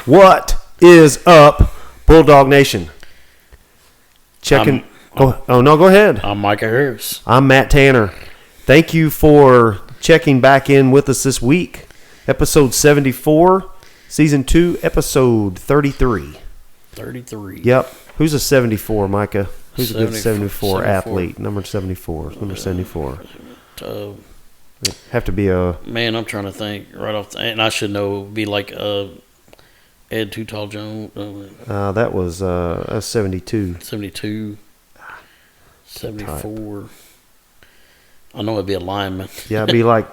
What is up, Bulldog Nation? Checking. No, go ahead. I'm Micah Harris. I'm Matt Tanner. Thank you for checking back in with us this week. Episode 74, Season 2, Episode 33. 33. Yep. Who's a 74, Micah? Who's a good 74 74 athlete? Number 74. Number 74. Have to be a... Man, I'm trying to think right off. And I should know. Be like Ed Too Tall Jones. that was 72. 72. 74. I know it'd be a lineman. Yeah, it'd be like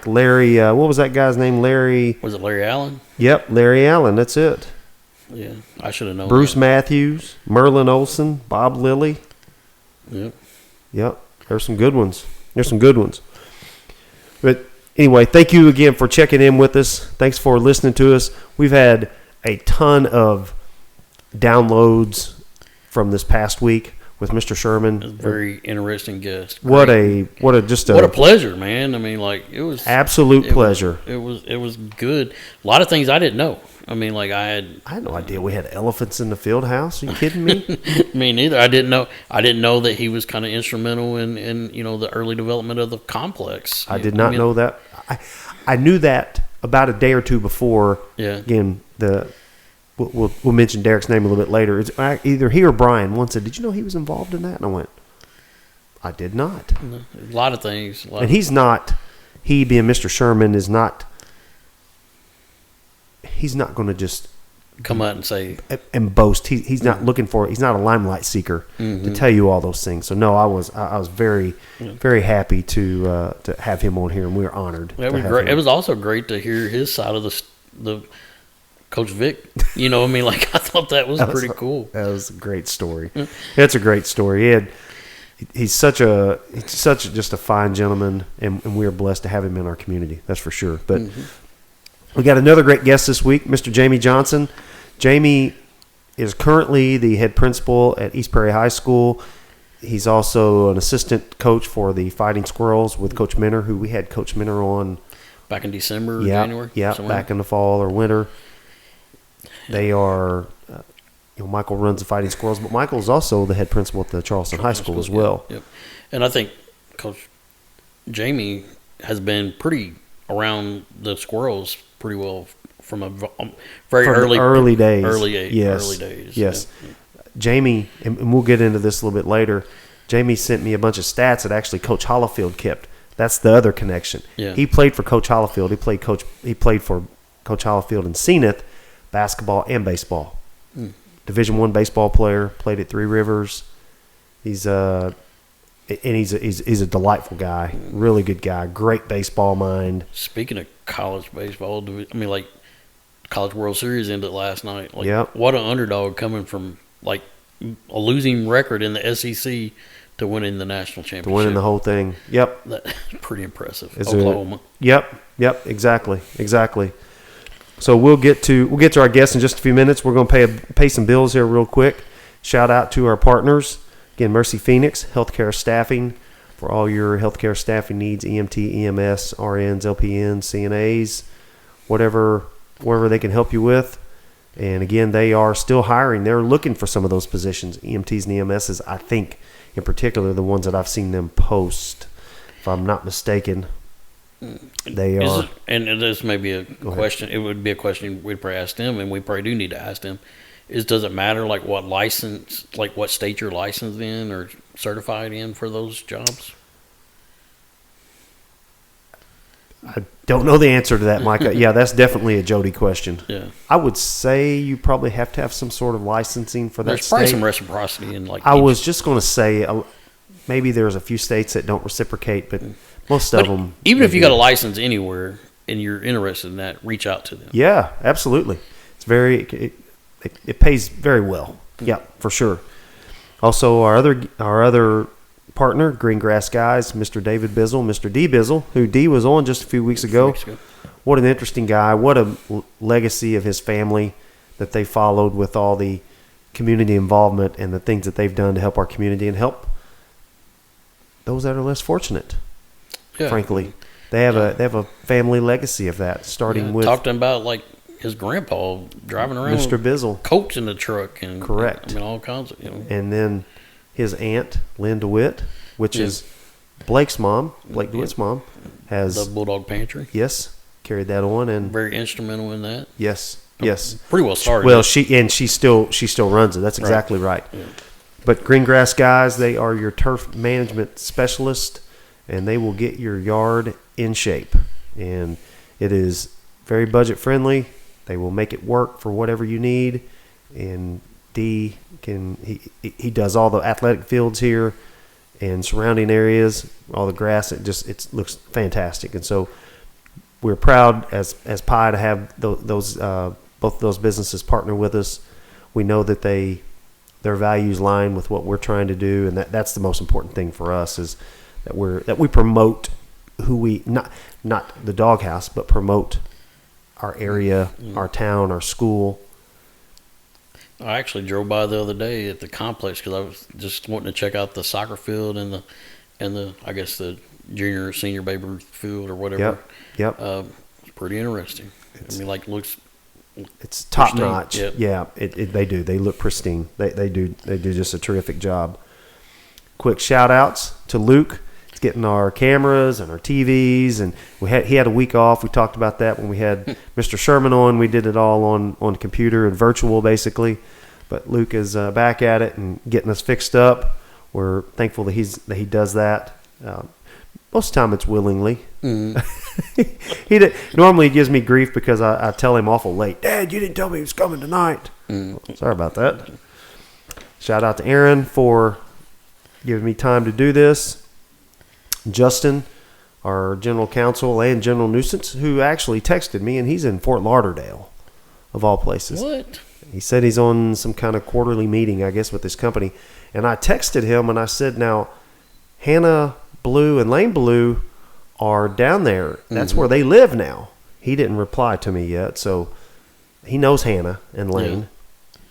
Larry. What was that guy's name? Larry. Was it Larry Allen? Yep, Larry Allen. That's it. Yeah, I should have known. Bruce that. Matthews, Merlin Olsen, Bob Lilly. Yep. There's some good ones. But anyway, thank you again for checking in with us. Thanks for listening to us. We've had a ton of downloads from this past week with Mr. Sherman. A very interesting guest. What a pleasure, man. I mean, like it was absolute pleasure. It was good. A lot of things I didn't know. I mean, like I had no idea we had elephants in the field house. Are you kidding me? Me neither. I didn't know that he was kind of instrumental in the early development of the complex. I did not know that. I knew that about a day or two before. Yeah. Again, we'll mention Derek's name a little bit later. It's either he or Brian once said, "Did you know he was involved in that?" And I went, "I did not." A lot of things. And he's not. He being Mr. Sherman is not. He's not going to just come out and say and boast. He's not looking for. He's not a limelight seeker to tell you all those things. So no, I was very very happy to have him on here, and we were honored. It was great. It was also great to hear his side of the Coach Vic. You know, I mean, like I thought that was pretty cool. That was a great story. That's a great story. He's such just a fine gentleman, and we are blessed to have him in our community. That's for sure. But. We got another great guest this week, Mr. Jamie Johnson. Jamie is currently the head principal at East Prairie High School. He's also an assistant coach for the Fighting Squirrels with Coach Minner, who we had Coach Minner on back in December or January. Yeah, back in the fall or winter. They are, Michael runs the Fighting Squirrels, but Michael is also the head principal at the Charleston High School as well. Yep. And I think Coach Jamie has been pretty around the Squirrels pretty well from a very early days. Yes. Yeah. Jamie, and we'll get into this a little bit later. Jamie sent me a bunch of stats that actually Coach Hollifield kept. That's the other connection. Yeah. He played for Coach Hollifield. He played for Coach Hollifield in Senath, basketball and baseball. Division I baseball player. Played at Three Rivers. He's a delightful guy, really good guy, great baseball mind. Speaking of college baseball, I mean, like College World Series ended last night. Like, yep. What an underdog coming from like a losing record in the SEC to winning the national championship. To winning the whole thing. Yep. That's pretty impressive. Oklahoma. Yep. Exactly. So we'll get to our guests in just a few minutes. We're going to pay some bills here real quick. Shout out to our partners. Again, Mercy Phoenix, healthcare staffing for all your healthcare staffing needs, EMT, EMS, RNs, LPNs, CNAs, whatever they can help you with. And again, they are still hiring. They're looking for some of those positions, EMTs and EMSs, I think, in particular, the ones that I've seen them post, if I'm not mistaken. They are. And this may be a question. It would be a question we'd probably ask them, and we probably do need to ask them. Does it matter like what license, like what state you're licensed in or certified in for those jobs? I don't know the answer to that, Micah. Yeah, that's definitely a Jody question. Yeah, I would say you probably have to have some sort of licensing for that. There's probably some reciprocity in like. I was just going to say maybe there's a few states that don't reciprocate, but most of them. Even if you got a license anywhere and you're interested in that, reach out to them. Yeah, absolutely. It's It pays very well. Yeah, for sure. Also, our other partner, Green Grass Guys, Mr. David Bizzle, Mr. D. Bizzle, who D was on just a few weeks ago. What an interesting guy. What a legacy of his family that they followed with all the community involvement and the things that they've done to help our community and help those that are less fortunate, frankly. They have a family legacy of that, starting with... Talked about, like, his grandpa driving around, Mr. Bizzle, coats in the truck, and correct. I mean, all kinds of, And then his aunt, Lynn DeWitt, which is Blake's mom, Blake DeWitt's mom, has the Bulldog Pantry. Yes, carried that on, and Very instrumental in that. yes. Pretty well started. Well, she still runs it. That's exactly right. Yeah. But Green Grass guys, they are your turf management specialist, and they will get your yard in shape. And it is very budget friendly. They will make it work for whatever you need. And he does all the athletic fields here and surrounding areas, all the grass. It looks fantastic. And so we're proud as Pi to have those both of those businesses partner with us. We know that their values line with what we're trying to do, and that's the most important thing for us is that we promote who we not the doghouse, but promote our area, our town, our school. I actually drove by the other day at the complex because I was just wanting to check out the soccer field and the I guess the junior or senior Babe Ruth field or whatever. Yep. It's pretty interesting. Looks. It's top notch. Yep. Yeah, they do. They look pristine. They do just a terrific job. Quick shout outs to Luke. He's getting our cameras and our TVs, and he had a week off. We talked about that when we had Mr. Sherman on. We did it all on computer and virtual basically. But Luke is back at it and getting us fixed up. We're thankful that he does that. Most of the time it's willingly. He normally gives me grief because I tell him awful late, Dad, you didn't tell me he was coming tonight. Sorry about that. Shout out to Aaron for giving me time to do this. Justin, our general counsel and general nuisance, who actually texted me, and he's in Fort Lauderdale, of all places. What? He said he's on some kind of quarterly meeting, I guess, with his company. And I texted him and I said, now, Hannah Blue and Lane Blue are down there. That's where they live now. He didn't reply to me yet, so he knows Hannah and Lane. Yeah.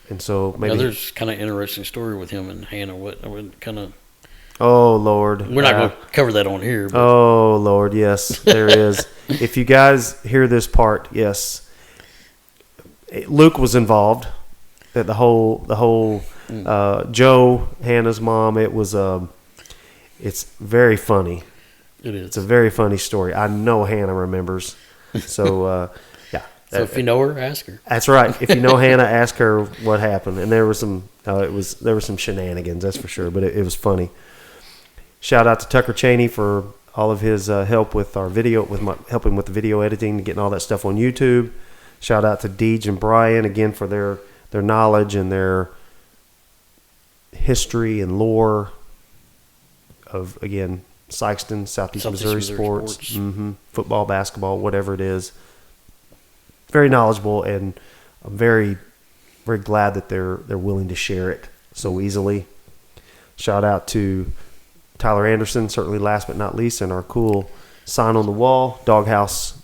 And so maybe there's kind of interesting story with him and Hannah. What kind of? Oh Lord, we're not going to cover that on here. But. Oh Lord, yes, there is. If you guys hear this part, yes, Luke was involved. At the whole Joe, Hannah's mom. It was it's very funny. It is. It's a very funny story. I know Hannah remembers. So, yeah. So if you know her, ask her. That's right. If you know Hannah, ask her what happened. And there was some shenanigans, that's for sure. But it was funny. Shout out to Tucker Cheney for all of his help with our video, helping with the video editing and getting all that stuff on YouTube. Shout out to Deej and Brian again for their knowledge and their history and lore of, again, Sykeston, Southeast Missouri sports. Football, basketball, whatever it is. Very knowledgeable, and I'm very, very glad that they're willing to share it so easily. Shout out to Tyler Anderson, certainly last but not least, and our cool sign on the wall, Doghouse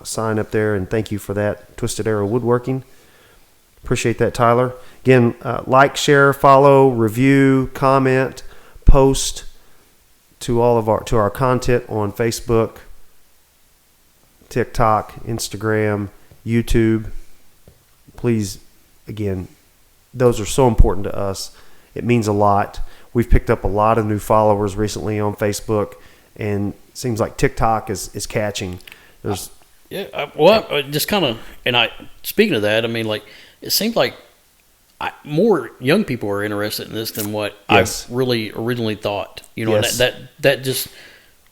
sign up there, and thank you for that, Twisted Arrow Woodworking. Appreciate that, Tyler. Again, like, share, follow, review, comment, post to our content on Facebook, TikTok, Instagram, YouTube. Please, again, those are so important to us. It means a lot. We've picked up a lot of new followers recently on Facebook, and it seems like TikTok is catching. Just kind of, and speaking of that, I mean, like, it seems like more young people are interested in this than what I really originally thought. You know, yes. and that just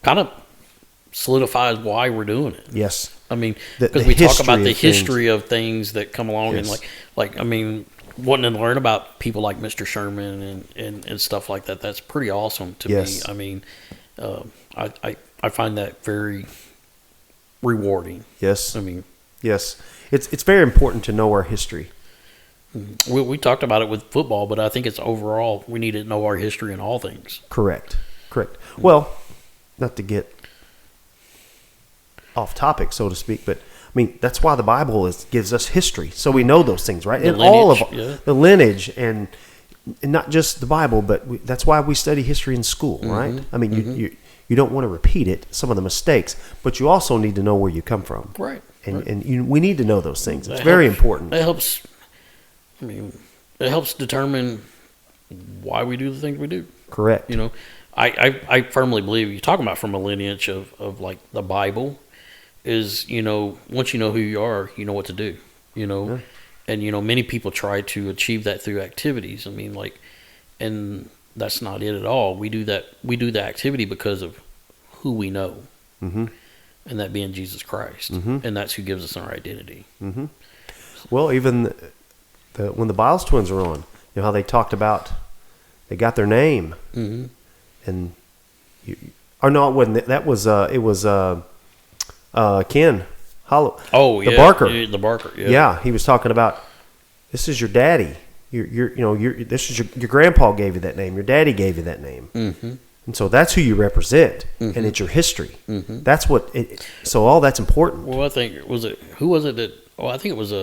kind of solidifies why we're doing it. Yes. I mean, because we talk about the history of things that come along, and like I mean, wanting to learn about people like Mr. Sherman and stuff like that. That's pretty awesome to me. I mean, I find that very rewarding. Yes. I mean, yes, it's very important to know our history. We talked about it with football, but I think it's overall we need to know our history in all things. Correct. Well, not to get off topic, so to speak, but I mean that's why the Bible gives us history, so we know those things, right? And all of the lineage, and not just the Bible, but that's why we study history in school, right? I mean, you don't want to repeat some of the mistakes, but you also need to know where you come from, right? And we need to know those things. It's very important. It helps. I mean, it helps determine why we do the things we do. Correct. You know, I firmly believe you're talking about from a lineage of like the Bible is, you know, once you know who you are, you know what to do, you know, yeah. And, you know, many people try to achieve that through activities. I mean, like, and that's not it at all. We do the activity because of who we know, mm-hmm. and that being Jesus Christ, mm-hmm. and that's who gives us our identity. Mm-hmm. Well, even when the Biles twins were on, you know how they talked about they got their name, mm-hmm. and or no, it wasn't. That was it was Ken Hollow. Oh, the yeah, Barker. Yeah, the Barker. Yeah. Yeah, he was talking about this is your daddy. This is your grandpa gave you that name. Your daddy gave you that name, mm-hmm. and so that's who you represent, mm-hmm. and it's your history. Mm-hmm. That's what. So all that's important. Well, I think who was it that? Oh, I think it was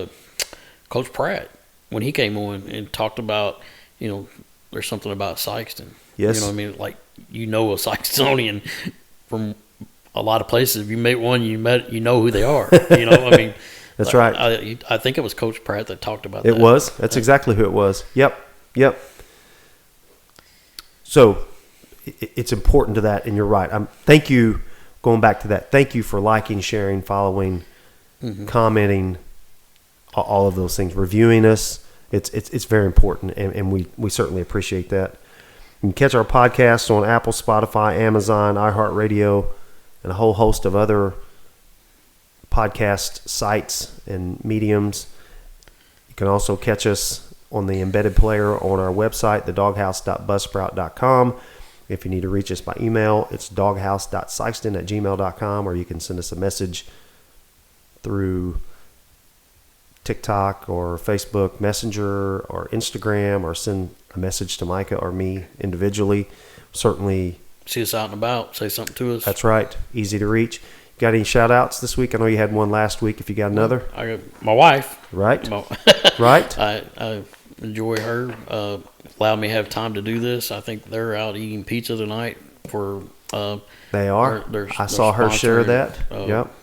Coach Pratt when he came on and talked about, you know, there's something about Sykeston. Yes. You know what I mean? Like, you know, a Sykestonian from a lot of places. If you meet one, you know who they are. You know, I mean. That's right. I think it was Coach Pratt that talked about that. It was. That's exactly who it was. Yep. So it's important to that, and you're right. Thank you, going back to that, thank you for liking, sharing, following, mm-hmm. commenting, all of those things, reviewing us. It's very important, and we certainly appreciate that. You can catch our podcast on Apple, Spotify, Amazon, iHeartRadio, and a whole host of other podcast sites and mediums. You can also catch us on the embedded player on our website, thedoghouse.buzzsprout.com. If you need to reach us by email, it's doghouse.sykeston@gmail.com, or you can send us a message through TikTok or Facebook Messenger or Instagram, or send a message to Micah or me individually. Certainly see us out and about, say something to us. That's right. Easy to reach. Got any shout outs this week? I know you had one last week. If you got another. I got my wife. Right. Right. I enjoy her. Allowed me to have time to do this. I think they're out eating pizza tonight for they are. I saw her share that. Yep.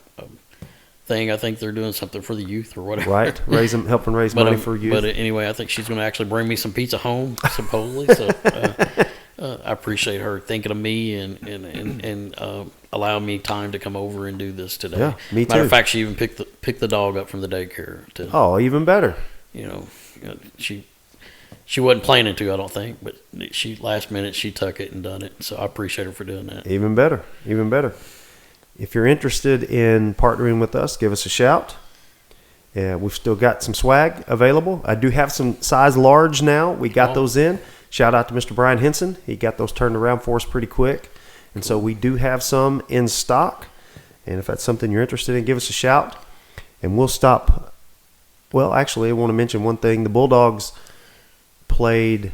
Thing. I think they're doing something for the youth or whatever. Right. Helping raise money for youth. But anyway, I think she's going to actually bring me some pizza home, supposedly. So I appreciate her thinking of me and allowing me time to come over and do this today. Yeah, me too. Matter of fact, she even picked the dog up from the daycare. Oh, even better. You know, she wasn't planning to, I don't think, but last minute she took it and done it. So I appreciate her for doing that. Even better. If you're interested in partnering with us, give us a shout. We've still got some swag available. I do have some size large now. We got those in. Shout out to Mr. Brian Henson. He got those turned around for us pretty quick. And so we do have some in stock. And if that's something you're interested in, give us a shout. And we'll stop. Well, actually, I want to mention one thing. The Bulldogs played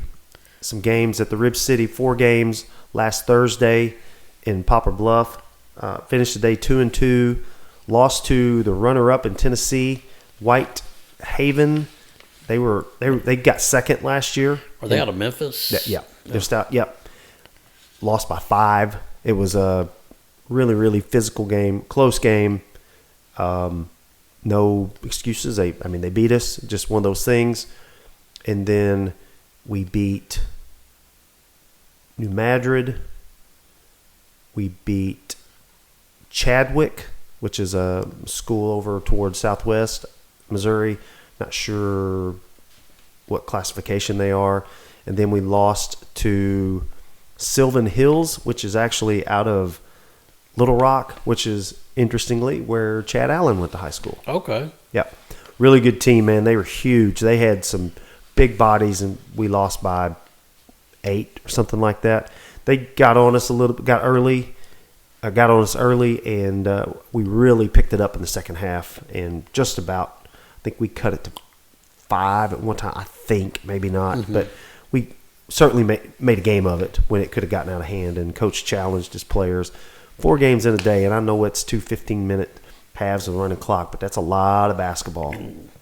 some games at the Rib City, 4 games last Thursday in Poplar Bluff. Finished the day 2-2. Lost to the runner-up in Tennessee, White Haven. They got second last year. Are they out of Memphis? Yeah. They're out. Yep. Lost by 5. It was a really, really physical game, close game. No excuses. They beat us. Just one of those things. And then we beat New Madrid. We beat Chadwick, which is a school over towards Southwest Missouri. Not sure what classification they are. And then we lost to Sylvan Hills, which is actually out of Little Rock, which is, interestingly, where Chad Allen went to high school. Okay. Yeah. Really good team, man. They were huge. They had some big bodies, and we lost by 8 or something like that. They got on us early, and we really picked it up in the second half, and just about, I think we cut it to 5 at one time. I think, maybe not, mm-hmm. but we certainly made a game of it when it could have gotten out of hand, and Coach challenged his players. 4 games in a day, and I know it's 2 15-minute halves of running clock, but that's a lot of basketball.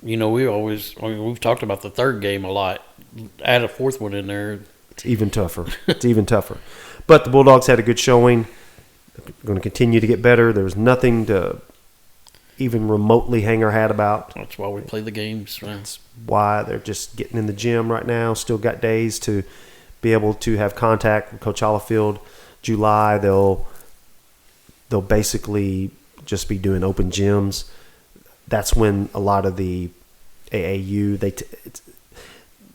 You know, we've talked about the third game a lot. Add a 4th one in there. It's even tougher. But the Bulldogs had a good showing. They're going to continue to get better. There was nothing to even remotely hang our hat about. That's why we play the games. That's why they're just getting in the gym right now. Still got days to be able to have contact with Coach Hollifield. July, they'll basically just be doing open gyms. That's when a lot of the AAU,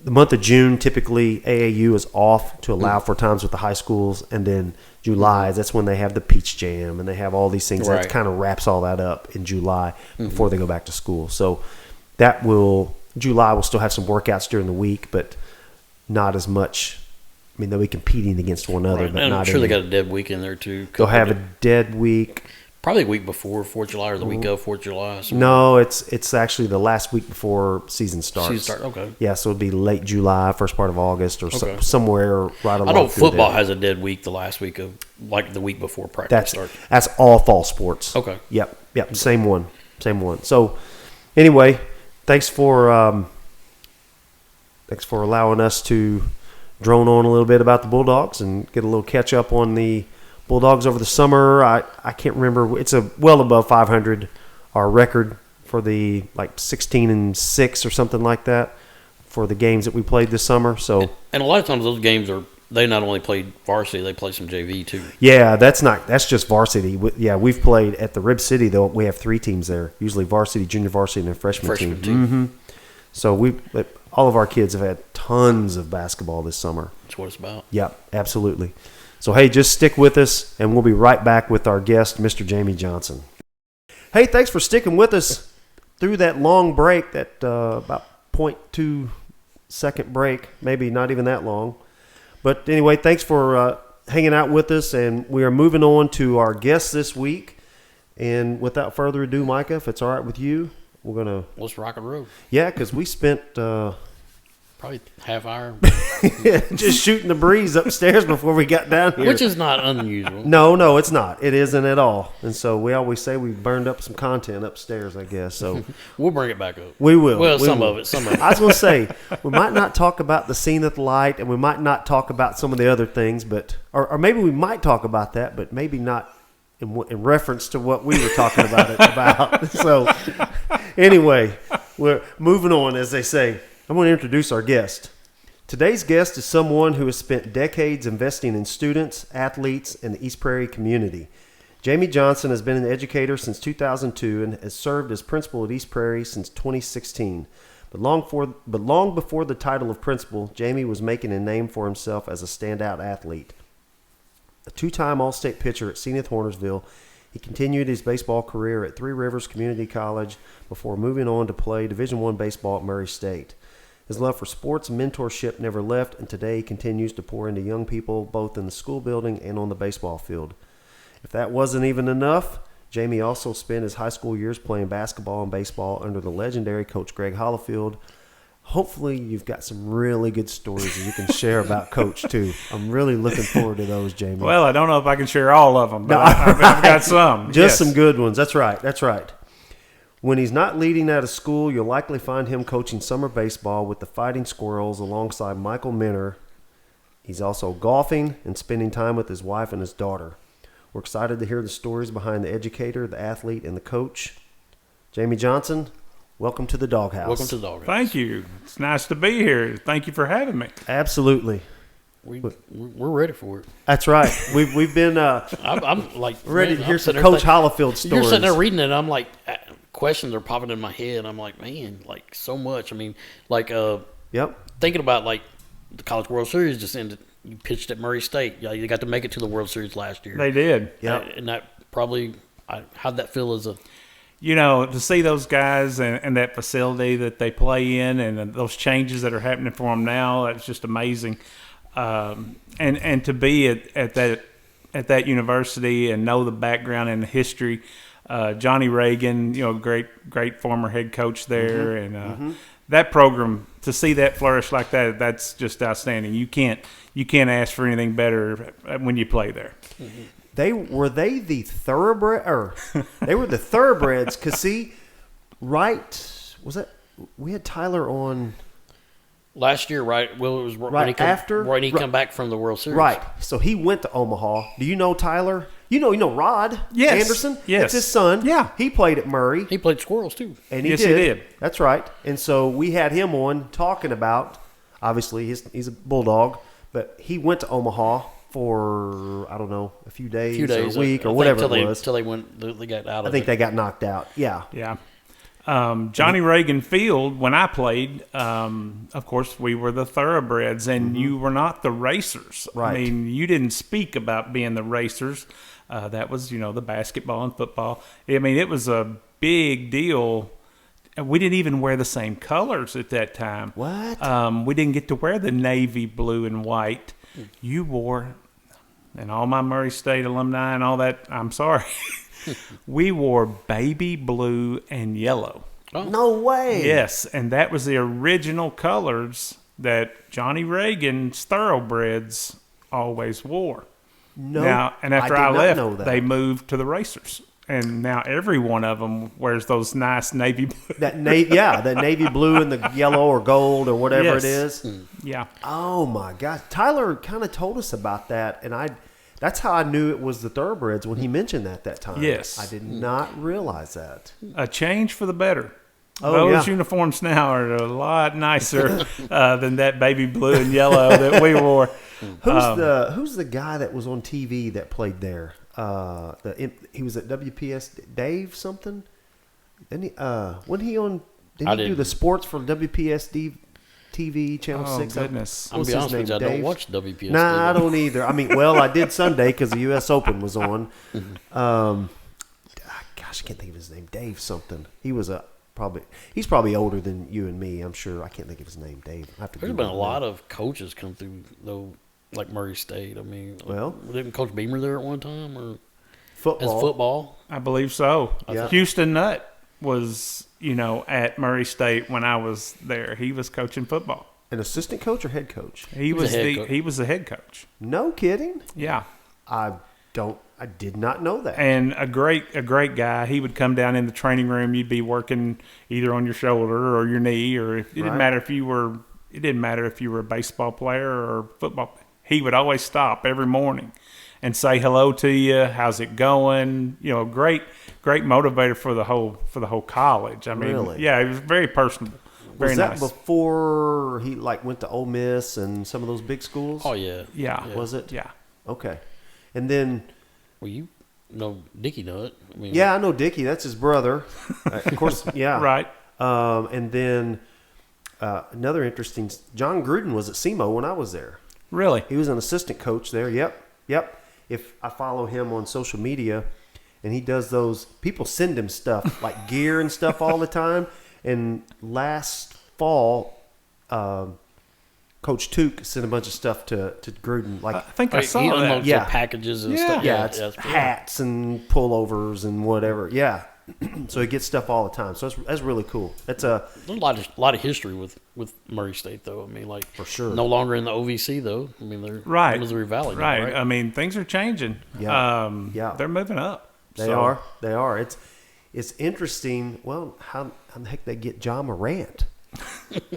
the month of June, typically AAU is off to allow for times with the high schools, and then July, that's when they have the Peach Jam, and they have all these things. Right. That kind of wraps all that up in July before they go back to school. So July will still have some workouts during the week, but not as much. I mean, they'll be competing against one another, Right. but And not I'm sure they got a dead week in there too. They'll have a dead week. Probably a week before 4th of July or the week of 4th of July. No, it's actually the last week before season starts. Okay. Yeah, so it'd be late July, first part of August, or somewhere right along. I know through football there. has a dead week the last week of, like the week before practice starts. That's all fall sports. Okay. Yep. Same one. So, anyway, thanks for allowing us to drone on a little bit about the Bulldogs and get a little catch up on the Bulldogs over the summer. I can't remember. It's a well above 500, our record for the 16-6 or something like that for the games that we played this summer. So and a lot of times those games they not only played varsity, they play some JV too. Yeah, that's just varsity. We've played at the Rib City though. We have 3 teams there. Usually varsity, junior varsity, and a freshman team. Mm-hmm. So all of our kids have had tons of basketball this summer. That's what it's about. Yep, absolutely. So, hey, just stick with us, and we'll be right back with our guest, Mr. Jamie Johnson. Hey, thanks for sticking with us through that long break, that about 0.2 second break, maybe not even that long. But anyway, thanks for hanging out with us, and we are moving on to our guest this week. And without further ado, Micah, if it's all right with you, let's rock and roll. Yeah, because we spent probably half hour just shooting the breeze upstairs before we got down here, which is not unusual. No, it's not. It isn't at all. And so we always say we burned up some content upstairs, I guess. So we'll bring it back up. We will. Well, some of it. I was going to say we might not talk about the Senath light, and we might not talk about some of the other things, but or maybe we might talk about that, but maybe not in reference to what we were talking about it about. So anyway, we're moving on, as they say. I'm going to introduce our guest. Today's guest is someone who has spent decades investing in students, athletes, and the East Prairie community. Jamie Johnson has been an educator since 2002 and has served as principal at East Prairie since 2016. But long before the title of principal, Jamie was making a name for himself as a standout athlete. A 2-time All-State pitcher at Senath-Hornersville, he continued his baseball career at Three Rivers Community College before moving on to play Division I baseball at Murray State. His love for sports and mentorship never left, and today he continues to pour into young people both in the school building and on the baseball field. If that wasn't even enough, Jamie also spent his high school years playing basketball and baseball under the legendary Coach Gregg Hollifield. Hopefully you've got some really good stories that you can share about Coach, too. I'm really looking forward to those, Jamie. Well, I don't know if I can share all of them, but I've got some. Just some good ones. That's right. When he's not leading out of school, you'll likely find him coaching summer baseball with the Fighting Squirrels alongside Michael Minner. He's also golfing and spending time with his wife and his daughter. We're excited to hear the stories behind the educator, the athlete, and the coach. Jamie Johnson, welcome to the Doghouse. Welcome to the Doghouse. Thank you. It's nice to be here. Thank you for having me. Absolutely. We're ready for it. That's right. We've been I'm like ready to hear some Coach Hollifield stories. You're sitting there reading it. I'm like, questions are popping in my head. I'm like, man, like so much. I mean, like, thinking about like the College World Series just ended. You pitched at Murray State. Yeah, you got to make it to the World Series last year. They did. Yeah, and that probably. How'd that feel as a? To see those guys and that facility that they play in, and those changes that are happening for them now, it's just amazing. And to be at that university and know the background and the history. Johnny Reagan, great former head coach there, and that program, to see that flourish like that, that's just outstanding. You can't ask for anything better when you play there. They were the thoroughbreds. Cause see, right? Was that we had Tyler on? Last year, right? Well, it was Right after- when he come back from the World Series. Right. So he went to Omaha. Do you know Tyler? You know Rod Yes. Anderson? Yes. That's his son. Yeah. He played at Murray. He played Squirrels too. And he Yes, did. he did. That's right. And so we had him on talking about, obviously, he's a Bulldog, but he went to Omaha for, I don't know, a few days or a week or whatever it was. Until they got out of I think they got knocked out. Yeah. Yeah. Johnny Reagan Field, when I played, of course, we were the thoroughbreds, and you were not the racers. Right. I mean, you didn't speak about being the racers. That was, the basketball and football. I mean, it was a big deal. We didn't even wear the same colors at that time. What? We didn't get to wear the navy blue and white. You wore, and all my Murray State alumni and all that, I'm sorry. We wore baby blue and yellow. No way. Yes, and that was the original colors that Johnny Reagan's thoroughbreds always wore. No. Now, and after I I, did not know left, that. they moved to the racers, and now every one of them wears those nice navy blue. That navy blue and the yellow or gold or whatever Yes. it is. Yeah, Oh my God. Tyler kind of told us about that, and that's how I knew it was the thoroughbreds when he mentioned that time. Yes. I did not realize that. a change for the better. Oh, Those yeah. uniforms now are a lot nicer than that baby blue and yellow that we wore. Who's the guy that was on TV that played there? He was at WPS. Dave something. Then when he on? Did he do the sports for WPSD TV Channel Oh, 6? goodness. I'll What's be his honest with name, you, I don't Dave? watch WPS. Nah, I don't either. I mean, well, I did Sunday because the U.S. Open was on. Gosh, I can't think of his name. Dave something. He was he's probably older than you and me. I'm sure. I can't think of his name. Dave. I have to There's Google been a it lot now. of coaches come through though, like Murray State. I mean, Well- didn't Coach Beamer there at one time or as football. football? I believe so. Yeah. Houston Nutt was, at Murray State when I was there. He was coaching football. An assistant coach or head coach? He was was the head coach. he was the head coach. No kidding. Yeah. I did not know that. And a great guy. He would come down in the training room. You'd be working either on your shoulder or your knee, or it didn't Right. matter if you were. It didn't matter if you were a baseball player or football. He would always stop every morning and say hello to you. How's it going? Great motivator for the whole college. I mean, Really? yeah, he was very personable. Very Was that nice. before he went to Ole Miss and some of those big schools? Oh yeah. Yeah. Was it? Yeah. Okay. And then, Well, you know Dickie Nutt. I mean, yeah, I know Dickie. That's his brother. Of course, yeah. Right. And then another interesting, John Gruden was at SEMO when I was there. Really. He was an assistant coach there. Yep. If I follow him on social media, and he does those, people send him stuff like gear and stuff all the time. And last fall, Coach Took sent a bunch of stuff to Gruden, like I think I He saw that. unloads Yeah. the packages and Yeah. stuff. yeah, it's that's pretty- hats and pullovers and whatever. Yeah, so he gets stuff all the time. So that's really cool. That's There's a lot of history with Murray State though. I mean, like For sure. No longer in the OVC though. I mean, they're Right. Missouri Valley. now, Right. right? I mean, things are changing. Yeah. Yeah. They're moving up. They So, are. They are. It's interesting. Well, how the heck they get John Morant?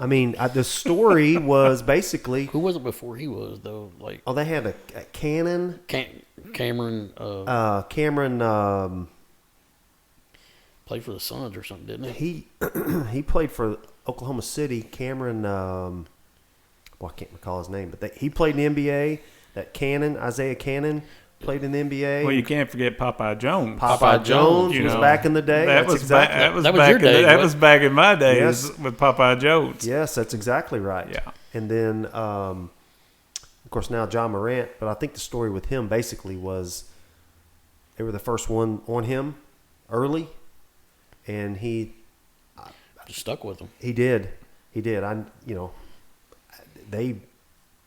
I mean, the story was basically, Who was it before he was though? Like they had a cannon. Cameron Cameron. played for the Suns or something, didn't he? He played for Oklahoma City. Cameron. I can't recall his name, but he played in the NBA. That Cannon, Isaiah Cannon, played in the NBA. Well, you can't forget Popeye Jones. Popeye Jones You was know, back in the day. That That's was exactly. back. That was That was back. your In the, day, that what? was back in my days Yes. with Popeye Jones. Yes, that's exactly right. Yeah. And then, of course, now John Morant. But I think the story with him basically was they were the first one on him early, and he Just stuck with him. He did. He did.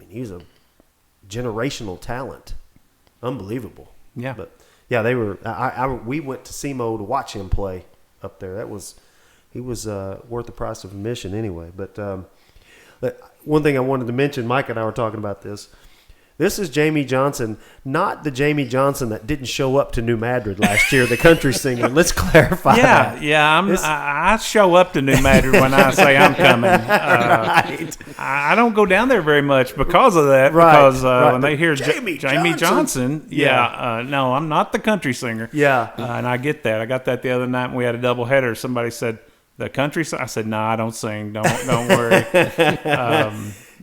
He was a generational talent. Unbelievable. Yeah. But yeah, they were. We went to SEMO to watch him play up there. He was worth the price of admission anyway. But one thing I wanted to mention, Mike and I were talking about this. This is Jamie Johnson, not the Jamie Johnson that didn't show up to New Madrid last year, the country singer. Let's clarify that. Yeah. I show up to New Madrid when I say I'm coming. Right. I don't go down there very much because of that. Right, Because right. when they hear Jamie Johnson, no, I'm not the country singer. Yeah. And I get that. I got that the other night when we had a doubleheader. Somebody said, the country singer? I said, no, I don't sing. Don't worry.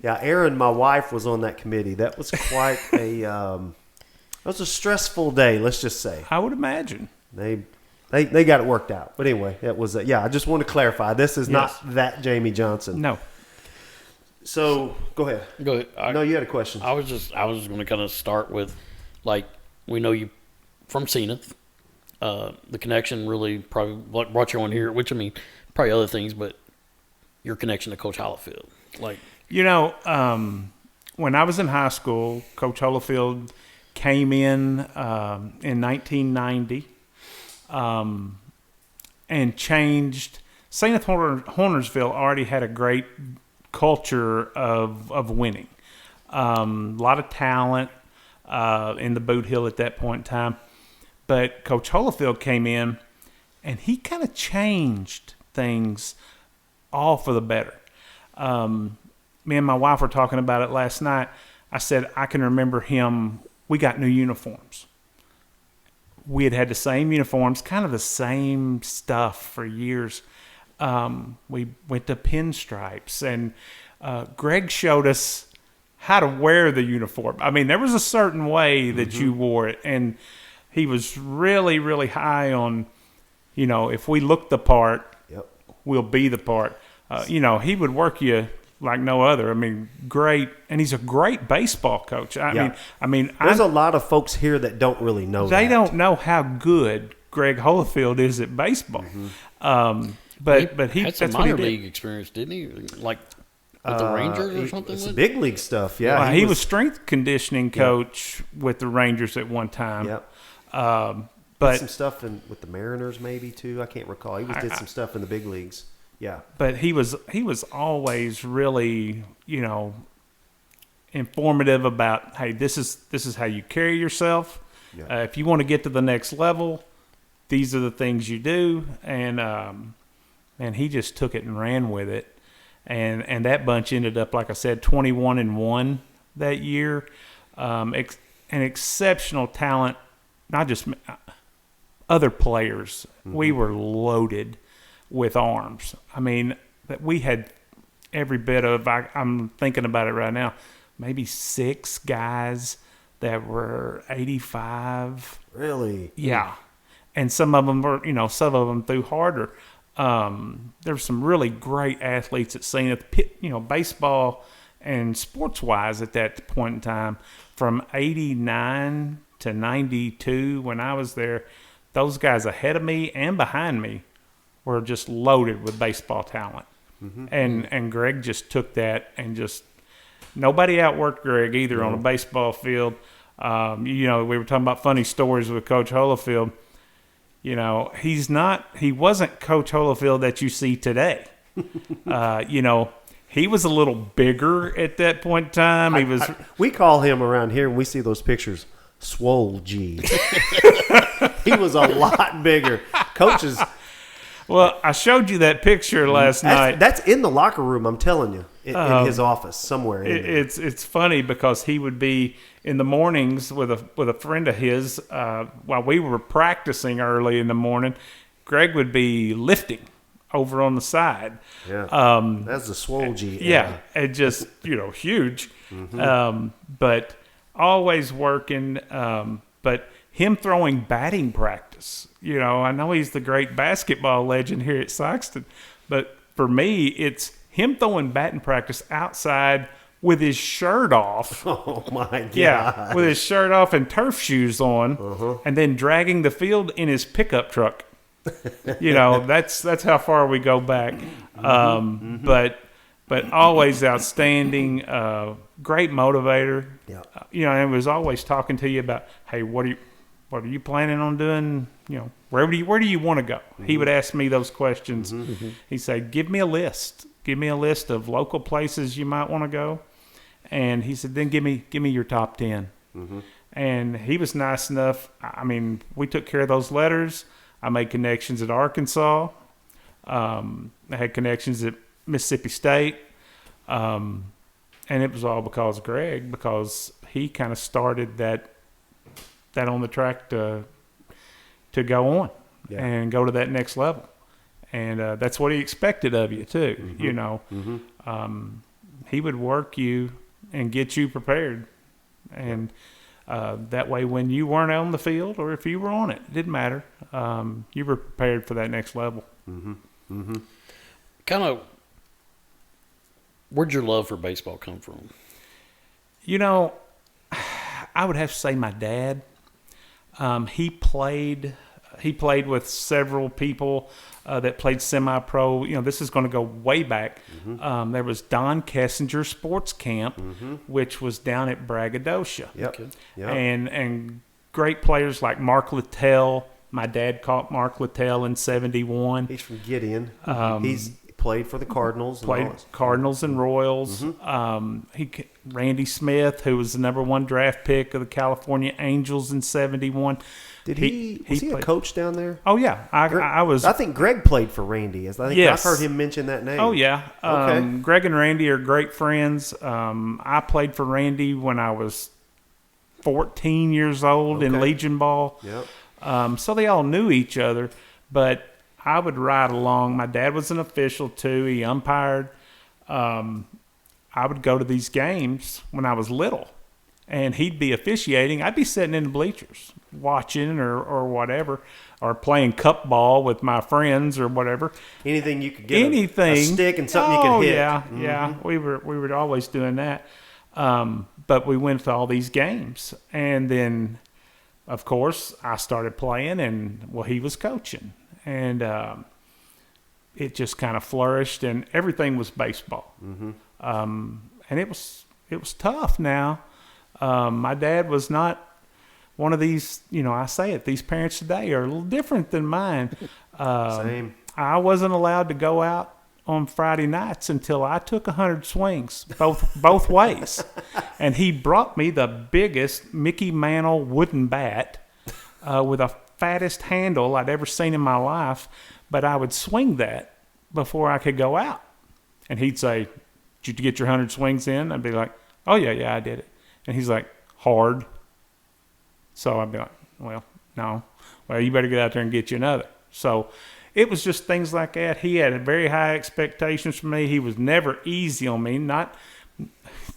Yeah, Erin, my wife, was on that committee. That was quite a stressful day, let's just say. I would imagine. They got it worked out. But anyway, it was I just want to clarify. This is not that Jamie Johnson. No. So, go ahead. Go ahead. No, you had a question. I was just going to kind of start with, like, we know you from Senath. The connection really probably brought you on here, which, I mean, probably other things, but your connection to Coach Hollifield. Like, you know, when I was in high school, Coach Hollifield came in 1990 and changed. Senath-Hornersville already had a great culture of winning. A lot of talent in the Boot Hill at that point in time. But Coach Hollifield came in, and he kind of changed things all for the better. Me and my wife were talking about it last night. I said, I can remember him. We got new uniforms. We had the same uniforms, kind of the same stuff for years. We went to pinstripes, and Greg showed us how to wear the uniform. I mean, there was a certain way that you wore it, and he was really, really high on, if we look the part, we'll be the part. He would work you like no other. I mean, great, and he's a great baseball coach. I mean, there's a lot of folks here that don't really know. They don't know how good Gregg Hollifield is at baseball. But he had some that's what he minor did. league experience, didn't he? Like with the Rangers or something. It's big league stuff. Yeah, Well, he was strength conditioning coach with the Rangers at one time. Yep. But some stuff with the Mariners maybe too. I can't recall. He did some stuff in the big leagues. Yeah. But he was always really, informative about, hey, this is how you carry yourself. Yeah. If you want to get to the next level, these are the things you do. And he just took it and ran with it. And that bunch ended up, like I said, 21-1 that year. An exceptional talent, not just other players. We were loaded with arms. I mean, that we had every bit of, I'm thinking about it right now, maybe 6 guys that were 85. Really? Yeah. And some of them were, some of them threw harder. There were some really great athletes at Senath, baseball and sports-wise at that point in time. From 89 to 92, when I was there, those guys ahead of me and behind me were just loaded with baseball talent. And Greg just took that and just nobody outworked Greg either on a baseball field. We were talking about funny stories with Coach Hollifield. He wasn't Coach Hollifield that you see today. He was a little bigger at that point in time. We call him around here when we see those pictures, Swole G. He was a lot bigger. Coaches. Well, I showed you that picture last night. That's in the locker room, I'm telling you, in his office somewhere. It's funny because he would be in the mornings with a friend of his while we were practicing early in the morning. Greg would be lifting over on the side. Yeah, that's the Swole G. Yeah, and just huge, but always working. But him throwing batting practice. I know he's the great basketball legend here at Saxton, but for me, it's him throwing batting practice outside with his shirt off. Oh, my God. Yeah, with his shirt off and turf shoes on, and then dragging the field in his pickup truck. That's how far we go back. But always outstanding, great motivator. Yeah. And was always talking to you about, hey, what are you planning on doing? Where do you want to go? He would ask me those questions. He'd say, give me a list. Give me a list of local places you might want to go. And he said, then give me your top 10. And he was nice enough. I mean, we took care of those letters. I made connections at Arkansas. I had connections at Mississippi State. And it was all because of Gregg, because he kind of started that on the track to go on and go to that next level. And that's what he expected of you too. You know, he would work you and get you prepared. And that way, when you weren't on the field or if you were on it didn't matter. You were prepared for that next level. Kind of, where'd your love for baseball come from? You know, I would have to say my dad. He played with several people that played semi-pro. You know, this is going to go way back. There was Don Kessinger Sports Camp, which was down at Braggadocia. And great players like Mark Littell. My dad caught Mark Littell in '71. He's from Gideon. He's played for the Cardinals. Cardinals and Royals. Randy Smith, who was the #1 draft pick of the California Angels in '71. Was he a coach down there? Oh yeah, I was. I think Gregg played for Randy. I think Yes. I've heard him mention that name. Oh yeah. Okay. Gregg and Randy are great friends. I played for Randy when I was 14 years old in Legion Ball. So they all knew each other, but I would ride along. My dad was an official too. He umpired. I would go to these games when I was little, and he'd be officiating. I'd be sitting in the bleachers watching or whatever, or playing cup ball with my friends or whatever. Anything you could get a stick and something you could hit. Yeah. We were always doing that. But we went to all these games, and then, of course, I started playing, and he was coaching, and it just kind of flourished, and everything was baseball. And it was tough. Now, my dad was not one of these. I say it. These parents today are a little different than mine. Same. I wasn't allowed to go out on Friday nights until I took 100 swings both ways. And he brought me the biggest Mickey Mantle wooden bat with the fattest handle I'd ever seen in my life. But I would swing that before I could go out. And he'd say, "Did you get your 100 swings in?" I'd be like, "Oh, yeah, I did it." And he's like, "Hard?" So I'd be like, "Well, no." "Well, you better get out there and get you another." So it was just things like that. He had very high expectations for me. He was never easy on me. Not,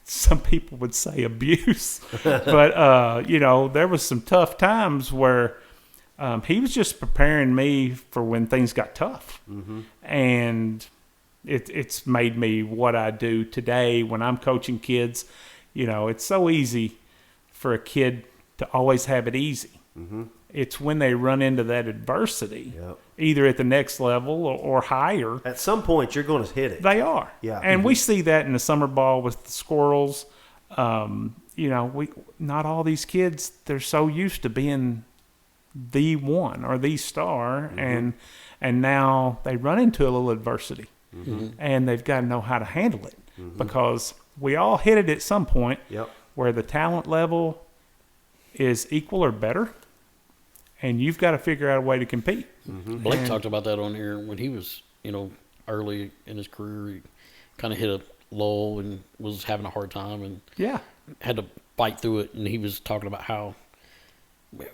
some people would say abuse. But, there was some tough times where he was just preparing me for when things got tough. And it's made me what I do today when I'm coaching kids. It's so easy for a kid to always have it easy. It's when they run into that adversity, either at the next level or higher. At some point, you're going to hit it. They are. Yeah. And we see that in the summer ball with the Squirrels. Not all these kids, they're so used to being the one or the star, and now they run into a little adversity. And they've got to know how to handle it, because we all hit it at some point where the talent level is equal or better, and you've got to figure out a way to compete. Blake talked about that on here when he was, early in his career. He kind of hit a lull and was having a hard time and had to fight through it. And he was talking about how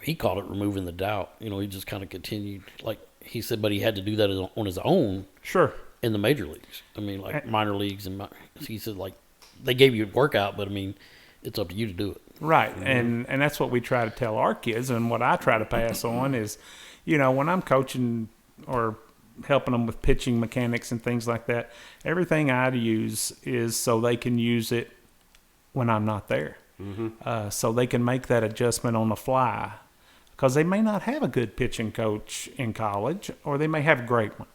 he called it removing the doubt. He just kind of continued, like he said, but he had to do that on his own. Sure. In the major leagues. Like minor leagues. And he said, like, they gave you a workout, but it's up to you to do it. Right. And that's what we try to tell our kids. And what I try to pass on is, when I'm coaching or helping them with pitching mechanics and things like that, everything I use is so they can use it when I'm not there. So they can make that adjustment on the fly, because they may not have a good pitching coach in college, or they may have a great one.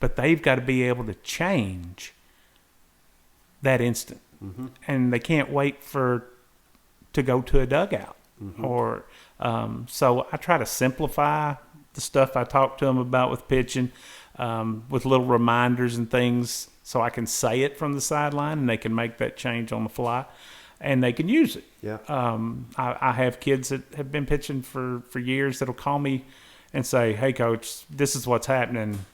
But they've got to be able to change that instant. And they can't wait to go to a dugout. Or so I try to simplify the stuff I talk to them about with pitching, with little reminders and things so I can say it from the sideline, and they can make that change on the fly, and they can use it. Yeah. I have kids that have been pitching for years that'll call me and say, "Hey, coach, this is what's happening,"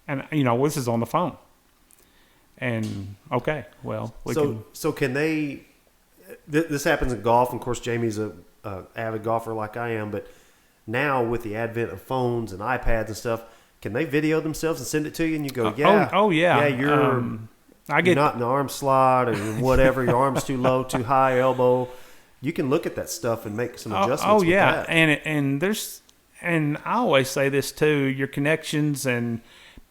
and this is on the phone. And okay, well, so can they? This happens in golf. Of course, Jamie's a avid golfer like I am, but now with the advent of phones and iPads and stuff, can they video themselves and send it to you? And you go, yeah, yeah, you're not in the arm slot or whatever. Your arm's too low, too high, elbow. You can look at that stuff and make some adjustments. With that. And I always say this too: your connections, and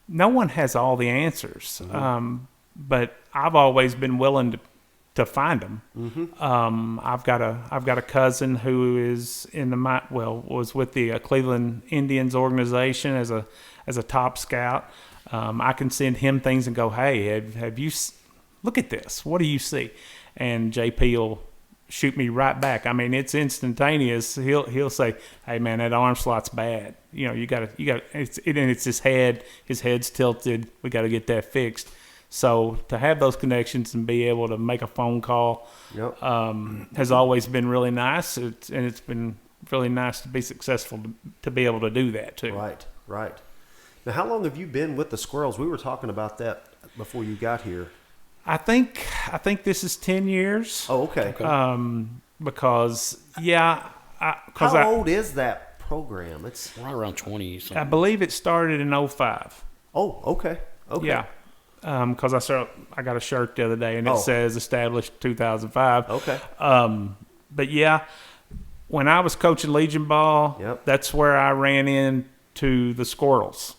no one has all the answers. Mm-hmm. But I've always been willing to find them. Mm-hmm. I've got a cousin who is was with the Cleveland Indians organization as a top scout. I can send him things and go, "Hey, have you look at this? What do you see?" And JP will shoot me right back. I mean, it's instantaneous. He'll say, "Hey, man, that arm slot's bad. You got it's his head. His head's tilted. We got to get that fixed." So to have those connections and be able to make a phone call has always been really nice. It's been really nice to be successful to be able to do that too. Right. Now, how long have you been with the Squirrels? We were talking about that before you got here. I think this is 10 years. Oh, okay. Because how old is that program? It's right around 20. I believe it started in 2005. Oh, okay. Yeah. Because I got a shirt the other day and it says established 2005. Okay. But yeah, when I was coaching Legion ball, that's where I ran into the Squirrels.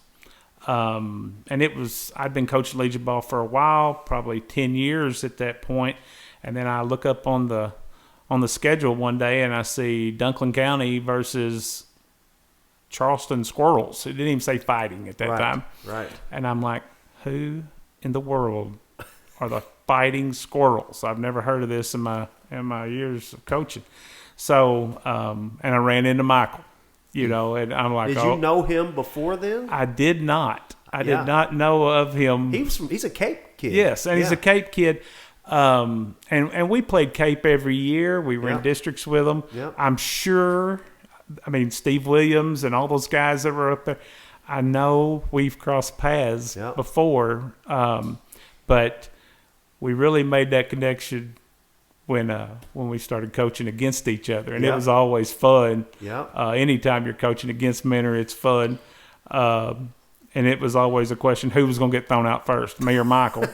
And I'd been coaching Legion ball for a while, probably 10 years at that point. And then I look up on the schedule one day and I see Dunklin County versus Charleston Squirrels. It didn't even say Fighting at that time. Right. And I'm like, who in the world are the Fighting Squirrels? I've never heard of this in my years of coaching. So, and I ran into Michael, and I'm like, did you know him before then? I did not. I did not know of him. He's a Cape kid. Yes, and he's a Cape kid. And we played Cape every year. We were in districts with them. Yep. I'm sure, Steve Williams and all those guys that were up there, I know we've crossed paths before, but we really made that connection when we started coaching against each other, and it was always fun. Anytime you're coaching against Mentor, it's fun. And it was always a question, who was going to get thrown out first, me or Michael?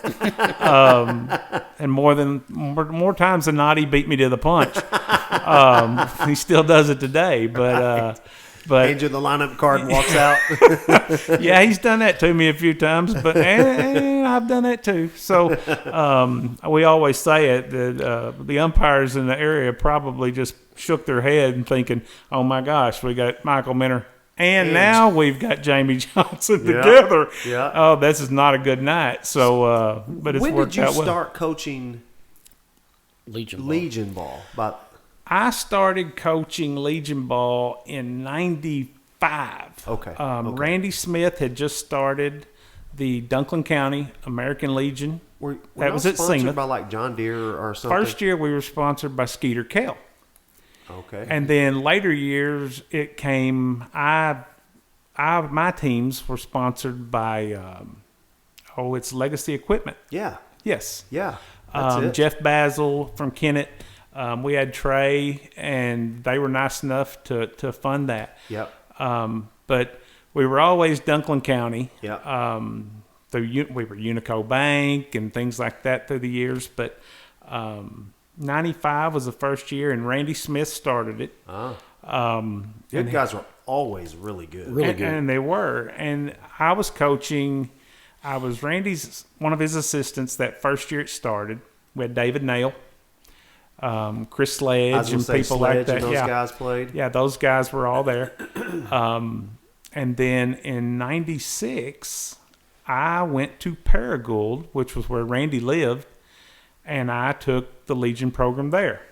And more times than not, he beat me to the punch. He still does it today, but hands you the lineup card and walks out. Yeah, he's done that to me a few times, but and I've done that too. So we always say it that the umpires in the area probably just shook their head and thinking, "Oh my gosh, we got Michael Minter, and now we've got Jamie Johnson together. Oh, this is not a good night." So, but it's worked out well. When did you start coaching Legion ball? I started coaching Legion ball in 95. Okay. Randy Smith had just started the Dunklin County American Legion. That was at sponsored by like John Deere or something? First year we were sponsored by Skeeter Kell. Okay. And then later years it came, my teams were sponsored by, it's Legacy Equipment. Yeah. Yes. Yeah. That's it. Jeff Basil from Kennett. We had Trey, and they were nice enough to fund that. Yep. But we were always Dunklin County. Yep. We were Unico Bank and things like that through the years. But 95 was the first year, and Randy Smith started it. Good guys were always really good. Really good. And they were. And I was coaching. I was Randy's one of his assistants that first year it started. We had David Nail. Chris Sledge and people like that. And those guys played. Yeah, those guys were all there. And then in 96, I went to Paragould, which was where Randy lived, and I took the Legion program there.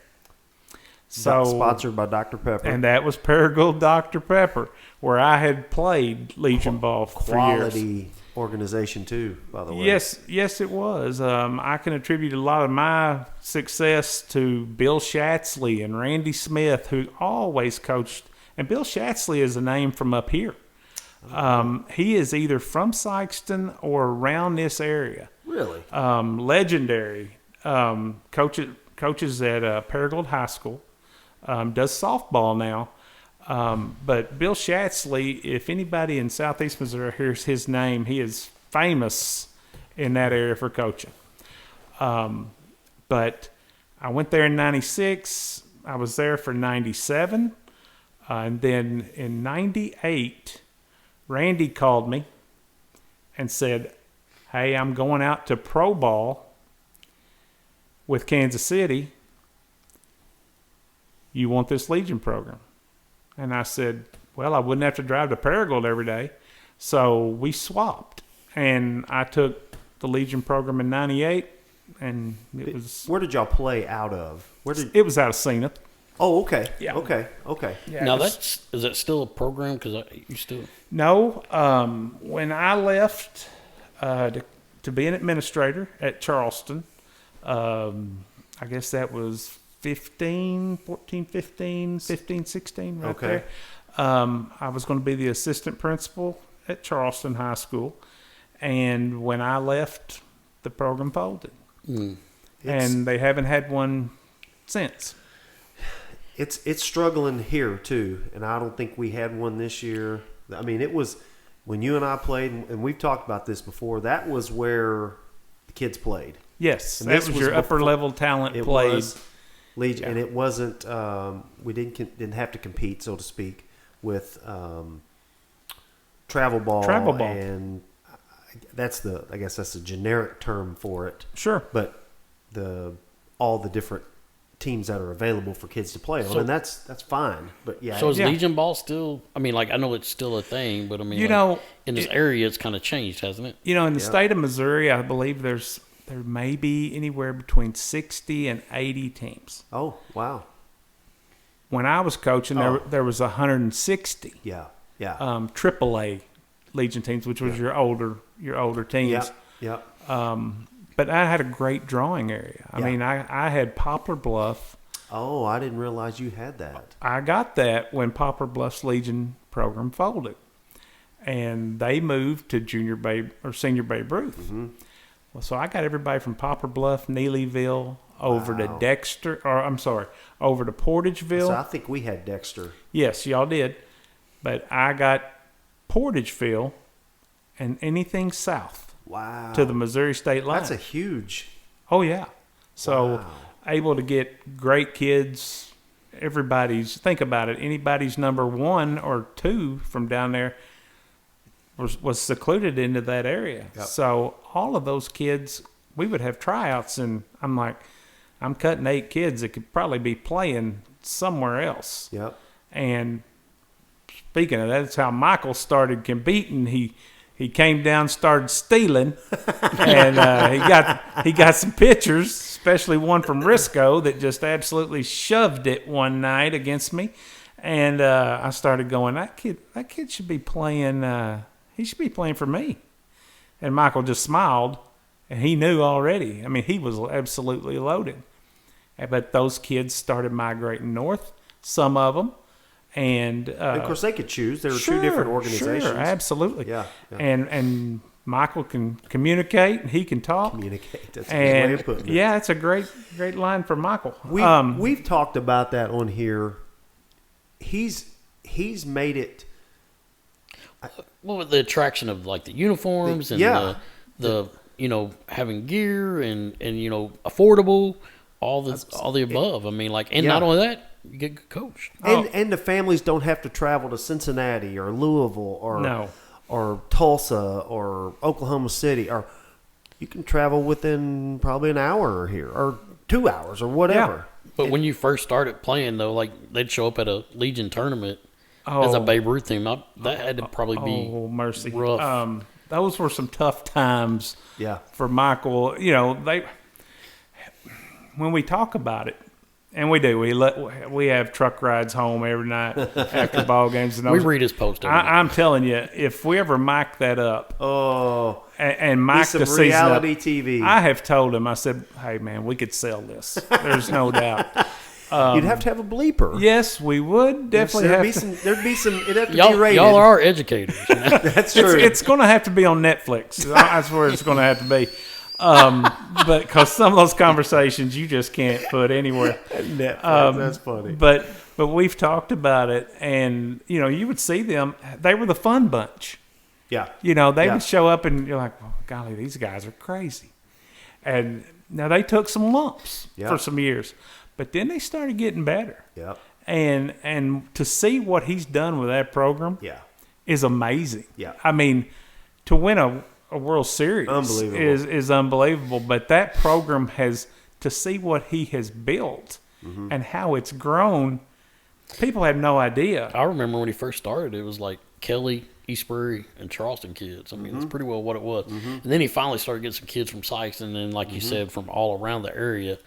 So sponsored by Dr. Pepper. And that was Paragould Dr. Pepper, where I had played Legion ball for years. Quality organization too, by the way. Yes, it was. I can attribute a lot of my success to Bill Shatsley and Randy Smith, who always coached. And Bill Shatsley is a name from up here. He is either from Sykeston or around this area. Really? Legendary. Coaches at Paragould High School. Does softball now. But Bill Shatsley, if anybody in Southeast Missouri hears his name, he is famous in that area for coaching. But I went there in 96. I was there for 97. And then in 98, Randy called me and said, "Hey, I'm going out to pro ball with Kansas City. You want this Legion program?" And I said, well, I wouldn't have to drive to Paragould every day. So we swapped. And I took the Legion program in 98. And it was... Where did y'all play out of? It was out of Senath. Oh, okay. Yeah. Okay. Yeah, Now, is that still a program? Because you still... No. When I left to be an administrator at Charleston, I guess that was 16, right there. I was going to be the assistant principal at Charleston High School. And when I left, the program folded. And they haven't had one since. It's struggling here, too. And I don't think we had one this year. I mean, it was when you and I played, and we've talked about this before, that was where the kids played. Yes, and that was your upper-level talent it played. Was Legion, and it wasn't. We didn't have to compete, so to speak, with travel ball. And I guess that's the generic term for it. Sure, but all the different teams that are available for kids to play on, and that's fine. But yeah, so is Legion ball still? I mean, like I know it's still a thing, but I mean, in this area, it's kind of changed, hasn't it? In the state of Missouri, I believe there may be anywhere between 60 and 80 teams. Oh, wow. When I was coaching, there was 160. Yeah. AAA Legion teams, which was your older teams. Yeah. But I had a great drawing area. I mean, I had Poplar Bluff. Oh, I didn't realize you had that. I got that when Poplar Bluff's Legion program folded, and they moved to Senior Babe Ruth. Mm-hmm. Well, so I got everybody from Poplar Bluff, Neelyville, over to over to Portageville. So I think we had Dexter. Yes, y'all did. But I got Portageville and anything south. Wow. To the Missouri state line. That's a huge. Oh, yeah. So able to get great kids, think about it, anybody's number 1 or 2 from down there was secluded into that area. Yep. So all of those kids, we would have tryouts, and I'm like, I'm cutting 8 kids that could probably be playing somewhere else. Yep. And speaking of that, that's how Michael started competing. He came down, started stealing, and he got some pictures, especially one from Risco that just absolutely shoved it one night against me. And I started going, that kid should be playing. He should be playing for me. And Michael just smiled, and he knew already. I mean, he was absolutely loaded. But those kids started migrating north, some of them. And of course, they could choose. There were 2 different organizations. Sure, absolutely. Yeah. And Michael can communicate, and he can talk. Communicate. That's a good way of putting it. Yeah, it's a great line for Michael. We've talked about that on here. He's made it. Well, the attraction of like the uniforms the having gear and affordable, all the above. I mean, not only that, you get a good coach. And the families don't have to travel to Cincinnati or Louisville or Tulsa or Oklahoma City, or you can travel within probably an hour here or 2 hours or whatever. Yeah. But when you first started playing, though, like they'd show up at a Legion tournament as a Babe Ruth team. That had to probably be mercy. rough. Those were some tough times for Michael. When we talk about it, And we do. We have truck rides home every night after ball games. And We read his post every night. I'm telling you, if we ever mic that up, and mic some the season reality up, TV. I have told him. I said, "Hey, man, we could sell this. There's no doubt." You'd have to have a bleeper. Yes, we would definitely there'd have be to. There'd be some. It'd have to Y'all, be rated. y'all are educators. That's true. It's going to have to be on Netflix. That's where it's going to have to be. But because some of those conversations you just can't put anywhere. Netflix, that's funny. But we've talked about it, and you would see them. They were the fun bunch. Yeah. They would show up, and you're like, well, golly, these guys are crazy. And now they took some lumps for some years, but then they started getting better. Yeah. And to see what he's done with that program is amazing. Yeah. I mean, to win a World Series is unbelievable. But that program to see what he has built and how it's grown, people have no idea. I remember when he first started, it was like Kelly, East Prairie, and Charleston kids. I mean, that's pretty well what it was. And then he finally started getting some kids from Sykes, and then, like you said, from all around the area,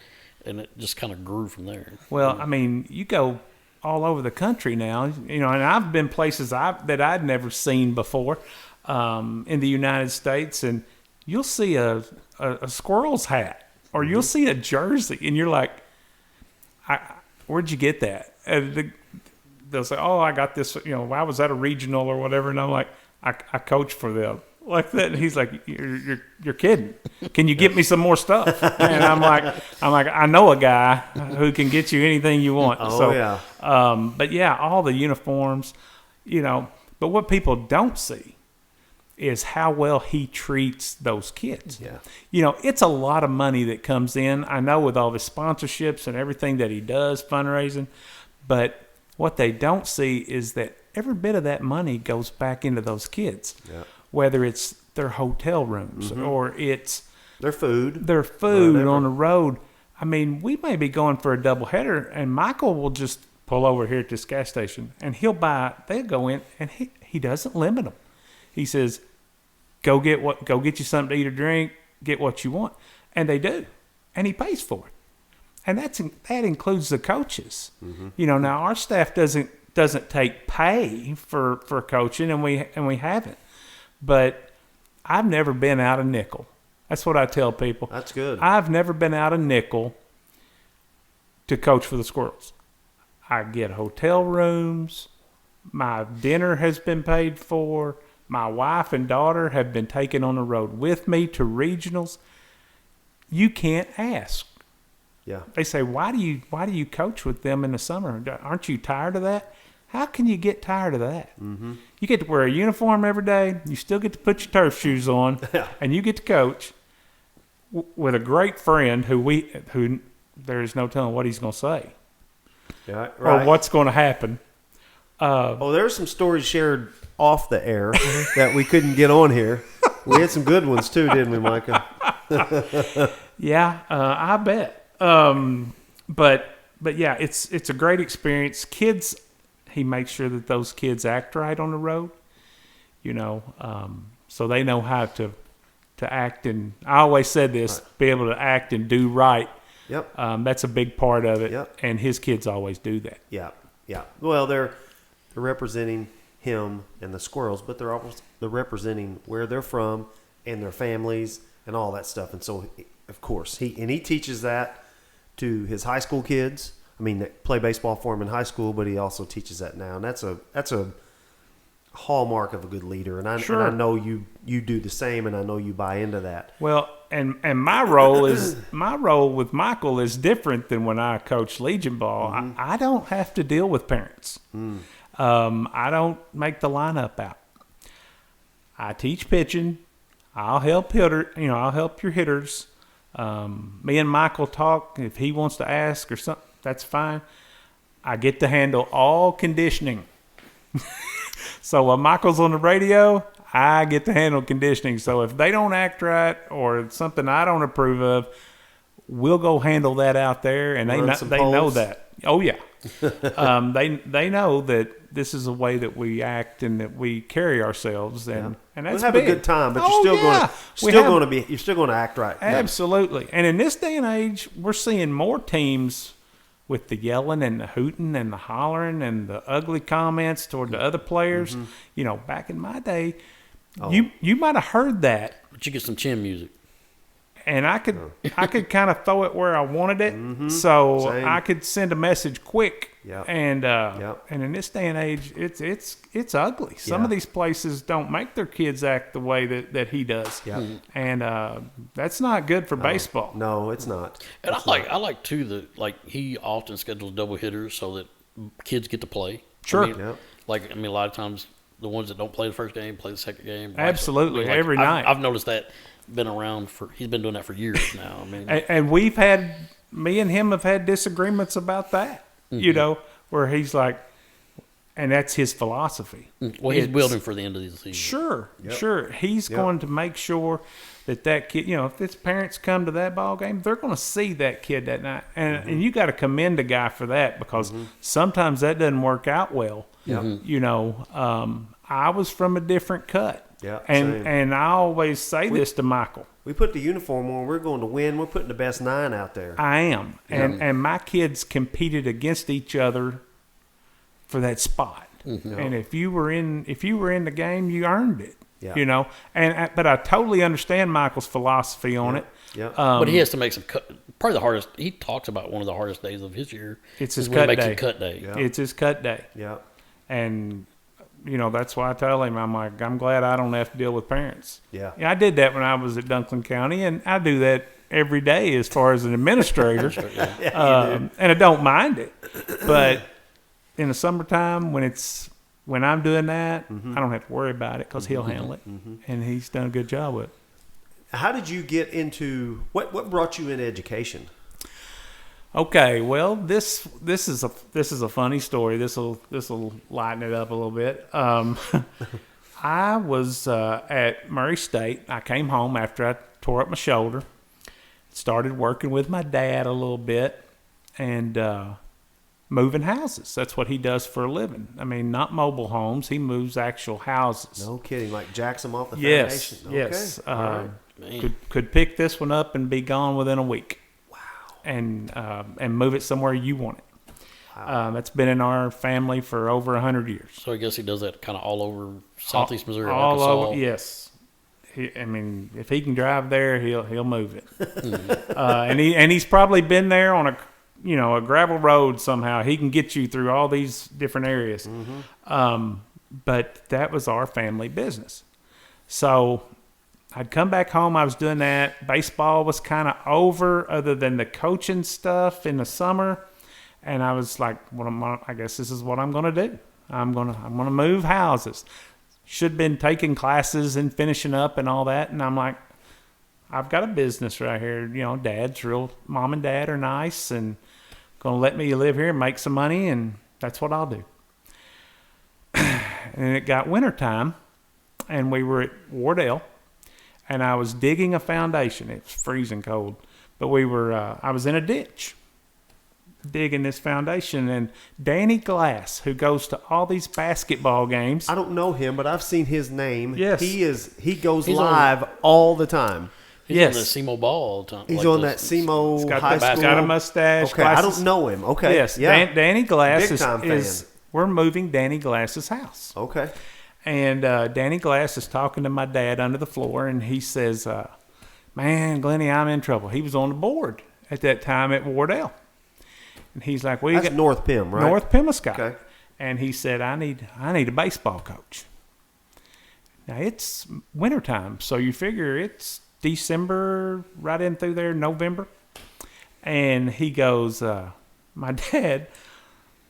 and it just kind of grew from there. Well, I mean, you go all over the country now, and I've been places that I'd never seen before in the United States, and you'll see a Squirrels hat, or you'll see a jersey, and you're like, where'd you get that? And they'll say, oh, I got this, I was at a regional or whatever, and I'm like, I coach for them. Like that, and he's like, "You're kidding? Can you get me some more stuff?" And I'm like, I know a guy who can get you anything you want. But yeah, all the uniforms, But what people don't see is how well he treats those kids. Yeah, it's a lot of money that comes in. I know with all the sponsorships and everything that he does, fundraising, but what they don't see is that every bit of that money goes back into those kids. Yeah. Whether it's their hotel rooms or it's their food whatever. On the road. I mean, we may be going for a doubleheader, and Michael will just pull over here at this gas station, and they'll go in, and he doesn't limit them. He says, go get you something to eat or drink, get what you want. And they do. And he pays for it. And that includes the coaches. Now our staff doesn't take pay for coaching, and we haven't. But I've never been out a nickel. That's what I tell people. That's good. I've never been out a nickel to coach for the Squirrels. I get hotel rooms. My dinner has been paid for. My wife and daughter have been taken on the road with me to regionals. You can't ask. Yeah. They say, why do you coach with them in the summer? Aren't you tired of that? How can you get tired of that? You get to wear a uniform every day. You still get to put your turf shoes on, and you get to coach with a great friend who there is no telling what he's going to say or what's going to happen. There's some stories shared off the air that we couldn't get on here. We had some good ones too, didn't we, Micah? Yeah, I bet. But yeah, it's a great experience. Kids. He makes sure that those kids act right on the road, so they know how to act. And I always said this, be able to act and do right. Yep. That's a big part of it. Yep. And his kids always do that. Yeah. Yeah. Well, they're representing him and the Squirrels, but they're representing where they're from and their families and all that stuff. And so, of course, he teaches that to his high school kids. I mean, they play baseball for him in high school, but he also teaches that now, and that's a hallmark of a good leader. And I know you do the same, and I know you buy into that. Well, and my role with Michael is different than when I coach Legion ball. I don't have to deal with parents. I don't make the lineup out. I teach pitching. I'll help I'll help your hitters. Me and Michael talk if he wants to ask or something. That's fine. I get to handle all conditioning. So when Michael's on the radio, I get to handle conditioning. So if they don't act right or it's something I don't approve of, we'll go handle that out there, and they know that. Oh yeah, they know that this is a way that we act and that we carry ourselves, and that's we'll have big. a good time. But you're still going to act right. Absolutely. And in this day and age, we're seeing more teams with the yelling and the hooting and the hollering and the ugly comments toward the other players. You know, back in my day, you might have heard that. But you get some chin music. And I could kind of throw it where I wanted it, so Same. I could send a message quick. Yep. And Yep. and in this day and age, it's ugly. Some of these places don't make their kids act the way that he does. Yep. And that's not good for baseball. No, it's not. And I like too that like he often schedules double hitters so that kids get to play. Sure. I mean, Yep. a lot of times the ones that don't play the first game play the second game. Absolutely, every night. I've noticed that. Been around he's been doing that for years now. I mean, And we've had, me and him have had disagreements about that. You know, where he's like, and that's his philosophy. well, he's building for the end of the season. Sure, Yep. sure. He's Yep. going to make sure that kid, you know, if his parents come to that ball game, they're going to see that kid that night. And you got to commend a guy for that, because sometimes that doesn't work out well. Yep. You know, I was from a different cut. Yeah, same. And I always say this to Michael. We put the uniform on. We're going to win. We're putting the best 9 out there. I am. And my kids competed against each other for that spot. And if you were in the game, you earned it. Yeah. You know. But I totally understand Michael's philosophy on it. Yeah. But he has to make some cut. Probably the hardest. He talks about one of the hardest days of his year. It's his is when cut he makes day. a cut day. Yeah. It's his cut day. Yeah. And you know, that's why I tell him, I'm like, I'm glad I don't have to deal with parents. Yeah. I did that when I was at Dunklin County, and I do that every day as far as an administrator. And I don't mind it. But in the summertime, when I'm doing that, I don't have to worry about it, because he'll handle it. And he's done a good job with it. How did you get into what brought you into education? Okay, well, this is a funny story. This will lighten it up a little bit. I was at Murray State. I came home after I tore up my shoulder. Started working with my dad a little bit, and moving houses. That's what he does for a living. I mean, not mobile homes. He moves actual houses. No kidding. Like jacks them off the Yes, foundation. yes. Okay. All right. Could pick this one up and be gone within a week. And move it somewhere you want it. Wow. That's been in our family for over 100 years. So I guess he does that kind of all over Southeast Missouri, All Arkansas. over, yes. I mean, if he can drive there, he'll move it. And he's probably been there on a gravel road somehow. He can get you through all these different areas. But that was our family business. So I'd come back home. I was doing that. Baseball was kind of over, other than the coaching stuff in the summer. And I was like, I guess this is what I'm going to do. I'm going to move houses. Should have been taking classes and finishing up and all that. And I'm like, I've got a business right here. You know, mom and dad are nice and going to let me live here and make some money. And that's what I'll do. And it got wintertime, and we were at Wardell. And I was digging a foundation. It was freezing cold. But I was in a ditch digging this foundation. And Danny Glass, who goes to all these basketball games. I don't know him, but I've seen his name. Yes. He goes He's live all the time. He's Yes. on the SEMO ball all the time. He's like on this- that SEMO High School. Got a mustache. Okay, I glasses. don't know him. Okay. Yes, Yeah. Danny Glass Big time is we're moving Danny Glass's house. Okay. And Danny Glass is talking to my dad under the floor, and he says, man, Glennie, I'm in trouble. He was on the board at that time at Wardell. And he's like, well, That's North Pim, right? North Pimescott. Okay. And he said, I need a baseball coach. Now, it's wintertime, so you figure it's December, right in through there, November. And he goes, my dad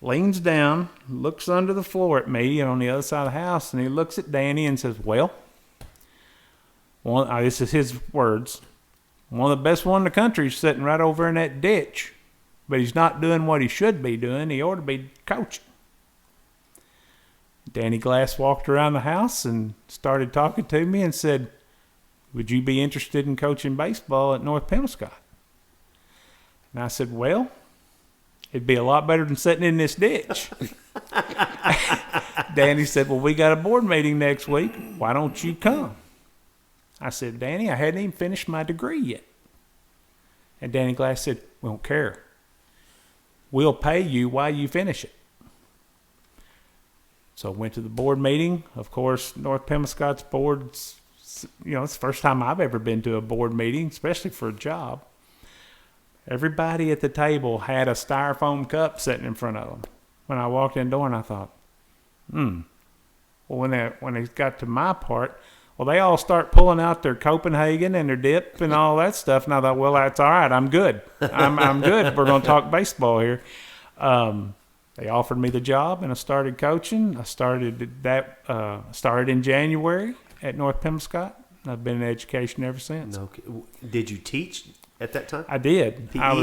leans down, looks under the floor at me on the other side of the house, and he looks at Danny and says, well, this is his words, one of the best one in the country is sitting right over in that ditch, but he's not doing what he should be doing. He ought to be coaching. Danny Glass walked around the house and started talking to me and said, would you be interested in coaching baseball at North Pimescott? And I said, well, it'd be a lot better than sitting in this ditch. Danny said, well, we got a board meeting next week. Why don't you come? I said, Danny, I hadn't even finished my degree yet. And Danny Glass said, we don't care. we'll pay you while you finish it. So I went to the board meeting. Of course, North Pembascott's board's, it's the first time I've ever been to a board meeting, especially for a job. Everybody at the table had a styrofoam cup sitting in front of them. When I walked in the door, and I thought, Well, when it got to my part, well, they all start pulling out their Copenhagen and their dip and all that stuff. And I thought, well, that's all right. I'm good. I'm good. We're going to talk baseball here. They offered me the job, and I started coaching. I started in January at North Pembascott. I've been in education ever since. No, did you teach at that time? I did. PE, I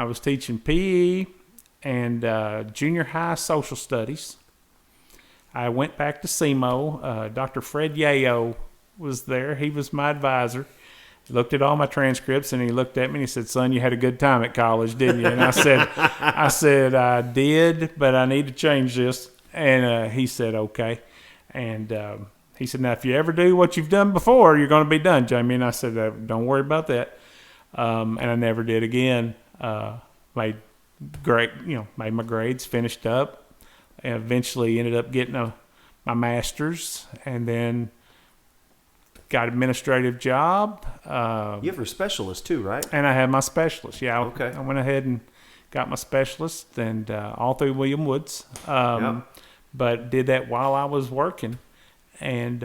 was teaching PE and junior high social studies. I went back to SEMO. Dr. Fred Yayo was there. He was my advisor. He looked at all my transcripts, and he looked at me and he said, "Son, you had a good time at college, didn't you?" And I said, I did, but I need to change this. And he said, okay. And he said, now, if you ever do what you've done before, you're going to be done, Jamie. And I said, don't worry about that. And I never did again. Made my grades, finished up, and eventually ended up getting my master's, and then got an administrative job. You have your specialist too, right? And I had my specialist. Yeah. Okay. I went ahead and got my specialist, and all through William Woods. But did that while I was working, and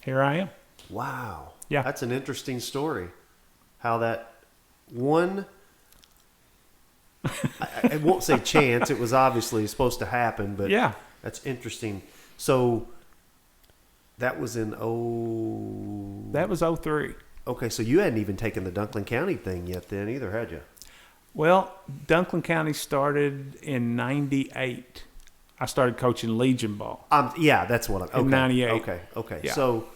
here I am. Wow. Yeah. That's an interesting story. How that one, I won't say chance, it was obviously supposed to happen, but yeah, that's interesting. So that was in That was 03. Okay, so you hadn't even taken the Dunklin County thing yet then either, had you? Well, Dunklin County started in 98. I started coaching Legion ball. Yeah, that's what I'm... Okay, in 98. Okay. Yeah. So,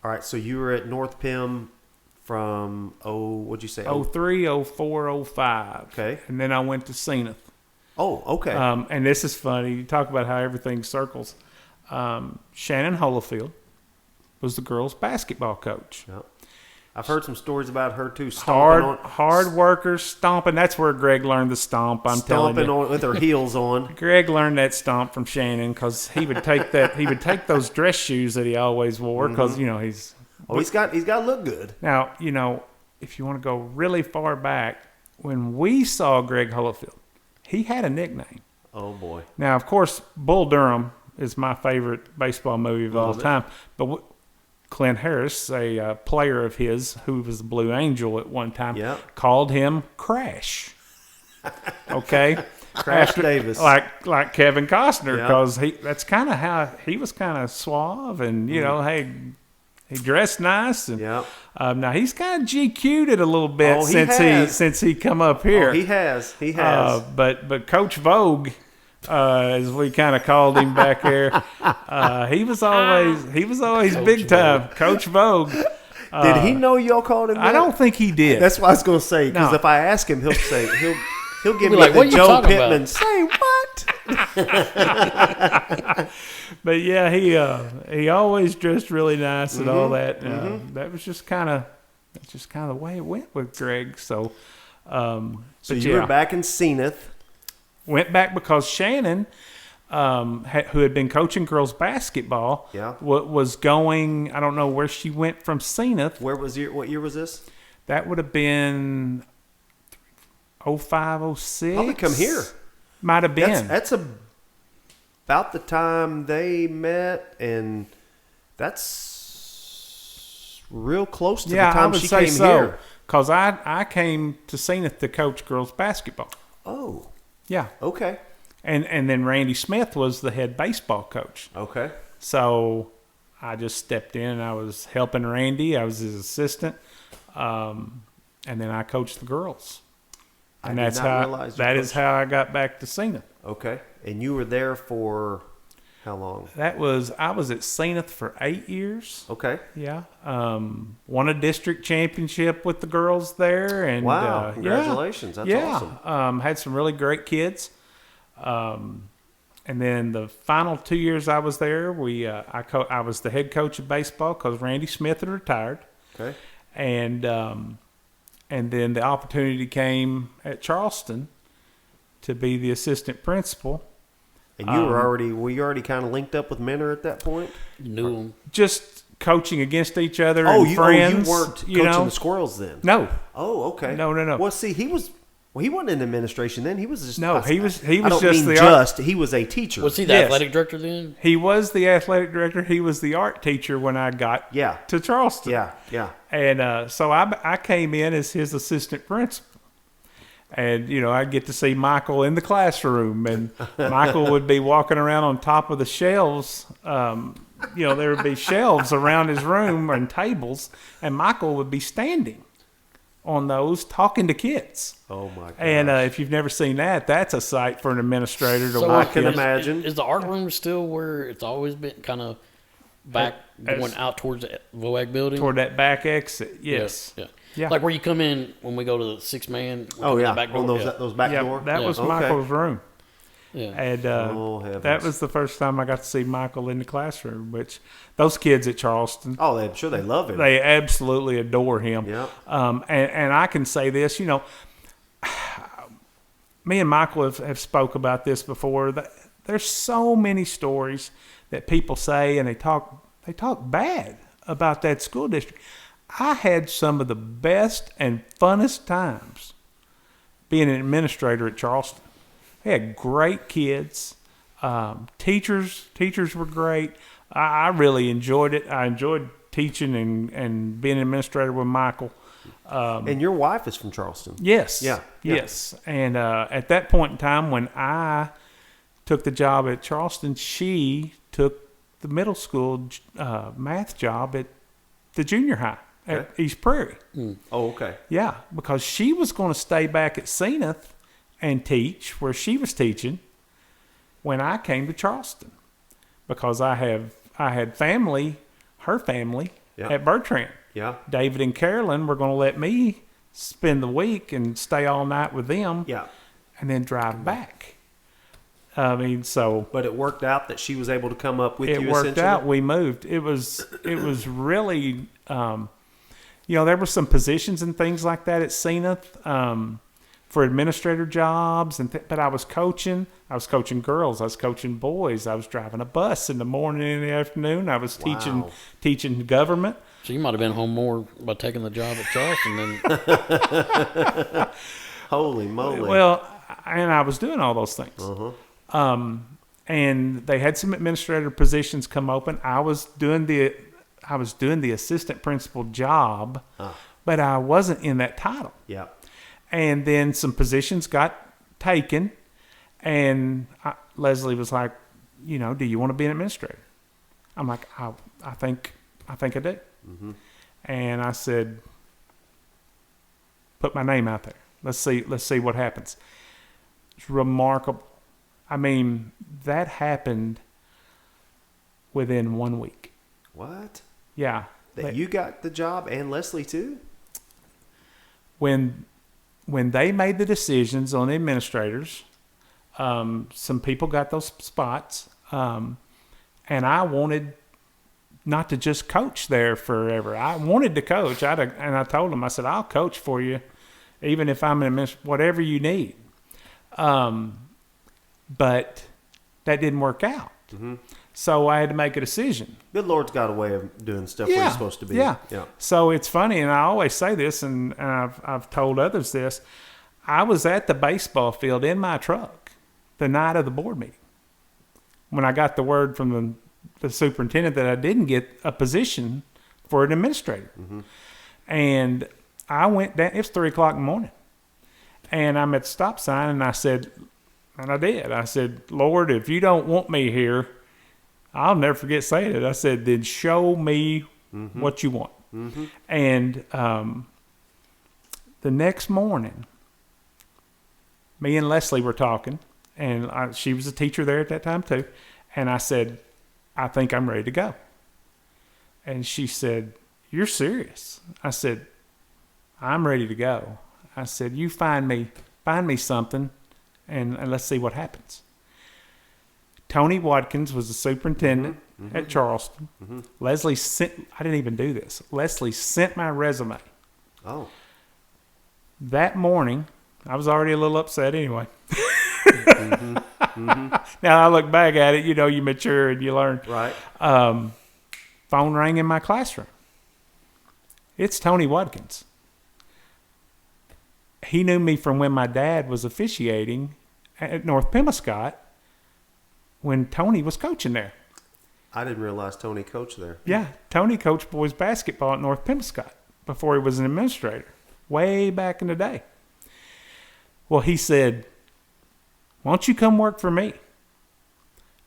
all right, so you were at North Pem from, what'd you say? 03, 04, 05. Okay. And then I went to Senath. Oh, okay. And this is funny. You talk about how everything circles. Shannon Holifield was the girls' basketball coach. Yep. I've heard some stories about her too. Hard worker, stomping. That's where Greg learned the stomp. I'm telling you. Stomping with her heels on. Greg learned that stomp from Shannon because he would take that. He would take those dress shoes that he always wore because he's. Oh, he's got to look good. Now if you want to go really far back, when we saw Gregg Hollifield, he had a nickname. Oh boy. Now, of course, Bull Durham is my favorite baseball movie of all time, but. Clint Harris, a player of his who was the Blue Angel at one time, called him Crash. Okay, Crash Davis, like Kevin Costner, because that's kind of how he was, kind of suave, and hey, he dressed nice, and now he's kind of GQ'd it a little bit since he come up here. Oh, he has. But Coach Vogue, as we kind of called him back there, he was always big time. Coach Vogue. Did he know y'all called him that? I don't think he did. That's what I was going to say, because if I ask him, he'll say he'll give me like, the Joe Pittman. Say what? But yeah, he always dressed really nice and all that. That was just kind of the way it went with Greg. So you were back in Senath. Went back because Shannon, who had been coaching girls basketball, was going. I don't know where she went from Senath. What year was this? That would have been 05, 06. Probably come here. Might have been. That's about the time they met, and that's real close to the time she came here. Because I came to Senath to coach girls basketball. Oh. Yeah. Okay. And then Randy Smith was the head baseball coach. Okay. So I just stepped in and I was helping Randy. I was his assistant. And then I coached the girls. And that's how I got back to Senath. Okay. And you were there for how long? I was at Senath for 8 years. Okay. Yeah. Won a district championship with the girls there. And wow. Congratulations. That's awesome. Had some really great kids. And then the final 2 years I was there, I was the head coach of baseball because Randy Smith had retired. Okay. And And then the opportunity came at Charleston to be the assistant principal. And you were you already kind of linked up with Mentor at that point? You knew him. Just coaching against each other and friends. You weren't coaching the Squirrels then? No. Oh, okay. No. Well, see, he wasn't in administration then. He was just he was he was a teacher. Was he the athletic director then? He was the athletic director. He was the art teacher when I got to Charleston. Yeah. And so I came in as his assistant principal. And, I'd get to see Michael in the classroom, and Michael would be walking around on top of the shelves. There would be shelves around his room and tables, and Michael would be standing on those talking to kids. Oh, my God. And if you've never seen that, that's a sight for an administrator to So walk I can in. imagine. Is the art room still where it's always been kind of back going out towards the VOAG building? Toward that back exit, yes. Yeah. Like where you come in when we go to the 6-man. Oh, yeah. Back door. On those back door? That was Michael's room. Yeah. And heavens. that was the first time I got to see Michael in the classroom, which those kids at Charleston. Oh, I'm sure they love him. They absolutely adore him. Yeah. And I can say this, me and Michael have spoke about this before. There's so many stories that people say, and they talk bad about that school district. I had some of the best and funnest times being an administrator at Charleston. They had great kids. Teachers were great. I really enjoyed it. I enjoyed teaching and being an administrator with Michael. And your wife is from Charleston. Yes. Yeah. Yes. And at that point in time when I took the job at Charleston, she took the middle school math job at the junior high at East Prairie. Oh, okay. Yeah, because she was going to stay back at Senath and teach where she was teaching when I came to Charleston, because I had family, her family at Bertrand. Yeah. David and Carolyn were going to let me spend the week and stay all night with them. Yeah. And then drive back. But it worked out that she was able to come up with you. It worked out. We moved. It was really, there were some positions and things like that at Senath for administrator jobs, but I was coaching. I was coaching girls. I was coaching boys. I was driving a bus in the morning and in the afternoon. I was teaching government. So you might have been home more by taking the job at Charleston than. Holy moly! Well, and I was doing all those things. And they had some administrator positions come open. I was doing the assistant principal job, but I wasn't in that title. Yeah. And then some positions got taken, and Leslie was like, do you want to be an administrator? I'm like, I think I do. Mm-hmm. And I said, put my name out there. Let's see what happens. It's remarkable. I mean, that happened within 1 week. What? Yeah. That you got the job and Leslie too? When they made the decisions on the administrators, some people got those spots, and I wanted not to just coach there forever. I wanted to coach. And I told them, I said, I'll coach for you, even if I'm an administrator, whatever you need. But that didn't work out. Mm-hmm. So I had to make a decision. Good Lord's got a way of doing stuff where you're supposed to be. Yeah. So it's funny, and I always say this, and I've told others this. I was at the baseball field in my truck the night of the board meeting when I got the word from the superintendent that I didn't get a position for an administrator. Mm-hmm. And I went down. It was 3:00 in the morning, and I'm at the stop sign, and I said, and I did. I said, Lord, if you don't want me here, I'll never forget saying it. I said, then show me what you want. Mm-hmm. And the next morning, me and Leslie were talking, and she was a teacher there at that time too. And I said, I think I'm ready to go. And she said, you're serious? I said, I'm ready to go. I said, you find me something, and let's see what happens. Tony Watkins was the superintendent at Charleston. Mm-hmm. Leslie I didn't even do this. Leslie sent my resume. Oh. That morning, I was already a little upset anyway. Now I look back at it, you mature and you learn. Right. Phone rang in my classroom. It's Tony Watkins. He knew me from when my dad was officiating at North Pemiscot when Tony was coaching there. I didn't realize Tony coached there. Yeah, Tony coached boys basketball at North Pemiscot before he was an administrator, way back in the day. Well, he said, "Why don't you come work for me?"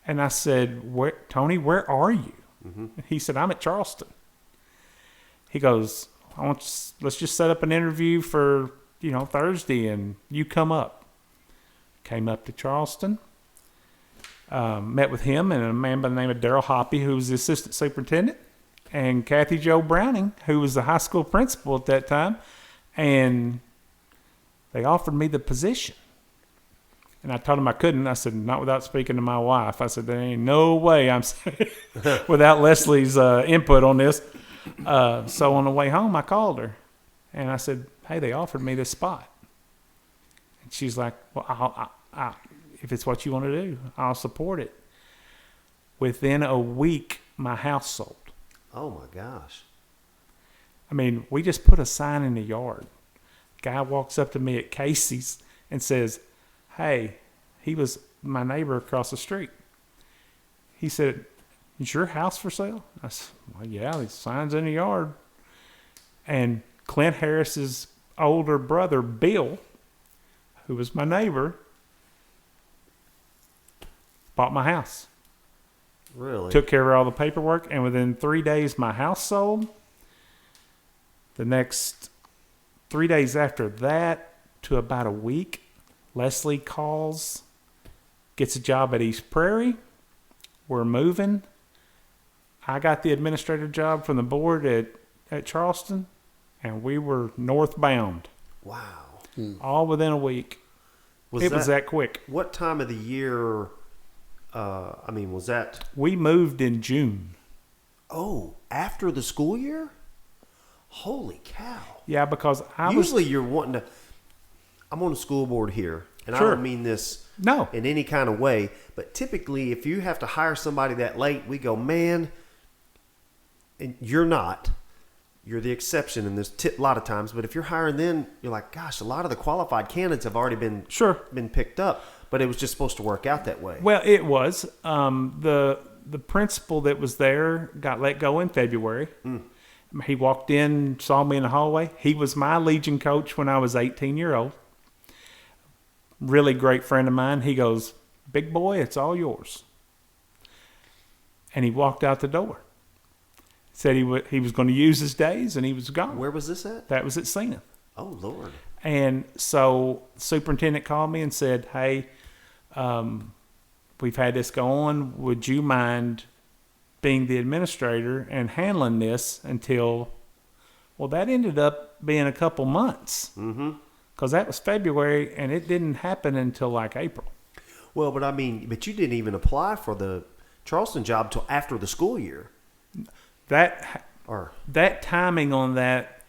And I said, "Tony, where are you?" Mm-hmm. He said, "I'm at Charleston." He goes, "Let's just set up an interview for Thursday, and you come up." Came up to Charleston, met with him and a man by the name of Daryl Hoppy, who was the assistant superintendent, and Kathy Jo Browning, who was the high school principal at that time, and they offered me the position. And I told him I couldn't. I said, "Not without speaking to my wife." I said, "There ain't no way I'm without Leslie's input on this." So on the way home, I called her, and I said, "Hey, they offered me this spot." And she's like, "Well, if it's what you want to do, I'll support it." Within a week, my house sold. Oh, my gosh. I mean, we just put a sign in the yard. Guy walks up to me at Casey's and says, "Hey," he was my neighbor across the street. He said, "Is your house for sale?" I said, "Well, yeah, the sign's in the yard." And Clint Harris's older brother, Bill, who was my neighbor, bought my house. Really? Took care of all the paperwork, and within 3 days, my house sold. The next 3 days after that, to about a week, Leslie calls, gets a job at East Prairie. We're moving. I got the administrative job from the board at Charleston, and we were northbound. Wow. All within a week. It was that quick. What time of the year, was that? We moved in June. Oh, after the school year? Holy cow. Yeah, because Usually you're wanting to, I'm on the school board here, and Sure. I don't mean this No. in any kind of way, but typically if you have to hire somebody that late, we go, man, and you're not. You're the exception in this a lot of times, but if you're hiring then, you're like, gosh, a lot of the qualified candidates have already been picked up, but it was just supposed to work out that way. Well, it was. The principal that was there got let go in February. He walked in, saw me in the hallway. He was my Legion coach when I was 18-year-old. Really great friend of mine. He goes, "Big boy, it's all yours." And he walked out the door. Said he was going to use his days, and he was gone. Where was this at? That was at Senath. Oh, Lord. And so the superintendent called me and said, "Hey, we've had this go on. Would you mind being the administrator and handling this until..." Well, that ended up being a couple months. Mm-hmm. Because that was February, and it didn't happen until like April. Well, but you didn't even apply for the Charleston job till after the school year. That timing on that,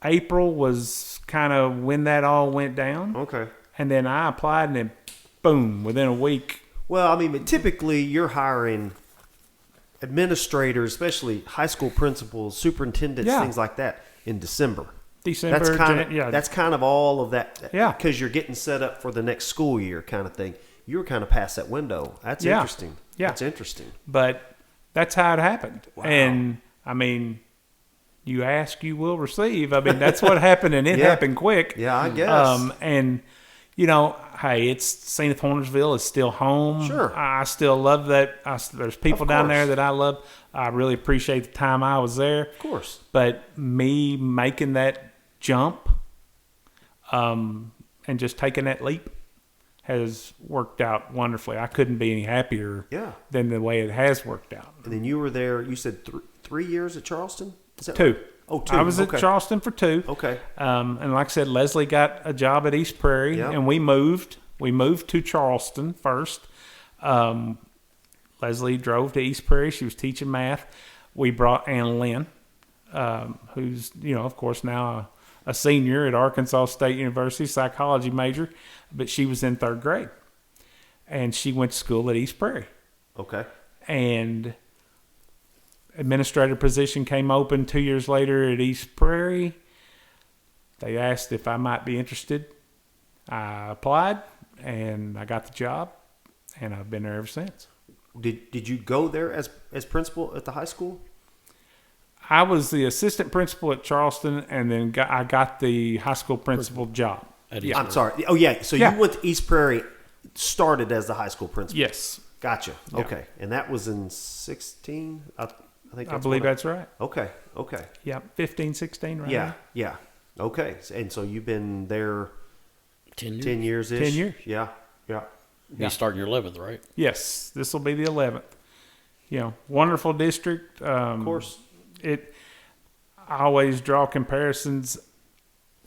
April was kind of when that all went down. Okay. And then I applied, and then boom, within a week. Well, but typically you're hiring administrators, especially high school principals, superintendents, things like that, in December. That's kind of all of that. Yeah. Because you're getting set up for the next school year kind of thing. You were kind of past that window. That's interesting. Yeah. That's interesting. But that's how it happened. Wow. And, you ask, you will receive. That's what happened, and it happened quick. Yeah, I guess. And, hey, it's Senath-Hornersville is still home. Sure. I still love that. There's people down there that I love. I really appreciate the time I was there. Of course. But me making that jump and just taking that leap has worked out wonderfully. I couldn't be any happier than the way it has worked out. And then you were there, you said 3 years at Charleston? Is that 2. Right? Oh, 2. I was at Charleston for 2. Okay. And like I said, Leslie got a job at East Prairie, and we moved. We moved to Charleston first. Leslie drove to East Prairie. She was teaching math. We brought Ann Lynn, who's, of course, now a senior at Arkansas State University, psychology major, but she was in 3rd grade. And she went to school at East Prairie. Okay. And administrator position came open 2 years later at East Prairie. They asked if I might be interested. I applied, and I got the job, and I've been there ever since. Did you go there as principal at the high school? I was the assistant principal at Charleston, and then I got the high school principal job. I'm sorry. Oh, yeah. So you went to East Prairie, started as the high school principal. Yes. Gotcha. Yeah. Okay. And that was in 16? I believe that's right. Okay. Yeah, 15, 16, right? Yeah. Okay. And so you've been there 10 years. 10 years-ish? 10 years. Yeah. You starting your 11th, right? Yes, this will be the 11th. Wonderful district. Of course. I always draw comparisons.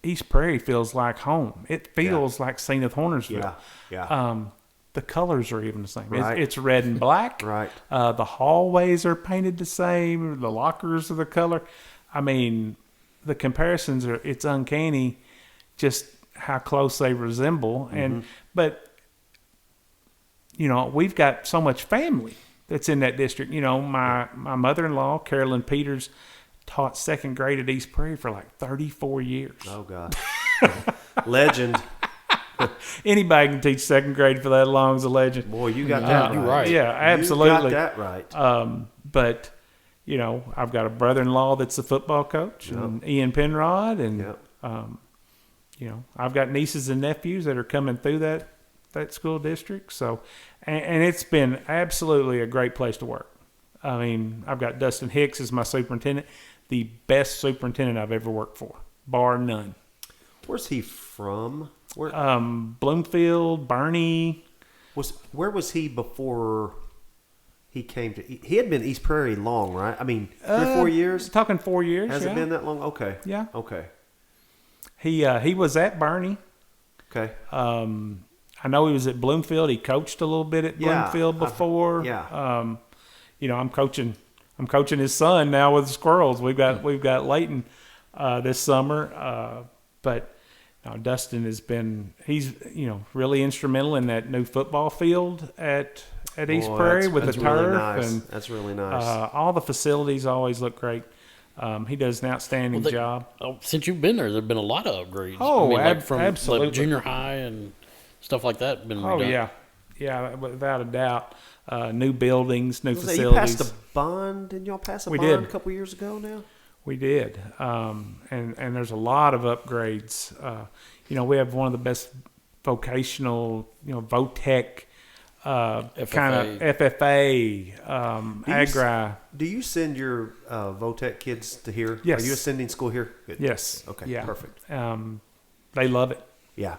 East Prairie feels like home. It feels like Senath-Hornersville. Yeah. The colors are even the same. Right. It's red and black. Right. The hallways are painted the same. The lockers are the color. I mean, the comparisons it's uncanny just how close they resemble. But we've got so much family that's in that district. My mother-in-law, Carolyn Peters, taught 2nd grade at East Prairie for like 34 years. Oh, God. Legend. Anybody can teach 2nd grade for that long as a legend. Boy, you got that right. You're right. Yeah, absolutely. You got that right. But, I've got a brother-in-law that's a football coach, and Ian Penrod, and, I've got nieces and nephews that are coming through that school district. So, and it's been absolutely a great place to work. I mean, I've got Dustin Hicks as my superintendent, the best superintendent I've ever worked for, bar none. Where's he from? Bloomfield, Bernie. Where was he before he came to? He had been East Prairie long, right? I mean, 3 or 4 years. Talking 4 years. Has it been that long? Okay. Yeah. Okay. He was at Bernie. Okay. I know he was at Bloomfield. He coached a little bit at Bloomfield before. I'm coaching his son now with the Squirrels. We've got Leighton this summer. But Dustin he's really instrumental in that new football field at East Prairie with the turf. Really nice. And that's really nice. all the facilities always look great. He does an outstanding job. Since you've been there have been a lot of upgrades. Oh, from absolutely. Like junior high and stuff like that been redone. Oh, yeah, without a doubt. New buildings, new facilities. You passed a bond? Didn't y'all pass a bond did. a couple years ago now? We did. And there's a lot of upgrades. We have one of the best vocational, VOTEC kind of FFA, Agri. Do you send your VOTEC kids to here? Yes. Are you sending school here? Good. Yes. Okay, yeah. perfect. They love it. Yeah.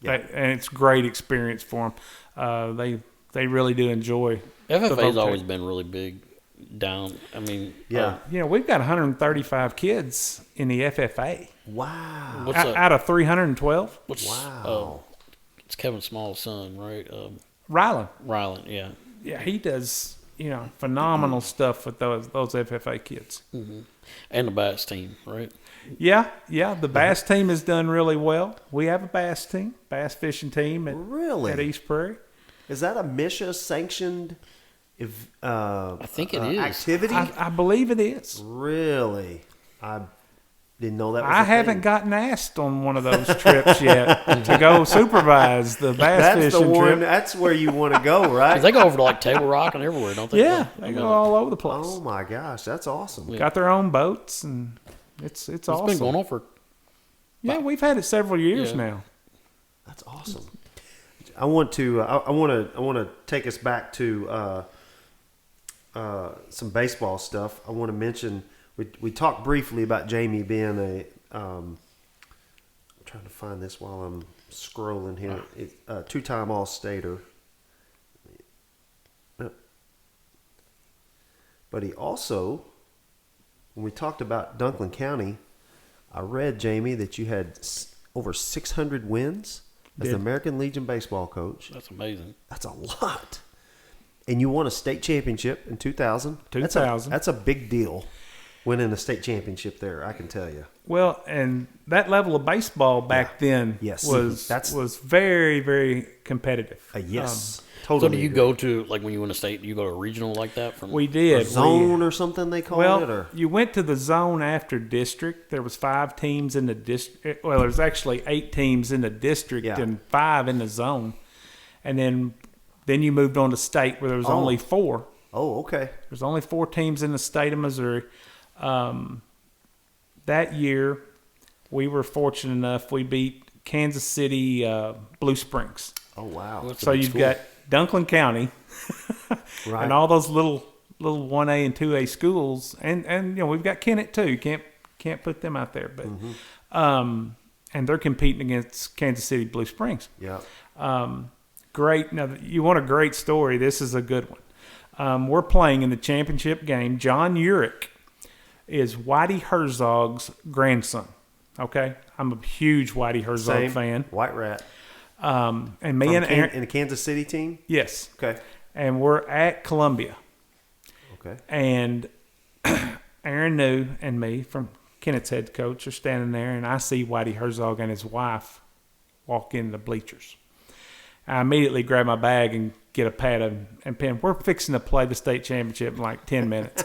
And it's a great experience for them. They really do enjoy. FFA's always been really big down. I mean, we've got 135 kids in the FFA. Wow. Out of 312. Wow. It's Kevin Small's son, right? Rylan, yeah. Yeah, he does, phenomenal stuff with those FFA kids. Mm-hmm. And the bass team, right? Yeah, the bass team has done really well. We have a bass team, bass fishing team at East Prairie. Is that a MSHA sanctioned I think it is. activity? I believe it is. Really? I didn't know that was I haven't gotten asked on one of those trips yet to go supervise the bass fishing trip. That's where you want to go, right? They go over to like Table Rock and everywhere, don't they? Yeah, they go all over the place. Oh my gosh, that's awesome. Got their own boats, and it's awesome. It's been going on for... we've had it several years now. That's awesome. I want to take us back to some baseball stuff. I want to mention we talked briefly about Jamie being I'm trying to find this while I'm scrolling here. Two-time All-Stater. But he also, when we talked about Dunklin County, I read, Jamie, that you had over 600 wins as the American Legion baseball coach. That's amazing. That's a lot. And you won a state championship in 2000. That's a big deal. winning a state championship there, I can tell you. Well, and that level of baseball back then was very, very competitive. Yes. Totally. So do you go to, like when you win a state, do you go to a regional like that? We did. Zone or something they called it? Or? You went to the zone after district. There was 5 teams in the district. Well, there's actually 8 teams in the district and 5 in the zone. And then you moved on to state where there was only 4. Oh, okay. There's only 4 teams in the state of Missouri. That year, we were fortunate enough, we beat Kansas City Blue Springs. Oh, wow. So you've got Dunklin County right. and all those little 1A and 2A schools, and we've got Kennett too. Can't put them out there, but and they're competing against Kansas City Blue Springs. Yeah. Great. Now you want a great story. This is a good one. We're playing in the championship game. John Urich is Whitey Herzog's grandson. Okay, I'm a huge Whitey Herzog fan. White Rat. And me and Aaron in a Kansas City team. Yes. Okay. And we're at Columbia. Okay. And Aaron New and me, from Kennett's head coach, are standing there, and I see Whitey Herzog and his wife walk in the bleachers. I immediately grab my bag and get a pad and pen. We're fixing to play the state championship in like 10 minutes.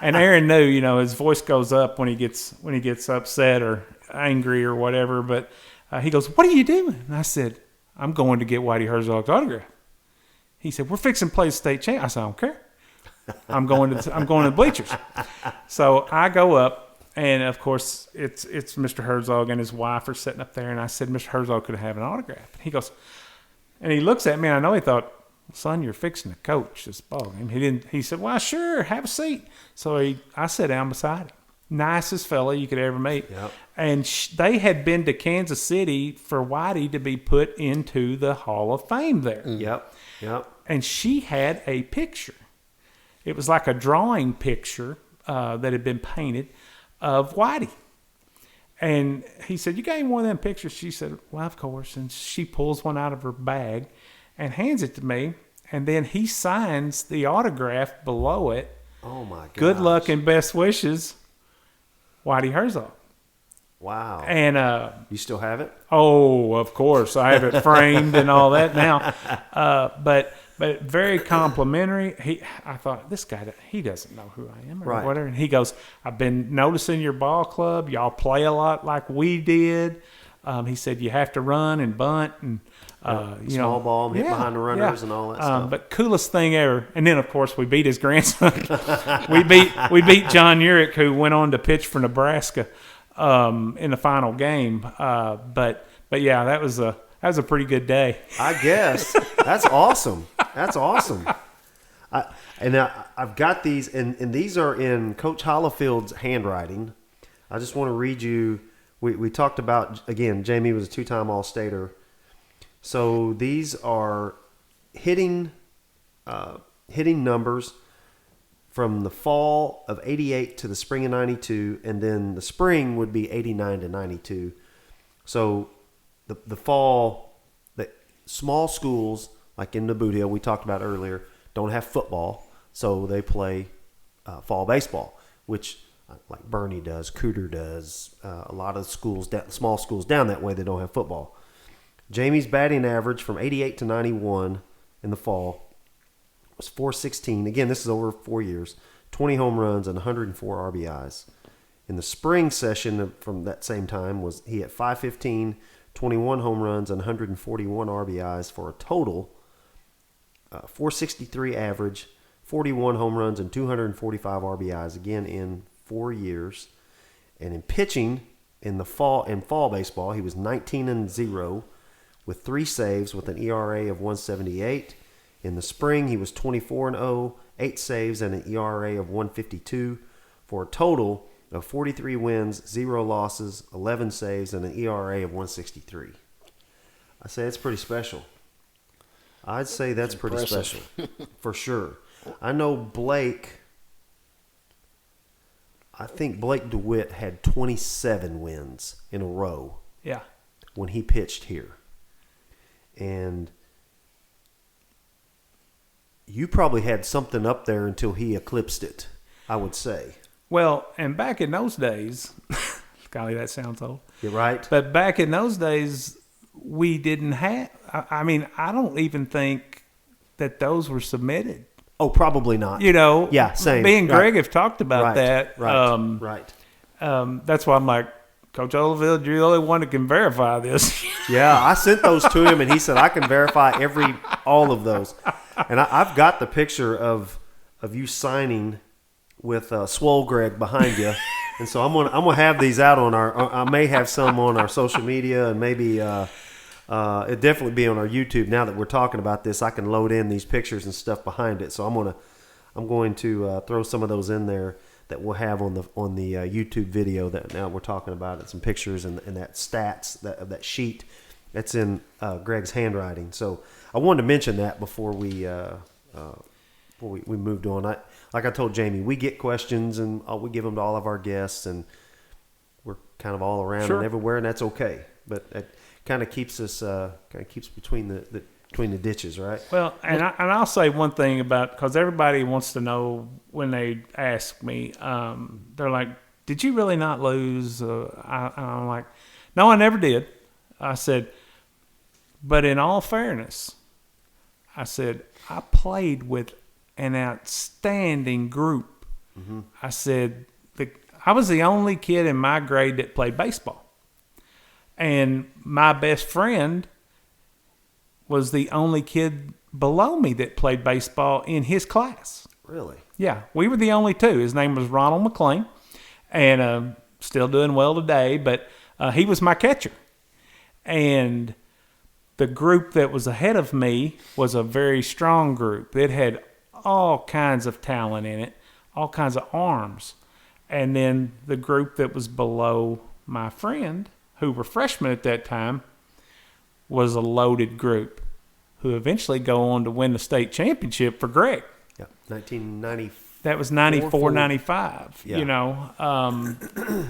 And Aaron knew, his voice goes up when he gets upset or angry or whatever. But he goes, "What are you doing?" And I said, "I'm going to get Whitey Herzog's autograph." He said, "We're fixing to play the state champ." I said, "I don't care. I'm going to the bleachers." So I go up, and of course it's Mr. Herzog and his wife are sitting up there. And I said, "Mr. Herzog could have an autograph." And he goes, and he looks at me, and I know he thought, "Son, you're fixing to coach this ball game." He said, "Well, sure, have a seat." So I sat down beside him. Nicest fella you could ever meet. Yep. And they had been to Kansas City for Whitey to be put into the Hall of Fame there. Yep. And she had a picture. It was like a drawing picture that had been painted of Whitey. And he said, "You got any more of them pictures?" She said, "Well, of course." And she pulls one out of her bag and hands it to me. And then he signs the autograph below it. Oh, my God. "Good luck and best wishes, Whitey Herzog." Wow. And you still have it? Oh, of course. I have it framed and all that now. But very complimentary. I thought, this guy, he doesn't know who I am or whatever. And he goes, "I've been noticing your ball club. Y'all play a lot like we did." He said, "You have to run and bunt and small ball and hit behind the runners and all that stuff." But coolest thing ever. And then, of course, we beat his grandson. we beat John Urich, who went on to pitch for Nebraska in the final game. But yeah, that was a pretty good day. I guess. That's awesome. That's awesome. I've got these, and these are in Coach Hollifield's handwriting. I just want to read you. We talked about, again, Jamie was a 2-time All-Stater. So these are hitting numbers from the fall of 88 to the spring of 92, and then the spring would be 89 to 92. So the fall, the small schools, like in the Boot Hill we talked about earlier, don't have football, so they play fall baseball, which like Bernie does, Cooter does, a lot of schools, small schools down that way, they don't have football. Jamie's batting average from 88 to 91 in the fall was .416. Again, this is over 4 years. 20 home runs and 104 RBIs. In the spring session from that same time, he had .515, 21 home runs and 141 RBIs for a total .463 average, 41 home runs and 245 RBIs. Again, in 4 years. And in pitching in fall baseball, he was 19-0 with 3 saves with an ERA of 1.78. In the spring, he was 24-0, 8 saves and an ERA of 1.52 for a total of 43 wins, 0 losses, 11 saves, and an ERA of 1.63. I say it's pretty special. I'd say that's pretty special, for sure. I know Blake, I think Blake DeWitt had 27 wins in a row when he pitched here. And you probably had something up there until he eclipsed it, I would say. Well, and back in those days, golly, that sounds old. You're right. But back in those days, we didn't have. I mean, I don't even think that those were submitted. Oh, probably not. You know, Yeah, same. Me and Right. Greg have talked about Right, that. right. That's why I'm like, Coach Hollifield, you're the only one that can verify this. Yeah, I sent those to him, and he said I can verify all of those. And I've got the picture of you signing with Swole Greg behind you, and so I'm gonna have these out on I may have some on our social media, and maybe it definitely be on our YouTube. Now that we're talking about this, I can load in these pictures and stuff behind it. So I'm going to throw some of those in there that we'll have on the YouTube video that now we're talking about it, some pictures and that stats that sheet that's in Greg's handwriting. So I wanted to mention that before we moved on. Like I told Jamie, we get questions and we give them to all of our guests, and we're kind of all around Sure. and everywhere, and that's okay. But it kind of keeps us between the ditches, right? Well, and I'll say one thing about, because everybody wants to know when they ask me, they're like, "Did you really not lose?" I'm like, "No, I never did." I said, "But in all fairness," I said, "I played with an outstanding group." Mm-hmm. I said, I was the only kid in my grade that played baseball, and my best friend was the only kid below me that played baseball in his class. Really? Yeah, we were the only two. His name was Ronald McLean, and still doing well today, but he was my catcher. And the group that was ahead of me was a very strong group. It had all kinds of talent in it, all kinds of arms. And then the group that was below my friend, who were freshmen at that time, was a loaded group who eventually go on to win the state championship for Greg. Yeah, 1990. That was 94, 95, Yeah. you know.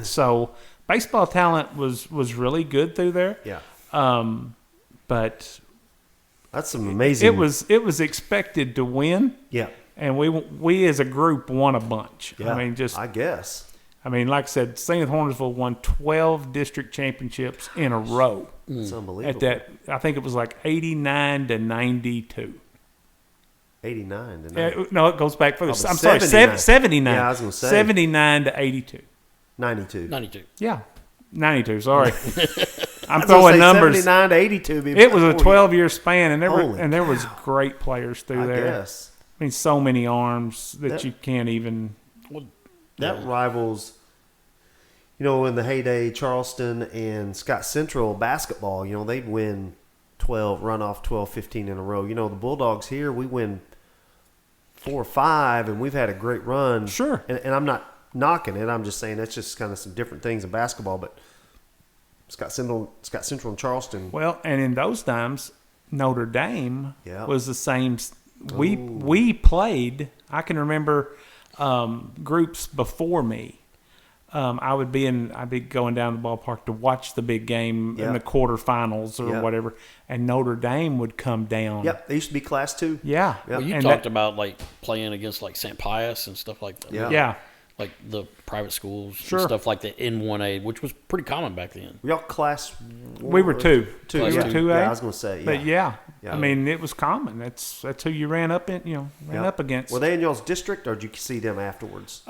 So baseball talent was really good through there. Yeah, But that's some amazing. it was expected to win, Yeah, and we as a group won a bunch. yeah. I I guess. mean, like I said, Senath-Hornersville won 12 district championships in a row. It's unbelievable. At that, I think it was like 89 to 92. 89 to 90. No, it goes back further. Oh, I'm sorry, 79. 79. Yeah, I was gonna say. 79 to 82. 92. 92. Yeah, 92. Sorry, I'm I was gonna throwing say numbers. 79 to 82. It was a 12-year span, and Holy there was great players through I there. guess. I mean, so many arms that you can't even. That rivals, you know, in the heyday, Charleston and Scott Central basketball, you know, they'd win 12, 15 in a row. You know, the Bulldogs here, we win 4 or 5, and we've had a great run. Sure. And I'm not knocking it. I'm just saying that's just kind of some different things in basketball. But Scott Central and Charleston. Well, and in those times, Notre Dame Yeah. was the same. We played. I can remember groups before me. I'd be going down to the ballpark to watch the big game in the quarterfinals or whatever, and Notre Dame would come down. Yep, they used to be Class 2. Yeah. Yep. Well, you And talked about like playing against like St. Pius and stuff like that. Yeah. Yeah. Like the private schools Sure. and stuff like that in 1A, which was pretty common back then. Were y'all Class We were 2. Two, We yeah. were 2A. Yeah, I was going to say, yeah. But yeah, Yeah. I mean, it was common. That's who you ran up against. Were they in y'all's district, or did you see them afterwards?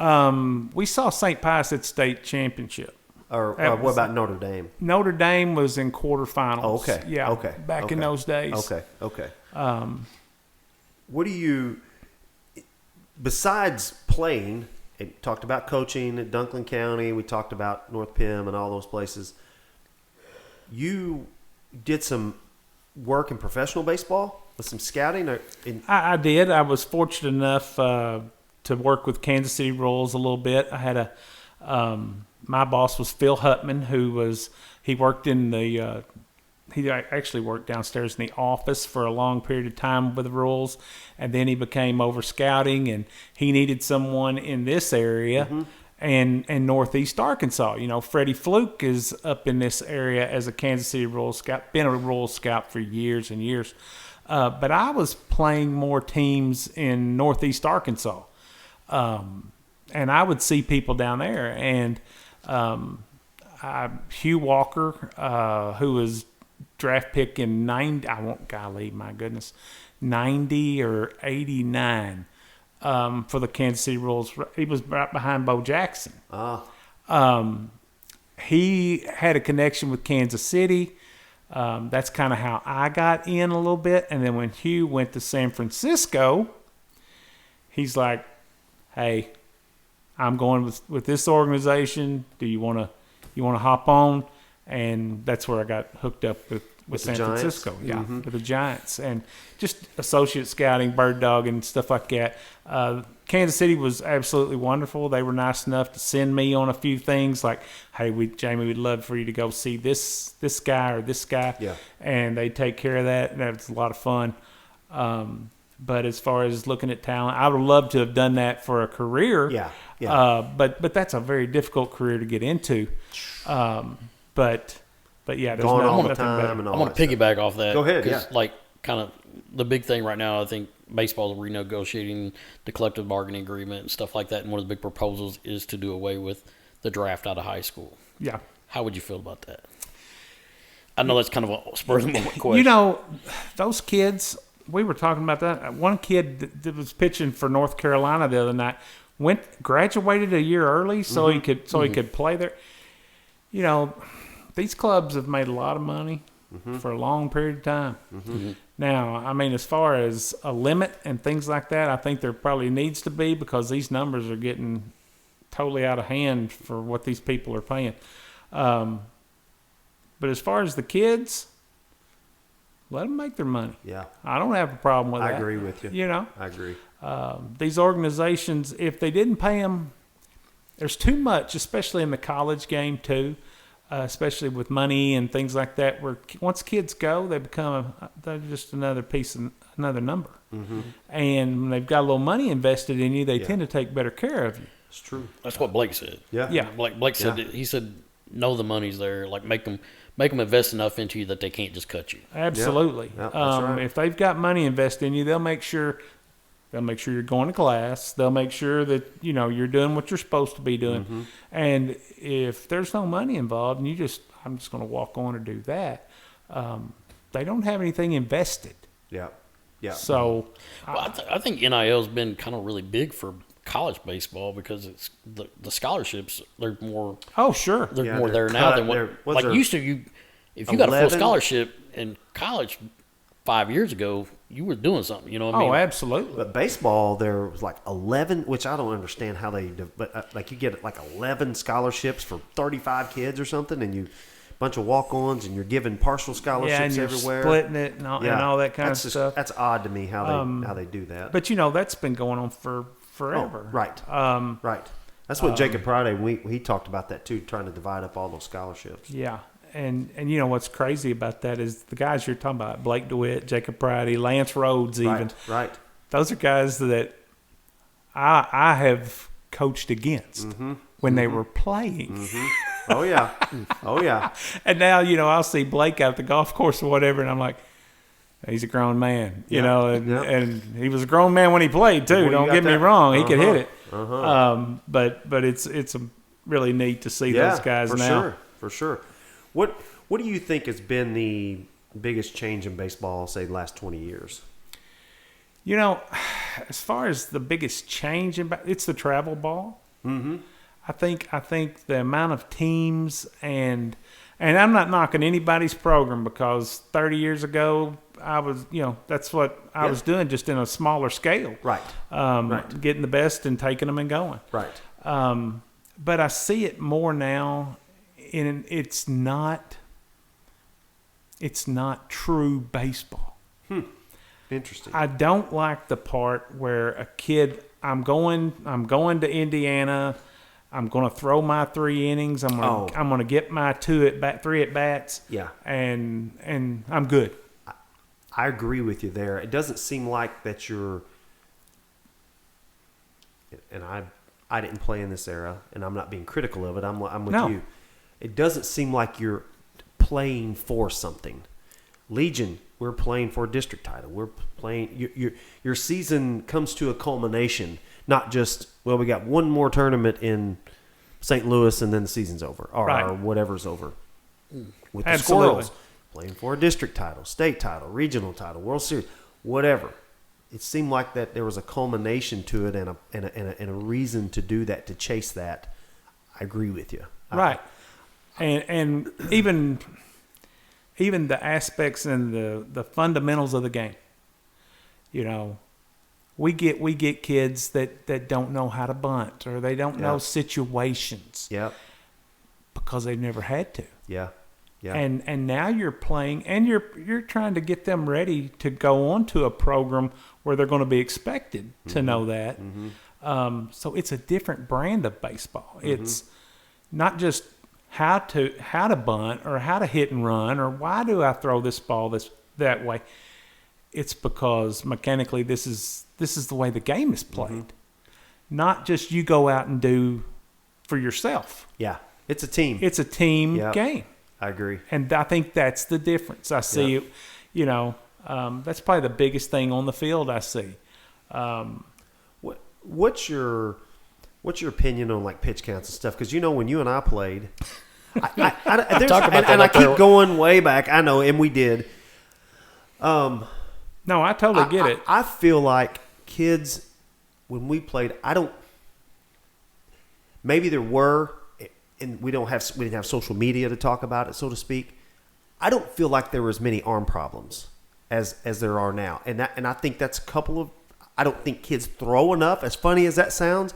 We saw St. Pius at state championship. Or that what was- about Notre Dame? Notre Dame was in quarterfinals. Oh, okay. Yeah. Okay. Back in Okay. those days. Okay. What do you, besides playing, it talked about coaching at Dunklin County, we talked about North Pym and all those places. You did some work in professional baseball with some scouting? I did. I was fortunate enough to work with Kansas City Royals a little bit. I had my boss was Phil Hutman, he worked in the he actually worked downstairs in the office for a long period of time with the Royals, and then he became over scouting, and he needed someone in this area. Mm-hmm. And Northeast Arkansas. You know, Freddie Fluke is up in this area as a Kansas City Royal scout, been a Royal scout for years and years. But I was playing more teams in Northeast Arkansas. I would see people down there, and Hugh Walker, who was draft pick in 90, my goodness, 90 or 89 for the Kansas City Royals. He was right behind Bo Jackson. He had a connection with Kansas City. That's kind of how I got in a little bit. And then when Hugh went to San Francisco, he's like, hey, I'm going with this organization. Do you want to hop on? And that's where I got hooked up with San Francisco. Yeah, with the Giants. And just associate scouting, bird dog, and stuff like that. Kansas City was absolutely wonderful. They were nice enough to send me on a few things like, hey, Jamie, we'd love for you to go see this guy or this guy. Yeah. And they take care of that. And that was a lot of fun. But as far as looking at talent, I would love to have done that for a career. Yeah. But that's a very difficult career to get into. But yeah, there's nothing better. I'm going to piggyback off that. Go ahead. Yeah. Like kind of the big thing right now, I think baseball is renegotiating the collective bargaining agreement and stuff like that. And one of the big proposals is to do away with the draft out of high school. Yeah. How would you feel about that? I know that's kind of a spur of the moment question. You know, those kids, we were talking about that. One kid that was pitching for North Carolina the other night graduated a year early so he could play there. You know, these clubs have made a lot of money for a long period of time. Now, I mean, as far as a limit and things like that, I think there probably needs to be because these numbers are getting totally out of hand for what these people are paying. But as far as the kids, let them make their money. Yeah. I don't have a problem with that. I agree with you. You know? I agree. These organizations, if they didn't pay them, there's too much, especially in the college game too, especially with money and things like that, where once kids go, they're just another piece, another number. And when they've got a little money invested in you, they tend to take better care of you. It's true. That's what Blake said. Yeah. Blake said, he said, know the money's there. Like make them invest enough into you that they can't just cut you. Absolutely. Yeah, that's right. If they've got money invested in you, they'll make sure you're going to class. They'll make sure that, you know, you're doing what you're supposed to be doing. And if there's no money involved and I'm just going to walk on and do that, they don't have anything invested. Yeah. Yeah. So I think NIL's been kind of really big for college baseball because it's the scholarships, they're more. Oh, sure. They're more there now than what used to. If you got a full scholarship in college 5 years ago, you were doing something, you know what I mean? Oh, absolutely. But baseball, there was like 11, which I don't understand how but like you get like 11 scholarships for 35 kids or something, and a bunch of walk-ons, and you're giving partial scholarships and you're everywhere. Splitting it and all that kind of stuff. That's odd to me how they do that. But, you know, that's been going on for forever. Oh, right. Right. That's what Jacob Friday, he talked about that too, trying to divide up all those scholarships. Yeah. And you know what's crazy about that is the guys you're talking about, Blake DeWitt, Jacob Pridey, Lance Rhodes even. Right. Those are guys that I have coached against when they were playing. Oh, yeah. Oh, yeah. And now, you know, I'll see Blake out at the golf course or whatever, and I'm like, he's a grown man, you know, and he was a grown man when he played too. Don't get me wrong. He could hit it. But it's really neat to see those guys now. For sure. What do you think has been the biggest change in baseball, say, the last 20 years? You know, as far as the biggest change it's the travel ball. I think the amount of teams and I'm not knocking anybody's program because 30 years ago I was, you know, that's what I was doing, just in a smaller scale. Right. Getting the best and taking them and going. Right. But I see it more now. And it's not true baseball. Interesting. I don't like the part where a kid, I'm going to Indiana, I'm going to throw my 3 innings, I'm going to get my 3 at bats. Yeah. And I'm good. I agree with you there. It doesn't seem like that you're, and I didn't play in this era, and I'm not being critical of it. I'm with you. It doesn't seem like you're playing for something. Legion, we're playing for a district title. We're playing. Your season comes to a culmination, not just, well, we got one more tournament in St. Louis and then the season's over, or whatever's over. With the Squirrels, playing for a district title, state title, regional title, World Series, whatever. It seemed like that there was a culmination to it and a reason to do that, to chase that. I agree with you. Right. And even the aspects and the fundamentals of the game. You know, we get kids that don't know how to bunt, or they don't know situations. Yep. Because they've never had to. Yeah. Yeah. And now you're playing, and you're trying to get them ready to go on to a program where they're going to be expected to know that. Mm-hmm. So it's a different brand of baseball. Mm-hmm. It's not just how to bunt or how to hit and run or why do I throw this ball that way. It's because mechanically this is the way the game is played. Mm-hmm. Not just you go out and do for yourself. Yeah, it's a team. It's a team game. I agree. And I think that's the difference. I see it, you know, that's probably the biggest thing on the field I see. What's your opinion on like pitch counts and stuff? Because, you know, when you and I played, I keep going way back. I know, and we did. No, I totally get it. I feel like kids, when we played, maybe there were, and we didn't have social media to talk about it, so to speak. I don't feel like there were as many arm problems as there are now, and I think that's a couple of. I don't think kids throw enough. As funny as that sounds,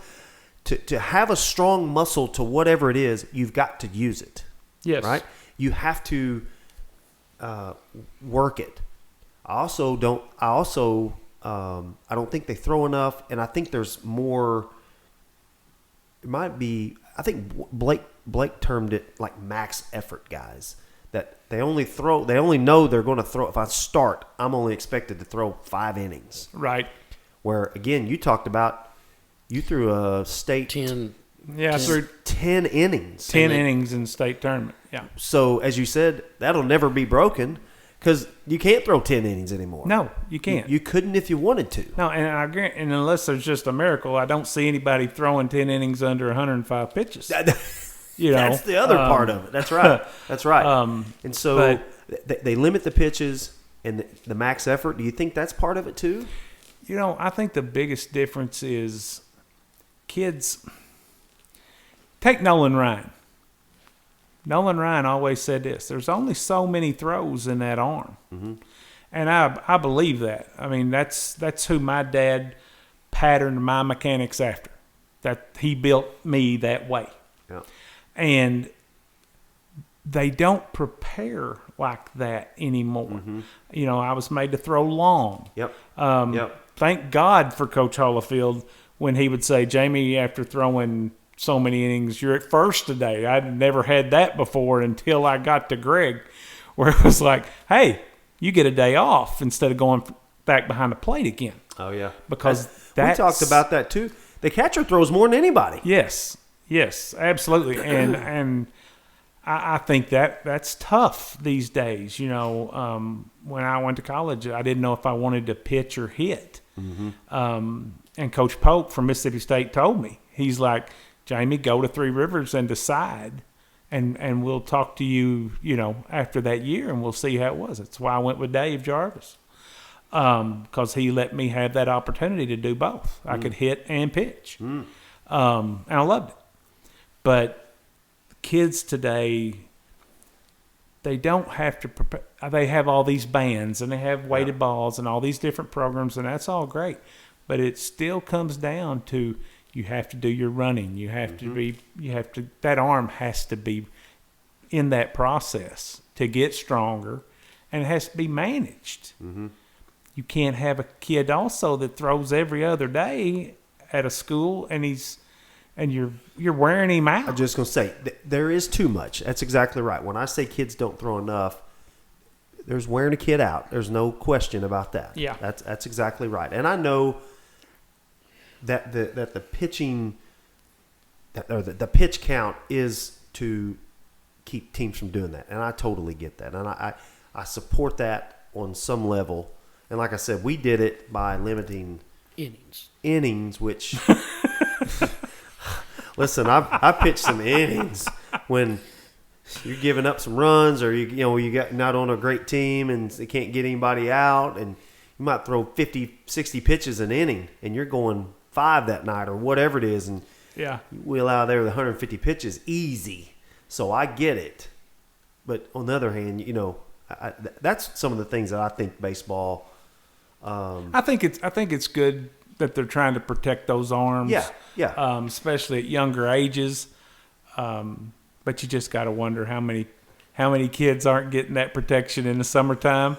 to have a strong muscle to whatever it is, you've got to use it. Yes. Right. You have to work it. I don't think they throw enough, and I think there's more. It might be. I think Blake termed it like max effort guys. That they only know they're going to throw. If I start, I'm only expected to throw 5 innings. Right. Where again, you talked about you threw a state 10. Yeah, I threw 10 innings. 10 innings in state tournament. Yeah. So as you said, that'll never be broken. Because you can't throw 10 innings anymore. No, you can't. You couldn't if you wanted to. No, and I agree. And unless there's just a miracle, I don't see anybody throwing 10 innings under 105 pitches. You know, that's the other part of it. That's right. That's right. And so they limit the pitches and the max effort. Do you think that's part of it too? You know, I think the biggest difference is kids. Take Nolan Ryan. Nolan Ryan always said this: there's only so many throws in that arm. Mm-hmm. And I believe that. I mean, that's who my dad patterned my mechanics after. That he built me that way. Yeah. And they don't prepare like that anymore. Mm-hmm. You know, I was made to throw long. Yep. Thank God for Coach Hollifield when he would say, Jamie, after throwing so many innings, you're at first today. I'd never had that before until I got to Gregg, where it was like, hey, you get a day off instead of going back behind the plate again. Oh, yeah. Because we talked about that too. The catcher throws more than anybody. Yes, absolutely. And I think that's tough these days. You know, when I went to college, I didn't know if I wanted to pitch or hit. Mm-hmm. And Coach Polk from Mississippi State told me, he's like, Jamie, go to Three Rivers and decide, and we'll talk to you, you know, after that year, and we'll see how it was. That's why I went with Dave Jarvis, because he let me have that opportunity to do both. I could hit and pitch, and I loved it. But kids today, they don't have to prepare. They have all these bands, and they have weighted balls and all these different programs, and that's all great. But it still comes down to you have to do your running. You have to that arm has to be in that process to get stronger, and it has to be managed. Mm-hmm. You can't have a kid also that throws every other day at a school and you're wearing him out. I'm just going to say, there is too much. That's exactly right. When I say kids don't throw enough, there's wearing a kid out. There's no question about that. Yeah. That's exactly right. And I know that the pitching, or the pitch count is to keep teams from doing that. And I totally get that. And I support that on some level. And like I said, we did it by limiting innings, which listen, I pitched some innings when you're giving up some runs, or you got not on a great team and they can't get anybody out, and you might throw 50, 60 pitches an inning, and you're going 5 that night or whatever it is, and Yeah. you wheel out there with 150 pitches easy. So I get it, but on the other hand, that's some of the things that I think baseball. I think it's good that they're trying to protect those arms. Yeah. Especially at younger ages. But you just got to wonder how many kids aren't getting that protection in the summertime.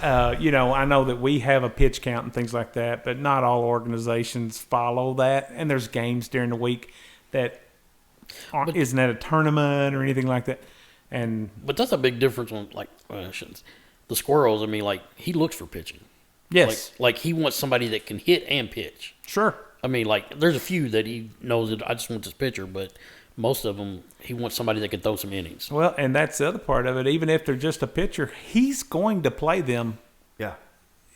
I know that we have a pitch count and things like that, but not all organizations follow that. And there's games during the week that isn't at a tournament or anything like that. But that's a big difference on the Squirrels. I mean, he looks for pitching. Yes. Like he wants somebody that can hit and pitch. Sure. I mean, there's a few that he knows that I just want this pitcher, but most of them, he wants somebody that can throw some innings. Well, and that's the other part of it. Even if they're just a pitcher, he's going to play them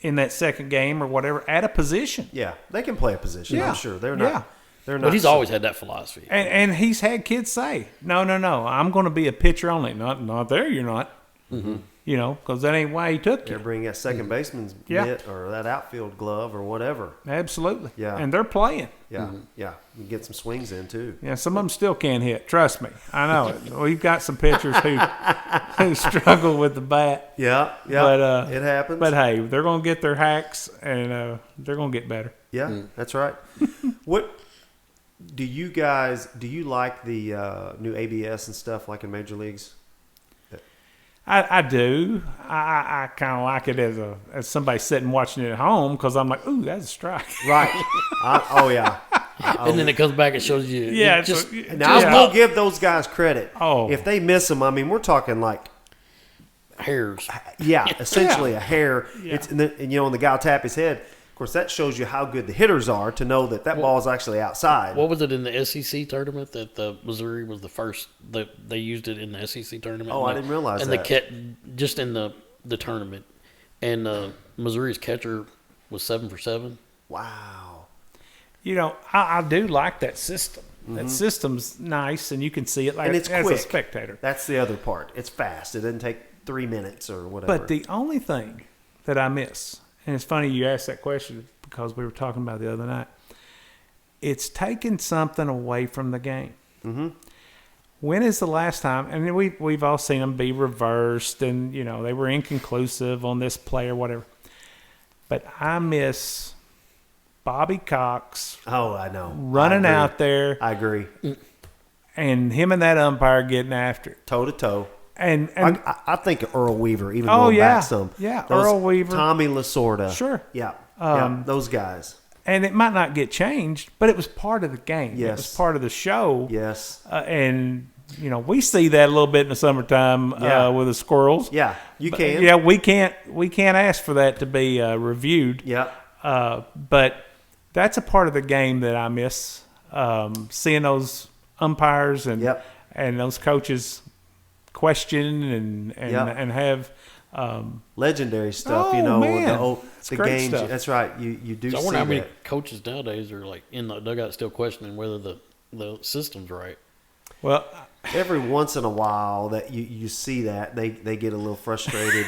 in that second game or whatever at a position. Yeah, they can play a position. Yeah. I'm sure they're not. Yeah. They're not. But he's always had that philosophy. And he's had kids say, no, I'm going to be a pitcher only. Not there, you're not. Mm-hmm. Because that ain't why he took They're you. bringing that second baseman's mitt or that outfield glove or whatever. Absolutely. Yeah. And they're playing. Yeah, yeah. You get some swings in too. Yeah, some of them still can't hit. Trust me. I know it. We've got some pitchers who struggle with the bat. Yeah. But, it happens. But, hey, they're going to get their hacks, and they're going to get better. Yeah, that's right. What do you like the new ABS and stuff like in major leagues? I do. I kind of like it as somebody sitting watching it at home because I'm like, ooh, that's a strike. Right. Oh, yeah. And then it comes back and shows you. Yeah. Now, I will give those guys credit. Oh. If they miss them, I mean, we're talking like hairs. Yeah, essentially a hair. Yeah. It's and the guy will tap his head. Of course, that shows you how good the hitters are to know that ball is actually outside. What was it in the SEC tournament that the Missouri was the first that they used it in the SEC tournament? Oh, I didn't realize that. And just in the tournament, and Missouri's catcher was 7 for 7. Wow. I do like that system. Mm-hmm. That system's nice, and you can see it and it's as quick. A spectator. That's the other part. It's fast. It doesn't take 3 minutes or whatever. But the only thing that I miss, and it's funny you asked that question because we were talking about it the other night, it's taking something away from the game. Mm-hmm. When is the last time? I mean, we've all seen them be reversed, and they were inconclusive on this play or whatever. But I miss Bobby Cox. Oh, I know. Running out there. I agree. And him and that umpire getting after it. Toe to toe. And I think Earl Weaver, even going back some. Yeah, those Earl Weaver. Tommy Lasorda. Sure. Yeah. Those guys. And it might not get changed, but it was part of the game. Yes. It was part of the show. Yes. And, we see that a little bit in the summertime with the Squirrels. Yeah, you can. Yeah, we can't ask for that to be reviewed. Yeah. But that's a part of the game that I miss, seeing those umpires and those coaches question and have legendary stuff. Man. The games. Stuff. That's right. You do. So I see wonder how many that. coaches nowadays are in the dugout still questioning whether the system's right. Well, every once in a while that you see that they get a little frustrated,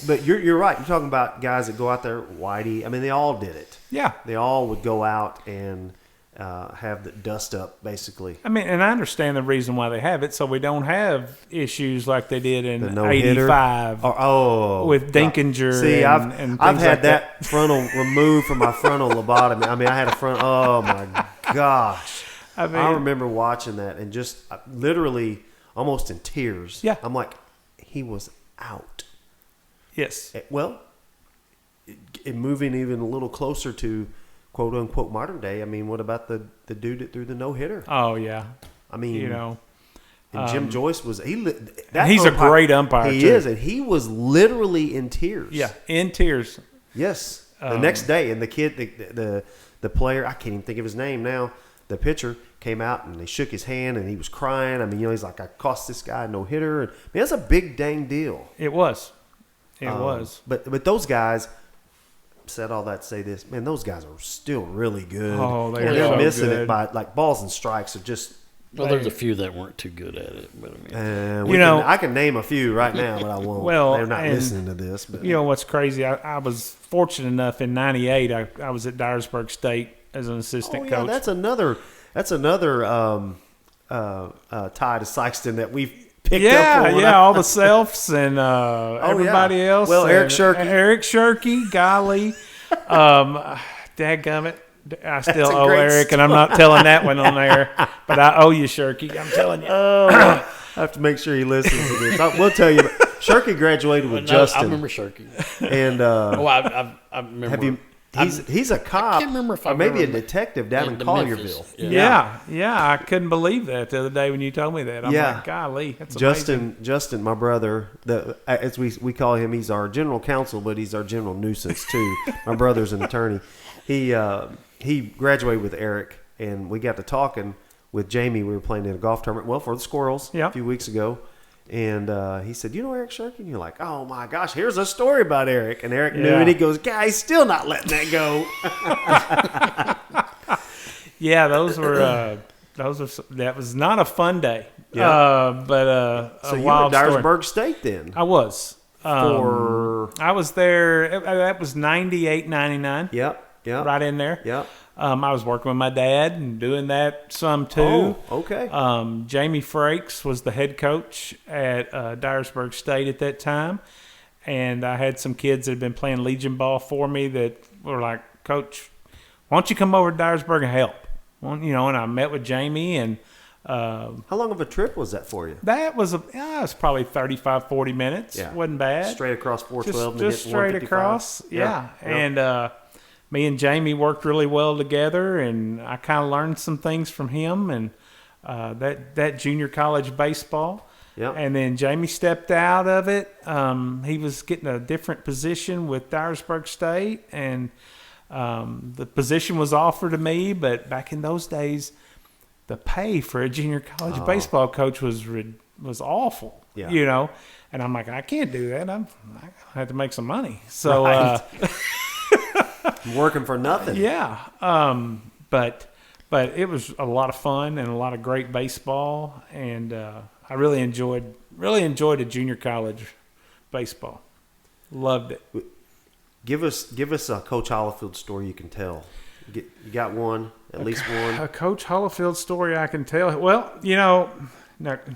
but you're right. You're talking about guys that go out there. Whitey. I mean, they all did it. Yeah. They all would go out and have the dust up, basically. I mean, and I understand the reason why they have it, so we don't have issues like they did in no-hitter. 85 with Dinkinger. See, and I've had like that frontal removed from my frontal lobotomy. I mean, I had a front. Oh my gosh! I remember watching that and just literally almost in tears. Yeah, I'm like, he was out. Yes. Well, moving even a little closer to quote unquote modern day. I mean, what about the dude that threw the no hitter? Oh yeah. I mean, and Jim Joyce was he's a great umpire. He is, and he was literally in tears. Yeah, in tears. Yes. The next day, and the kid, the player, I can't even think of his name now. The pitcher came out and they shook his hand and he was crying. I mean, he's like, I cost this guy a no hitter. And that's a big dang deal. It was. It was. But those guys, said all that to say this. Man, those guys are still really good. Oh, they're so missing good. it by like balls and strikes are just. Well, there's a few that weren't too good at it, but I mean, I can name a few right now, but I won't. Well, they're not listening to this. But you know what's crazy? I was fortunate enough in '98. I was at Dyersburg State as an assistant coach. That's another tie to Sykeston that we've picked up. All the Selfs and everybody else. Well, Eric Shirky, golly, dadgummit. I still owe Eric, story. and I'm not telling that one on there, but I owe you, Shirky. I'm telling you. I have to make sure he listens to this. We'll tell you. Shirky graduated with Justin. I remember Shirky. And I remember. have you? He's a cop. I can't remember if I or maybe a remember detective down in Collierville. Yeah. I couldn't believe that the other day when you told me that. I'm like, golly, that's amazing. Justin, my brother, as we call him, he's our general counsel, but he's our general nuisance too. My brother's an attorney. He graduated with Eric, and we got to talking with Jamie. We were playing in a golf tournament, for the Squirrels a few weeks ago. And he said, you know Eric Shirky? And you're like, oh, my gosh, here's a story about Eric. And Eric knew, and he goes, he's still not letting that go. That was not a fun day. Yeah. But so a you wild were at story. Dyersburg State then? I was. I was there. That was 98, 99. Yep. Right in there. Yep. I was working with my dad and doing that some too. Oh, okay. Jamie Frakes was the head coach at Dyersburg State at that time. And I had some kids that had been playing Legion ball for me that were like, Coach, why don't you come over to Dyersburg and help? Well, and I met with Jamie. And how long of a trip was that for you? That was it was probably 35, 40 minutes. Yeah. Wasn't bad. Straight across 412 Just straight across. Yeah. And me and Jamie worked really well together, and I kind of learned some things from him and that junior college baseball. Yep. And then Jamie stepped out of it. He was getting a different position with Dyersburg State, and the position was offered to me. But back in those days, the pay for a junior college baseball coach was awful. Yeah. And I'm like, I can't do that. I have to make some money. So. Working for nothing. Yeah. But it was a lot of fun and a lot of great baseball, and I really enjoyed a junior college baseball. Loved it. Give us a Coach Hollifield story you can tell. You got one, at least one. A Coach Hollifield story I can tell. Well, now,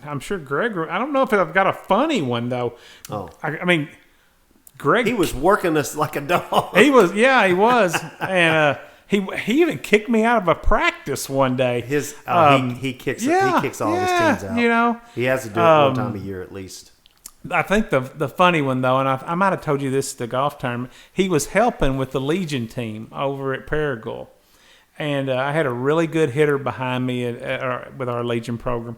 I'm sure Greg. I don't know if I've got a funny one though. Oh, I mean. Greg, he was working us like a dog. He was, and he even kicked me out of a practice one day. He kicks all his teams out. He has to do it one time a year at least. I think the funny one though, and I might have told you this at the golf tournament. He was helping with the Legion team over at Paragould, and I had a really good hitter behind me with our Legion program.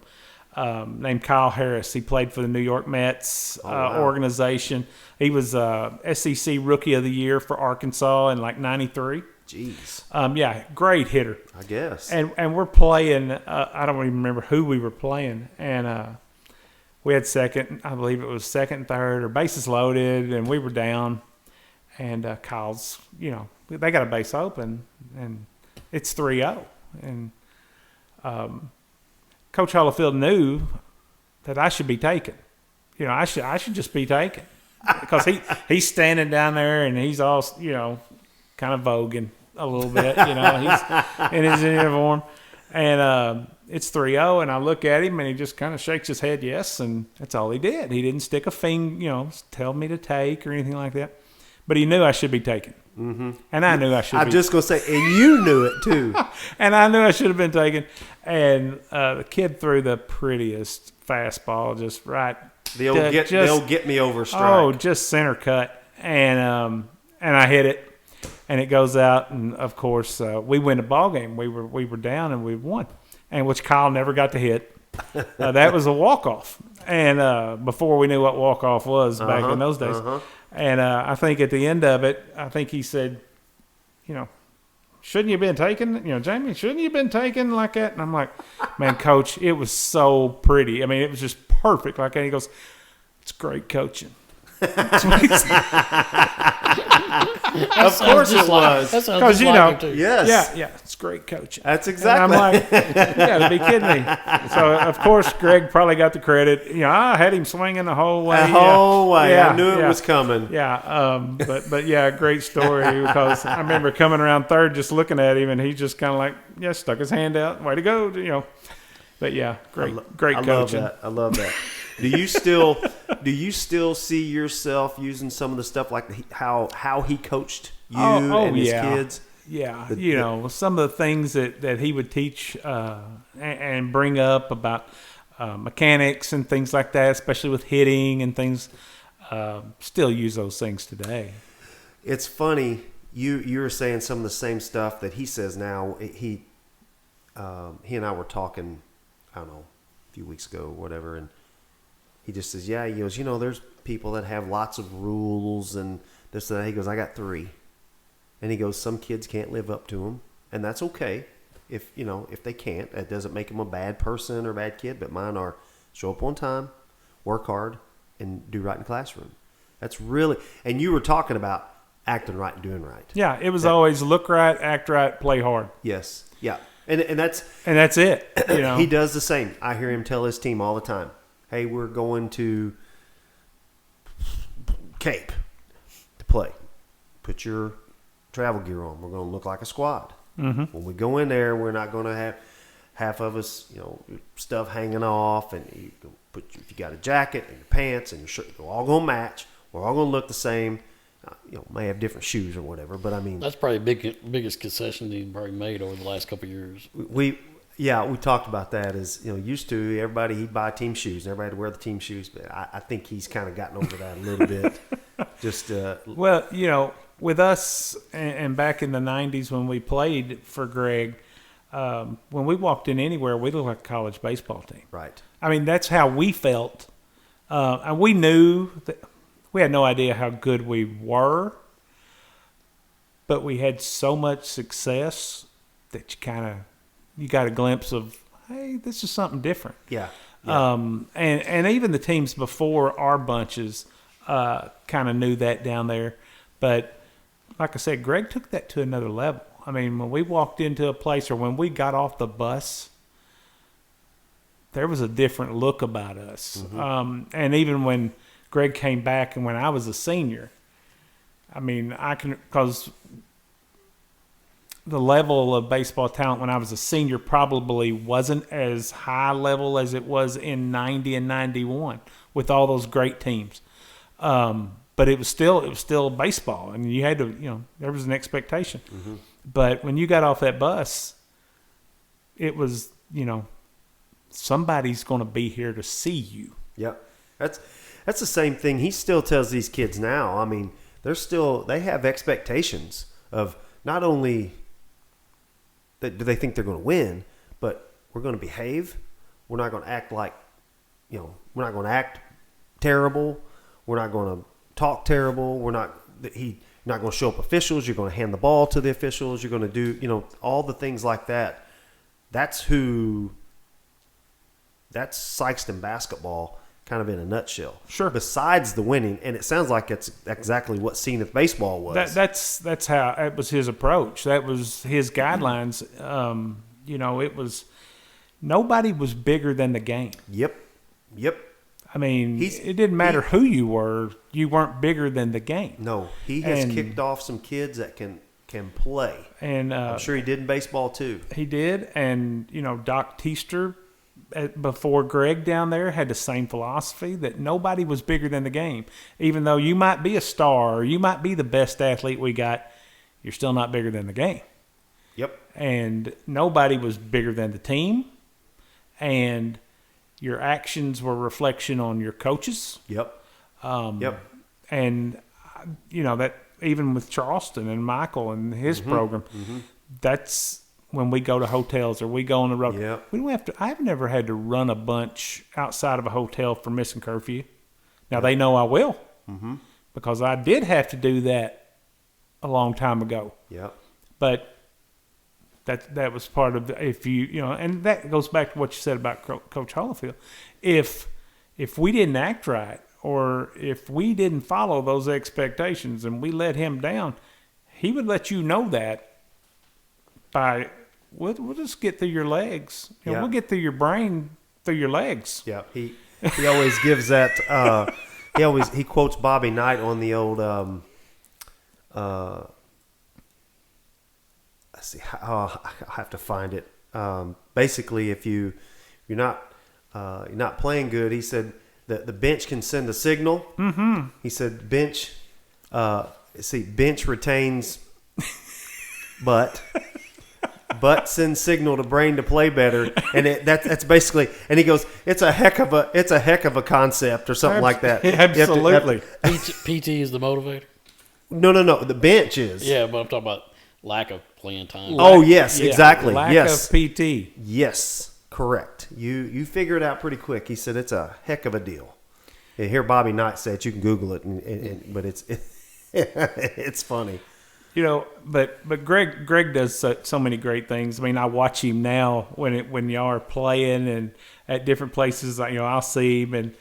Named Kyle Harris. He played for the New York Mets organization. He was SEC Rookie of the Year for Arkansas in like '93. Jeez. Great hitter. I guess. And we're playing. I don't even remember who we were playing. And we had second. I believe it was second, third, or bases loaded, and we were down. And Kyle's, they got a base open, and it's 3-0. And Coach Hollifield knew that I should be taken. I should just be taken because he's standing down there and he's all kind of voguing a little bit. He's in his uniform, and it's 3-0. And I look at him and he just kind of shakes his head yes, and that's all he did. He didn't stick a finger, tell me to take or anything like that. But he knew I should be taken. Mm-hmm. And I knew I should I'm just going to say, and you knew it too. And I knew I should have been taken. And the kid threw the prettiest fastball just right. They'll get me over strike. Oh, just center cut. And I hit it. And it goes out. And, of course, we win the ball game. We were down and we won. And which Kyle never got to hit. That was a walk-off. And before we knew what walk-off was back in those days. And I think at the end of it, I think he said, shouldn't you have been taken? Jamie, shouldn't you have been taken like that? And I'm like, man, Coach, it was so pretty. I mean, it was just perfect like that. He goes, it's great coaching. Of course it was. That sounds 'Cause, just you like know, him, too. Yes. Yeah, it's great coaching. That's And exactly. I'm like, you gotta be kidding me. So of course Greg probably got the credit. You know, I had him swinging the whole way. The whole way. Yeah, I knew it yeah. was coming. Yeah, but yeah, great story because I remember coming around third, just looking at him, and he just kind of like, yeah, stuck his hand out, way to go, you know. But yeah, great I coaching. I love that. Do you still see yourself using some of the stuff like how he coached you and his kids? Yeah, you know, some of the things that he would teach and bring up about mechanics and things like that, especially with hitting and things. Still use those things today. It's funny. You were saying some of the same stuff that he says now. He and I were talking, I don't know, a few weeks ago or whatever, and he just says, yeah, he goes, you know, there's people that have lots of rules and this and that. He goes, I got 3. And he goes, some kids can't live up to them, and that's okay. If they can't, that doesn't make them a bad person or a bad kid, but mine are show up on time, work hard, and do right in the classroom. That's really, and you were talking about acting right and doing right. Yeah, it was always look right, act right, play hard. Yes. Yeah. And that's it. You know, he does the same. I hear him tell his team all the time, hey, we're going to Cape to play. Put your travel gear on. We're going to look like a squad. Mm-hmm. When we go in there, we're not going to have half of us, you know, stuff hanging off, and if you got a jacket and your pants and your shirt, we're all going to match. We're all going to look the same. You know, may have different shoes or whatever, but I mean, That's probably the biggest concession he probably made over the last couple of years. we talked about that. As you know, used to everybody, he'd buy team shoes, and everybody had to wear the team shoes, but I think he's kind of gotten over that a little bit. Just well, you know, with us and back in the 90s when we played for Greg, when we walked in anywhere, we looked like a college baseball team. right. I mean, that's how we felt. And we knew that we had no idea how good we were, but we had so much success that you got a glimpse of, hey, this is something different. Yeah. And even the teams before our bunches kind of knew that down there. But like I said, Greg took that to another level. I mean, when we walked into a place or when we got off the bus, there was a different look about us. Mm-hmm. And even when Greg came back and when I was a senior, I mean, because the level of baseball talent when I was a senior probably wasn't as high level as it was in 90 and 91 with all those great teams. But it was still baseball, and you had to, you know, there was an expectation. Mm-hmm. But when you got off that bus, it was, you know, somebody's going to be here to see you. Yep. That's the same thing he still tells these kids now. I mean, they have expectations of not only that do they think they're going to win, but we're going to behave. We're not going to act like, you know, we're not going to act terrible. We're not going to talk terrible. You're not going to show up officials. You're going to hand the ball to the officials. You're going to do, you know, all the things like that. That's Sikeston basketball kind of in a nutshell. Sure. Besides the winning, and it sounds like it's exactly what Senath baseball was. That's how it was his approach. That was his guidelines. You know, it was nobody was bigger than the game. Yep. I mean, it didn't matter who you were. You weren't bigger than the game. No, he has kicked off some kids that can play. And I'm sure he did in baseball too. He did. And, you know, Doc Teaster, before Greg down there, had the same philosophy that nobody was bigger than the game. Even though you might be a star or you might be the best athlete we got, you're still not bigger than the game. Yep. And nobody was bigger than the team. And your actions were a reflection on your coaches. Yep. And, you know, that even with Charleston and Michael and his program, that's when we go to hotels or we go on the road. Yep. We don't have to. I've never had to run a bunch outside of a hotel for missing curfew. Now, they know I will because I did have to do that a long time ago. Yep. But that was part of and that goes back to what you said about Coach Hollifield. If we didn't act right if we didn't follow those expectations and we let him down, he would let you know that by we'll just get through your legs. We'll get through your brain through your legs. Yeah, he always gives that. He quotes Bobby Knight on the old. Let's see. I have to find it. Basically, if you're not playing good, he said that the bench can send a signal. Mm-hmm. He said bench retains, but sends signal to brain to play better, and that's basically. And he goes, it's a heck of a concept or something like that. Absolutely. PT is the motivator. No. The bench is. Yeah, but I'm talking about lack of playing time. Oh yes, exactly. Lack yes. of PT. Yes, correct. You figure it out pretty quick. He said it's a heck of a deal. And here Bobby Knight said it. You can Google it, but it's funny. But Greg does so many great things. I mean, I watch him now when y'all are playing and at different places. I'll see him, and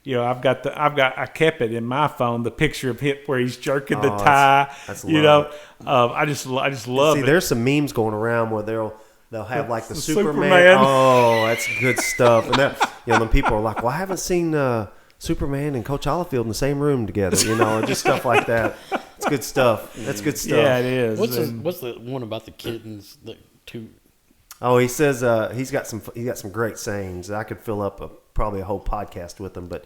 I kept it in my phone, the picture of him where he's jerking the tie. That's I just love it. There's some memes going around where they'll have like the Superman. Oh, that's good stuff. And that when people are like, well, I haven't seen Superman and Coach Hollifield in the same room together. Just stuff like that. It's good stuff. That's good stuff. Yeah, it is. What's the one about the kittens? The two. Oh, he says he's got some great sayings. I could fill up probably a whole podcast with them, but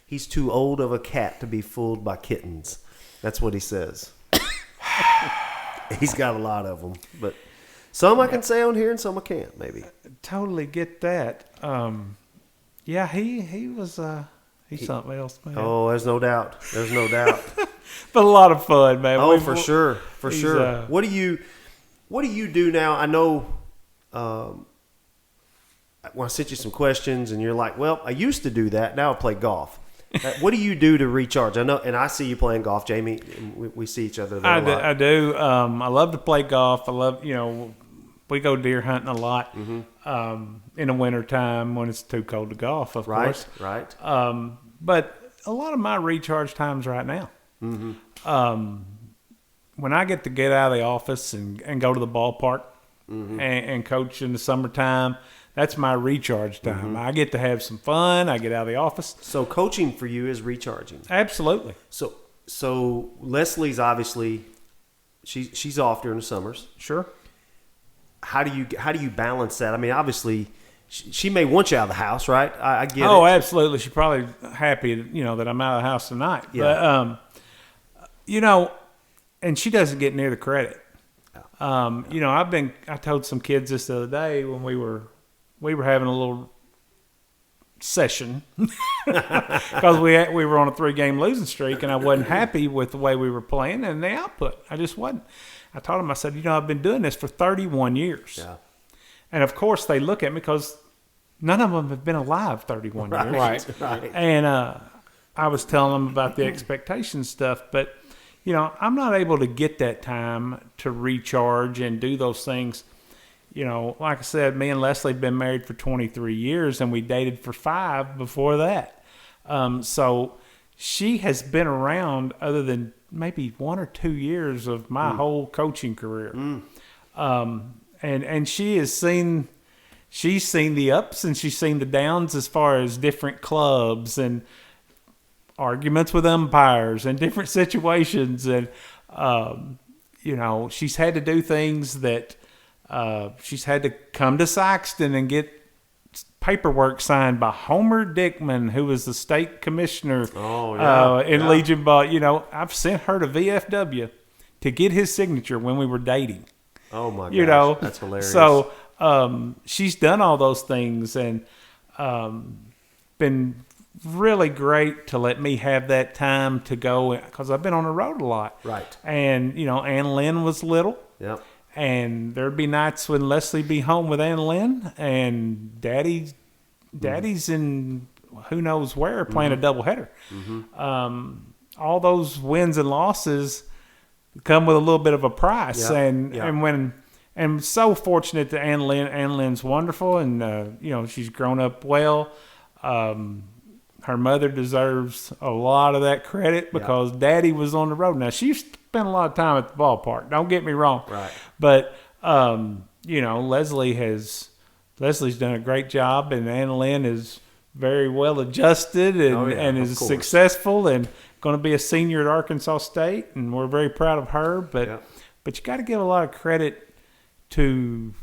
he's too old of a cat to be fooled by kittens. That's what he says. He's got a lot of them, but some I can say on here and some I can't. Maybe. Totally get that. He was he's something else, man. Oh, there's no doubt. But a lot of fun, man. Oh, for sure. What do you do now? I know. When I sent you some questions, and you're like, "Well, I used to do that. Now I play golf." What do you do to recharge? I know, and I see you playing golf, Jamie. We see each other there a lot. I do. I love to play golf. I love, we go deer hunting a lot in the wintertime when it's too cold to golf, of course. Right. But a lot of my recharge times right now. Mm-hmm. When I get out of the office and go to the ballpark and coach in the summertime, that's my recharge time. Mm-hmm. I get to have some fun. I get out of the office. So coaching for you is recharging. Absolutely. So Leslie's obviously she's off during the summers. Sure. How do you balance that? I mean, obviously she may want you out of the house, right? I get it. Oh, absolutely. She's probably happy that I'm out of the house tonight. Yeah. But and she doesn't get near the credit. I told some kids this the other day when we were having a little session because we were on a 3-game losing streak, and I wasn't happy with the way we were playing and the output. I just wasn't. I told them, I said, I've been doing this for 31 years. Yeah. And of course they look at me because none of them have been alive 31 years. Right. And I was telling them about the expectation stuff, but I'm not able to get that time to recharge and do those things. Like I said, me and Leslie have been married for 23 years, and we dated for 5 before that. So she has been around other than maybe 1 or 2 years of my whole coaching career. And she's seen the ups and she's seen the downs as far as different clubs and arguments with umpires and different situations. And, she's had to do things that she's had to come to Saxton and get paperwork signed by Homer Dickman, who was the state commissioner in Legion Ball. I've sent her to VFW to get his signature when we were dating. Oh my gosh, that's hilarious. So she's done all those things and been really great to let me have that time to go because I've been on the road a lot. Right. And Ann Lynn was little. Yep. And there'd be nights when Leslie'd be home with Ann Lynn and Daddy's in who knows where playing a doubleheader. Mm-hmm. All those wins and losses come with a little bit of a price. And I'm so fortunate that Ann Lynn's wonderful and she's grown up well. her mother deserves a lot of that credit because Daddy was on the road. Now, she spent a lot of time at the ballpark. Don't get me wrong. Right. But, Leslie's done a great job, and Anna Lynn is very well adjusted and is successful and going to be a senior at Arkansas State, and we're very proud of her. But you got to give a lot of credit to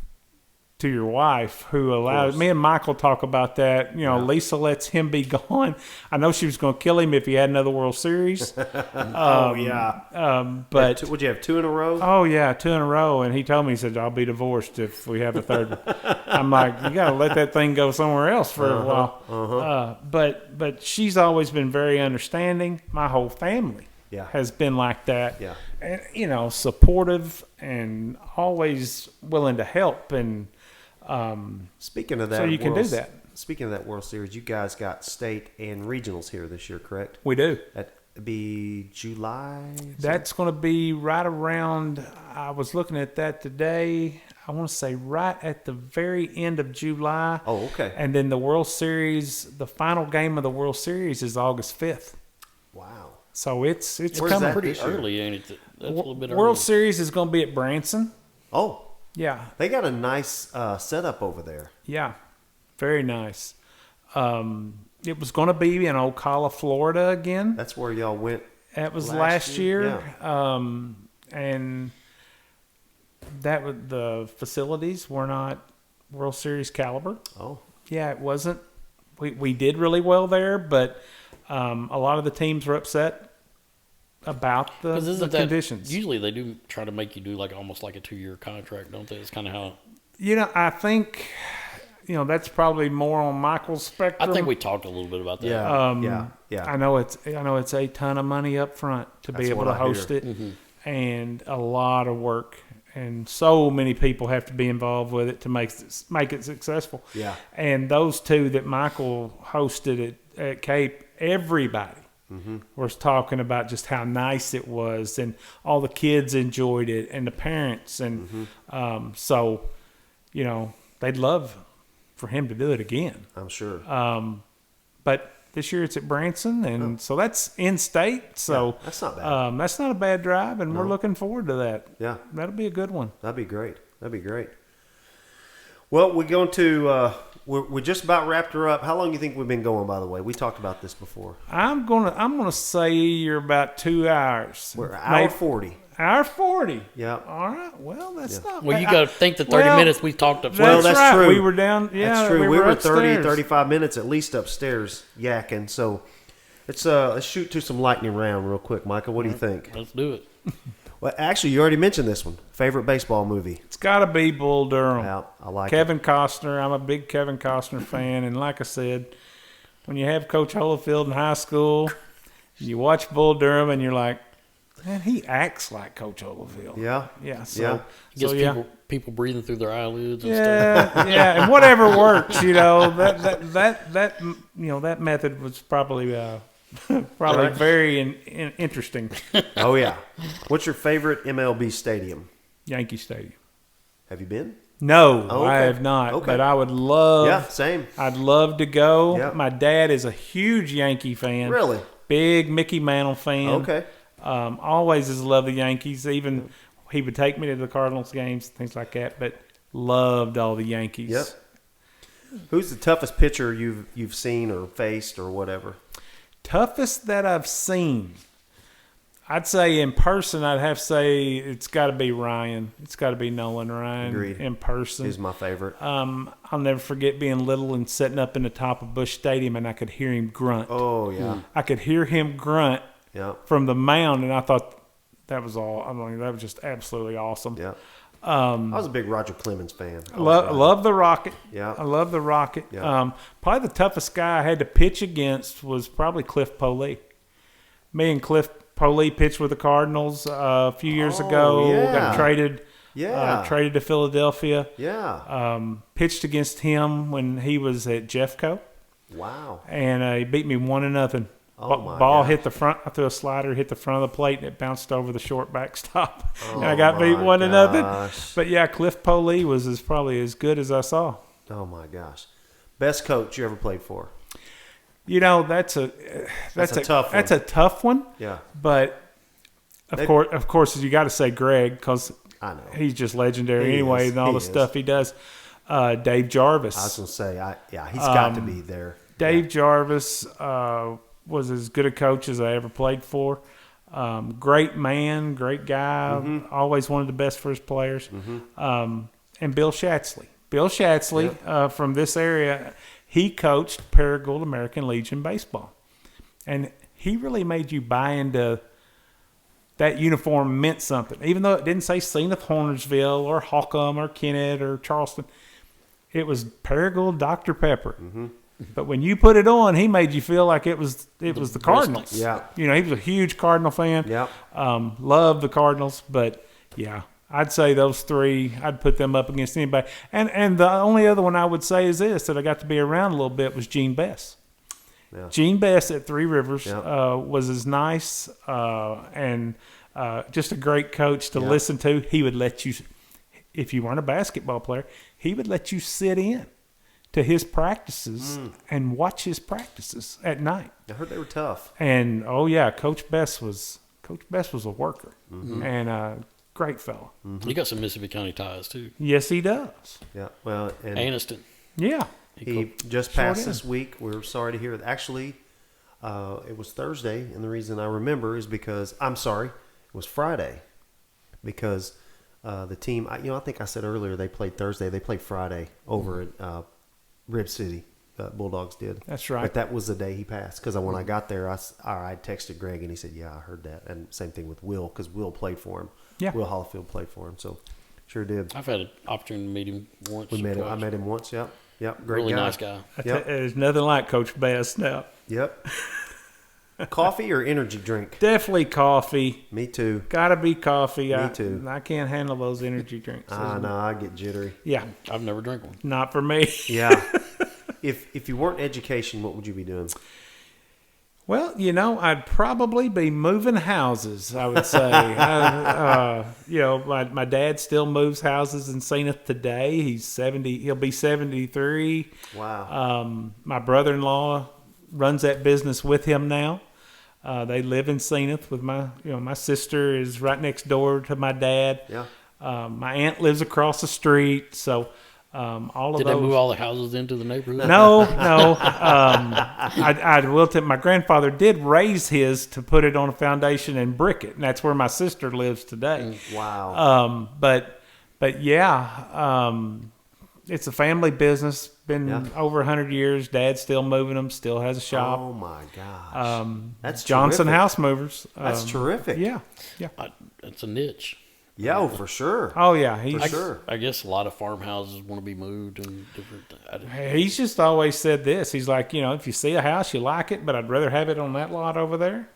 your wife, who allowed me and Michael talk about that. Lisa lets him be gone. I know she was going to kill him if he had another World Series. But would you have 2 in a row? Oh yeah, 2 in a row. And he told me, he said, "I'll be divorced if we have a third." I'm like, you got to let that thing go somewhere else for a while. But she's always been very understanding. My whole family has been like that. Yeah. And supportive and always willing to help. And speaking of that, so you can do that. Speaking of that World Series, you guys got state and regionals here this year, correct? We do. That'd be July? That's going to be right around, I was looking at that today, I want to say right at the very end of July. Oh, okay. And then the World Series, the final game of the World Series is August 5th. Wow. So it's coming pretty early, ain't it? That's a little bit early. World Series is going to be at Branson. Oh. Yeah. They got a nice setup over there. Yeah. Very nice. It was going to be in Ocala, Florida again. That's where y'all went. That was last year. Yeah. And the facilities were not World Series caliber. Oh. Yeah, it wasn't. We did really well there, but a lot of the teams were upset about the conditions. Usually they do try to make you do almost like a 2-year contract, don't they? It's kind of how. I think, that's probably more on Michael's spectrum. I think we talked a little bit about that. Yeah. I know it's a ton of money up front to be able to host it, and a lot of work, and so many people have to be involved with it to make it successful. Yeah. And those 2 that Michael hosted at Cape, everybody was talking about just how nice it was, and all the kids enjoyed it, and the parents, and so they'd love for him to do it again. I'm sure. But this year it's at Branson, and so that's in state. So that's not bad. That's not a bad drive, and we're looking forward to that. Yeah, that'll be a good one. That'd be great. Well, we're going to we just about wrapped her up. How long do you think we've been going? By the way, we talked about this before. I'm gonna say you're about 2 hours. We're hour 40. Hour 40. Yeah. All right. Well, that's not. Well, you got to think the 30 minutes we talked up. That's right. True. We were down. Yeah, that's true. We were 30, upstairs. 35 minutes at least upstairs yakking. So let's shoot to some lightning round real quick, Michael. What do you think? Let's do it. Well, actually, you already mentioned this one. Favorite baseball movie? It's got to be Bull Durham. Yeah, I like Kevin Costner. I'm a big Kevin Costner fan, and like I said, when you have Coach Hollifield in high school, you watch Bull Durham, and you're like, man, he acts like Coach Hollifield. Yeah. Yeah. So, He gets people breathing through their eyelids and stuff. Yeah, and whatever works, that method was probably very interesting. Oh yeah. What's your favorite MLB stadium? Yankee Stadium. Have you been? No, Oh, okay. I have not. Okay. But I would love. Yeah, same. I'd love to go. Yep. My dad is a huge Yankee fan. Really? Big Mickey Mantle fan. Okay. Always has loved the Yankees. Even he would take me to the Cardinals games, things like that. But loved all the Yankees. Yep. Who's the toughest pitcher you've seen or faced or whatever? Toughest that I've seen. I'd say in person, I'd have to say it's got to be Ryan. It's got to be Nolan Ryan. Agreed. In person. He's my favorite. I'll never forget being little and sitting up in the top of Busch Stadium, and I could hear him grunt. Oh, yeah. I could hear him grunt from the mound, and I thought that was all. I mean, that was just absolutely awesome. Yeah. I was a big Roger Clemens fan. Love the Rocket. Yeah. I love the Rocket. Yeah. Probably the toughest guy I had to pitch against was probably Cliff Poley. Me and Cliff Poley pitched with the Cardinals a few years ago. Yeah. Got traded. Yeah. Traded to Philadelphia. Yeah. Pitched against him when he was at Jeffco. Wow. And he beat me 1-0. Oh my Ball gosh. hit the front. I threw a slider, hit the front of the plate, and it bounced over the short backstop. Oh and I got beat my 1-0. gosh. But yeah, Cliff Poley was probably as good as I saw. Oh my gosh. Best coach you ever played for? That's a tough one. That's a tough one. Yeah. But of course, you got to say Gregg, because I know he's just legendary He anyway, is. and all He the is. stuff he does. Dave Jarvis. I was going to say, he's got to be there. Dave Jarvis was as good a coach as I ever played for. Great man, great guy. Always wanted the best for his players. And Bill Shatsley. Bill Shatsley from this area, he coached Paragould American Legion baseball. And he really made you buy into that uniform meant something. Even though it didn't say Senath-Hornersville or Holcomb or Kennett or Charleston, it was Paragould Dr. Pepper. But when you put it on, he made you feel like it was the Cardinals. Yeah. He was a huge Cardinal fan. Yep. Loved the Cardinals. But, yeah, I'd say those three, I'd put them up against anybody. And the only other one I would say is this, that I got to be around a little bit, was Gene Bess. Yeah. Gene Bess at Three Rivers Yep. was as nice and just a great coach to listen to. He would let you, if you weren't a basketball player, he would let you sit in to his practices and watch his practices at night. I heard they were tough. And Coach Bess was a worker and a great fella. He got some Mississippi County ties too. Yes, he does. Yeah. Well, and Anniston. Yeah. he just passed this week. We're sorry to hear that. Actually, it was Thursday, and the reason I remember is because it was Friday, because the team. I think I said earlier they played Thursday. They played Friday over at Rib City. Bulldogs did. That's right. But that was the day he passed, because when I got there, I texted Greg, and he said, "Yeah, I heard that." And same thing with Will, because Will played for him. Yeah. Will Hollifield played for him, so sure did. I've had an opportunity to meet him once. I met him once. Yep. Great really guy. nice guy. There's nothing like Coach Bess now. Yep. Coffee or energy drink? Definitely coffee. Me too. Gotta be coffee. Me too. I can't handle those energy drinks. No, I get jittery. Yeah, I've never drank one. not for me. Yeah. If you weren't education, what would you be doing? Well, I'd probably be moving houses, I would say. My dad still moves houses in Senath today. He's 70. He'll be 73. Wow. My brother-in-law runs that business with him now. They live in Senath with my sister is right next door to my dad. Yeah. My aunt lives across the street. So all of Did those. they move all the houses into the neighborhood? No. I will tell. My grandfather did raise his to put it on a foundation and brick it, and that's where my sister lives today. Wow. But yeah, it's a family business. Been over 100 years. Dad's still moving them. Still has a shop. Oh my gosh. That's Johnson terrific. House Movers. That's terrific. Yeah. It's a niche. Yeah, for sure. Oh yeah. For sure. I guess a lot of farmhouses want to be moved and different. He's just always said this. He's like, if you see a house, you like it, but I'd rather have it on that lot over there.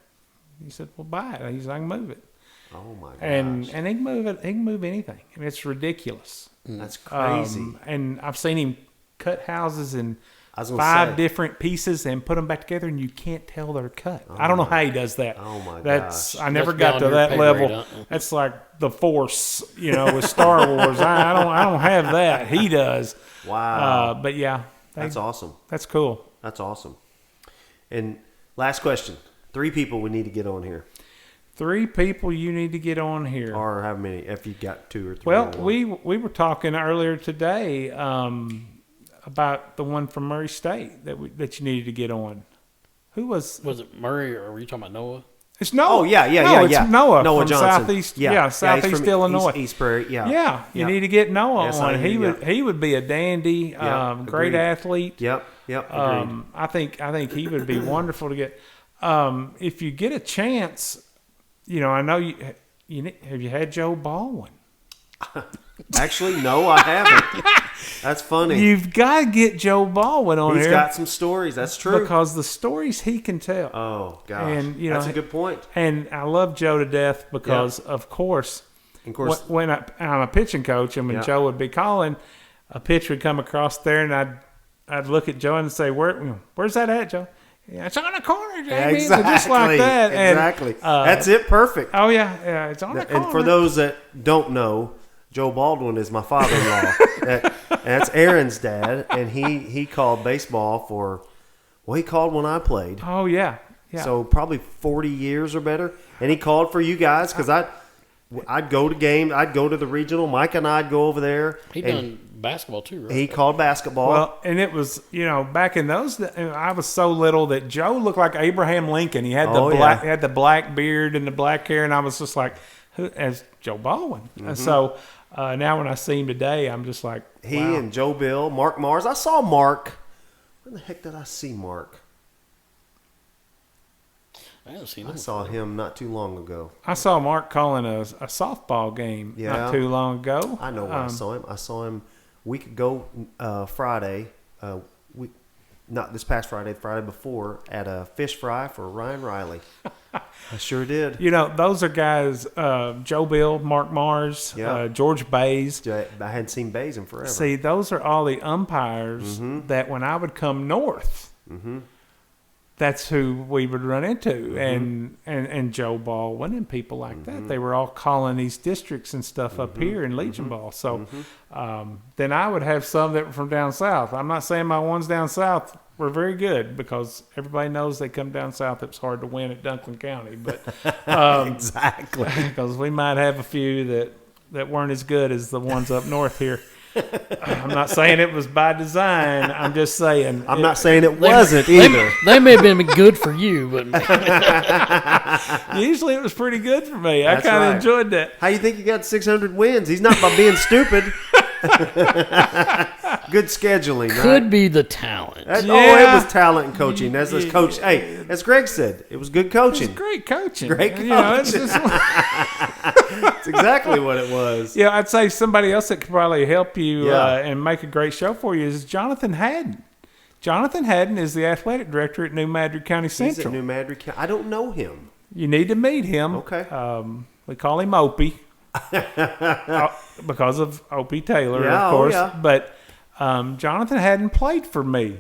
He said, well, buy it. He's like, I can move it. Oh my gosh. And he can move it. He can move anything. I mean, it's ridiculous. That's crazy. And I've seen him cut houses in I was gonna 5 say. different pieces and put them back together, and you can't tell they're cut. I don't know how he does that. Oh my That's gosh. I never That's got to beyond that your pay level. grade, huh? That's like the Force, with Star Wars. I don't have that. He does. Wow. But yeah, That's awesome. That's cool. That's awesome. And last question. 3 people we need to get on here. 3 people you need to get on here. Or how many, if you got 2 or 3. Well, we were talking earlier today about the one from Murray State that you needed to get on. Who was it Murray, or were you talking about Noah? It's Noah. Oh, yeah. No, it's Noah from Johnson. Southeast. he's Southeast from Illinois. East Prairie, Yeah, you Yep. need to get Noah Yes, on. I do, He would be a dandy, great agreed. athlete. Yep, agreed. I think he would be wonderful to get. If you get a chance, I know you have you had Joe Baldwin. Actually, no, I haven't. That's funny. You've got to get Joe Baldwin on He's here. got some stories. That's true. Because the stories he can tell. Oh, gosh. And, that's a good point. And I love Joe to death because, of course, when I'm a pitching coach, and when Joe would be calling, a pitch would come across there, and I'd look at Joe and say, "Where's that at, Joe?" Yeah, it's on the corner, Jamie. Exactly. Just like that. Exactly. That's it. Perfect. Oh yeah, it's on the corner. And for those that don't know, Joe Baldwin is my father-in-law. That's Aaron's dad, and he called baseball for, Well, he called when I played. Oh, yeah. Yeah. So probably 40 years or better. And he called for you guys because I'd go to games. I'd go to the regional. Mike and I'd go over there. He done basketball too, right? He called basketball. Well, and it was, back in those, I was so little that Joe looked like Abraham Lincoln. He had the black beard and the black hair, and I was just like, as Joe Baldwin. And so now when I see him today, I'm just like, he wow. and Joe Bill, Mark Mars. I saw Mark. Where the heck did I see Mark? I haven't seen him. I saw him not too long ago. I saw Mark calling a softball game not too long ago. I know where I saw him. I saw him a week ago Friday. Not this past Friday, Friday before, at a fish fry for Ryan Riley. I sure did. Those are guys, Joe Bill, Mark Mars, George Bays. I hadn't seen Bays in forever. See, those are all the umpires that when I would come north, that's who we would run into. And Joe Baldwin and people like that. They were all calling these districts and stuff up here in Legion Ball. So then I would have some that were from down south. I'm not saying my ones down south were very good because everybody knows they come down south. It's hard to win at Dunklin County. But exactly. Because we might have a few that weren't as good as the ones up north here. I'm not saying it was by design. I'm just saying. I'm not saying it wasn't either. They may have been good for you, but usually it was pretty good for me. I kind of enjoyed that. How you think he got 600 wins? He's not by being stupid. Good scheduling. Could right? be the talent. It was talent and coaching. As this coach, as Greg said, it was good coaching. It was great coaching. Great coaching. That's exactly what it was. Yeah, I'd say somebody else that could probably help you and make a great show for you is Jonathan Haddon. Jonathan Haddon is the athletic director at New Madrid County Central. He's at New Madrid County. I don't know him. You need to meet him. Okay. We call him Opie because of Opie Taylor, of course. Oh, yeah. But Jonathan Haddon played for me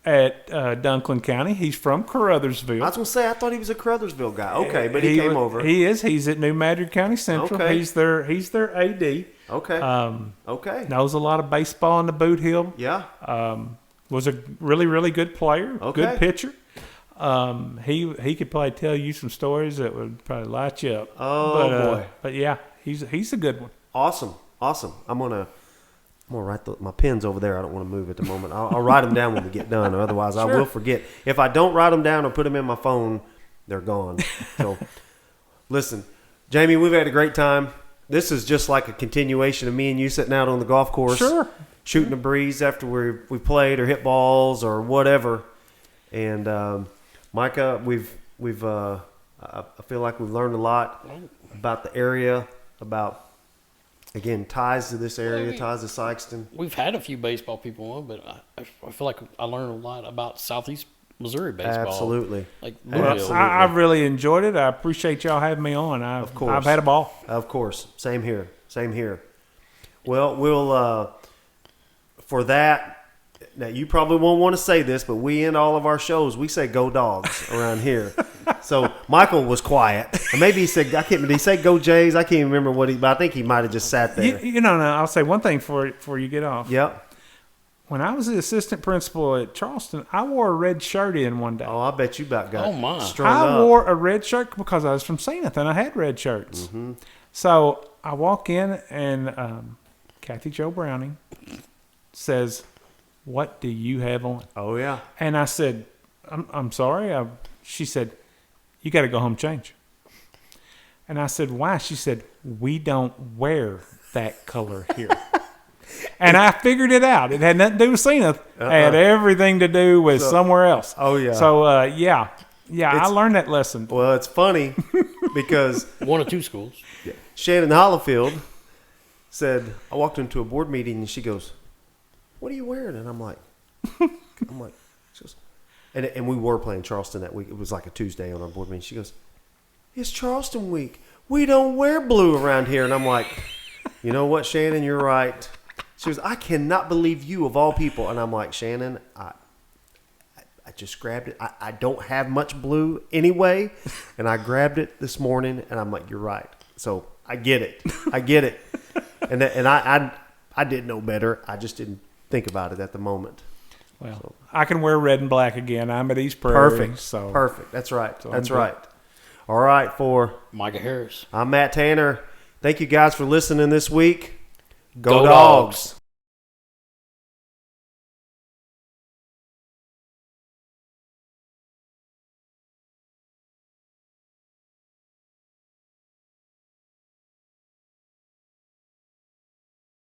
at Dunklin County. He's from Caruthersville. I was going to say, I thought he was a Caruthersville guy. Okay, but he came over. He is. He's at New Madrid County Central. Okay. He's their AD. Okay. Okay. Knows a lot of baseball in the Boot Hill. Yeah. Was a really, really good player. Okay. Good pitcher. He could probably tell you some stories that would probably light you up. Oh, boy. But yeah, he's a good one. Awesome. I'm gonna write my pen's over there. I don't want to move at the moment. I'll write them down when we get done. Otherwise, I will forget. If I don't write them down or put them in my phone, they're gone. So, listen, Jamie, we've had a great time. This is just like a continuation of me and you sitting out on the golf course, shooting a breeze after we played or hit balls or whatever. And Micah, I feel like we've learned a lot about the area, about. Again, ties to this area, ties to Sykeston. We've had a few baseball people on, but I feel like I learned a lot about Southeast Missouri baseball. Absolutely. Absolutely. I really enjoyed it. I appreciate y'all having me on. Of course. I've had a ball. Of course. Same here. Well, we'll for that. Now, you probably won't want to say this, but we end all of our shows, we say go Dogs around here. So Michael was quiet. Maybe he said, did he say go Jays? I can't even remember but I think he might have just sat there. No, I'll say one thing before you get off. Yep. When I was the assistant principal at Charleston, I wore a red shirt in one day. Oh, I bet you about got strung up. I wore a red shirt because I was from Senath and I had red shirts. Mm-hmm. So I walk in and Kathy Jo Browning says, "What do you have on?" Oh, yeah. And I said, I'm sorry. She said, "You got to go home and change." And I said, "Why?" She said, "We don't wear that color here." And I figured it out. It had nothing to do with Senath. It had everything to do with somewhere else. Oh, yeah. So, I learned that lesson. Well, it's funny because one or two schools. Shannon Hollifield said, I walked into a board meeting and she goes, "What are you wearing?" And I'm like, she goes, and we were playing Charleston that week. It was like a Tuesday on our board meeting. She goes, "It's Charleston week. We don't wear blue around here." And I'm like, "You know what, Shannon? You're right." She goes, "I cannot believe you of all people." And I'm like, "Shannon, I just grabbed it. I don't have much blue anyway." And I grabbed it this morning and I'm like, "You're right." So I get it. And I didn't know better. I just didn't think about it at the moment. Well, I can wear red and black again. I'm at East Prairie. Perfect. So Perfect. That's right. So That's I'm good. right. All right. For Micah Harris. I'm Matt Tanner. Thank you guys for listening this week. Go Go Dogs. Dogs.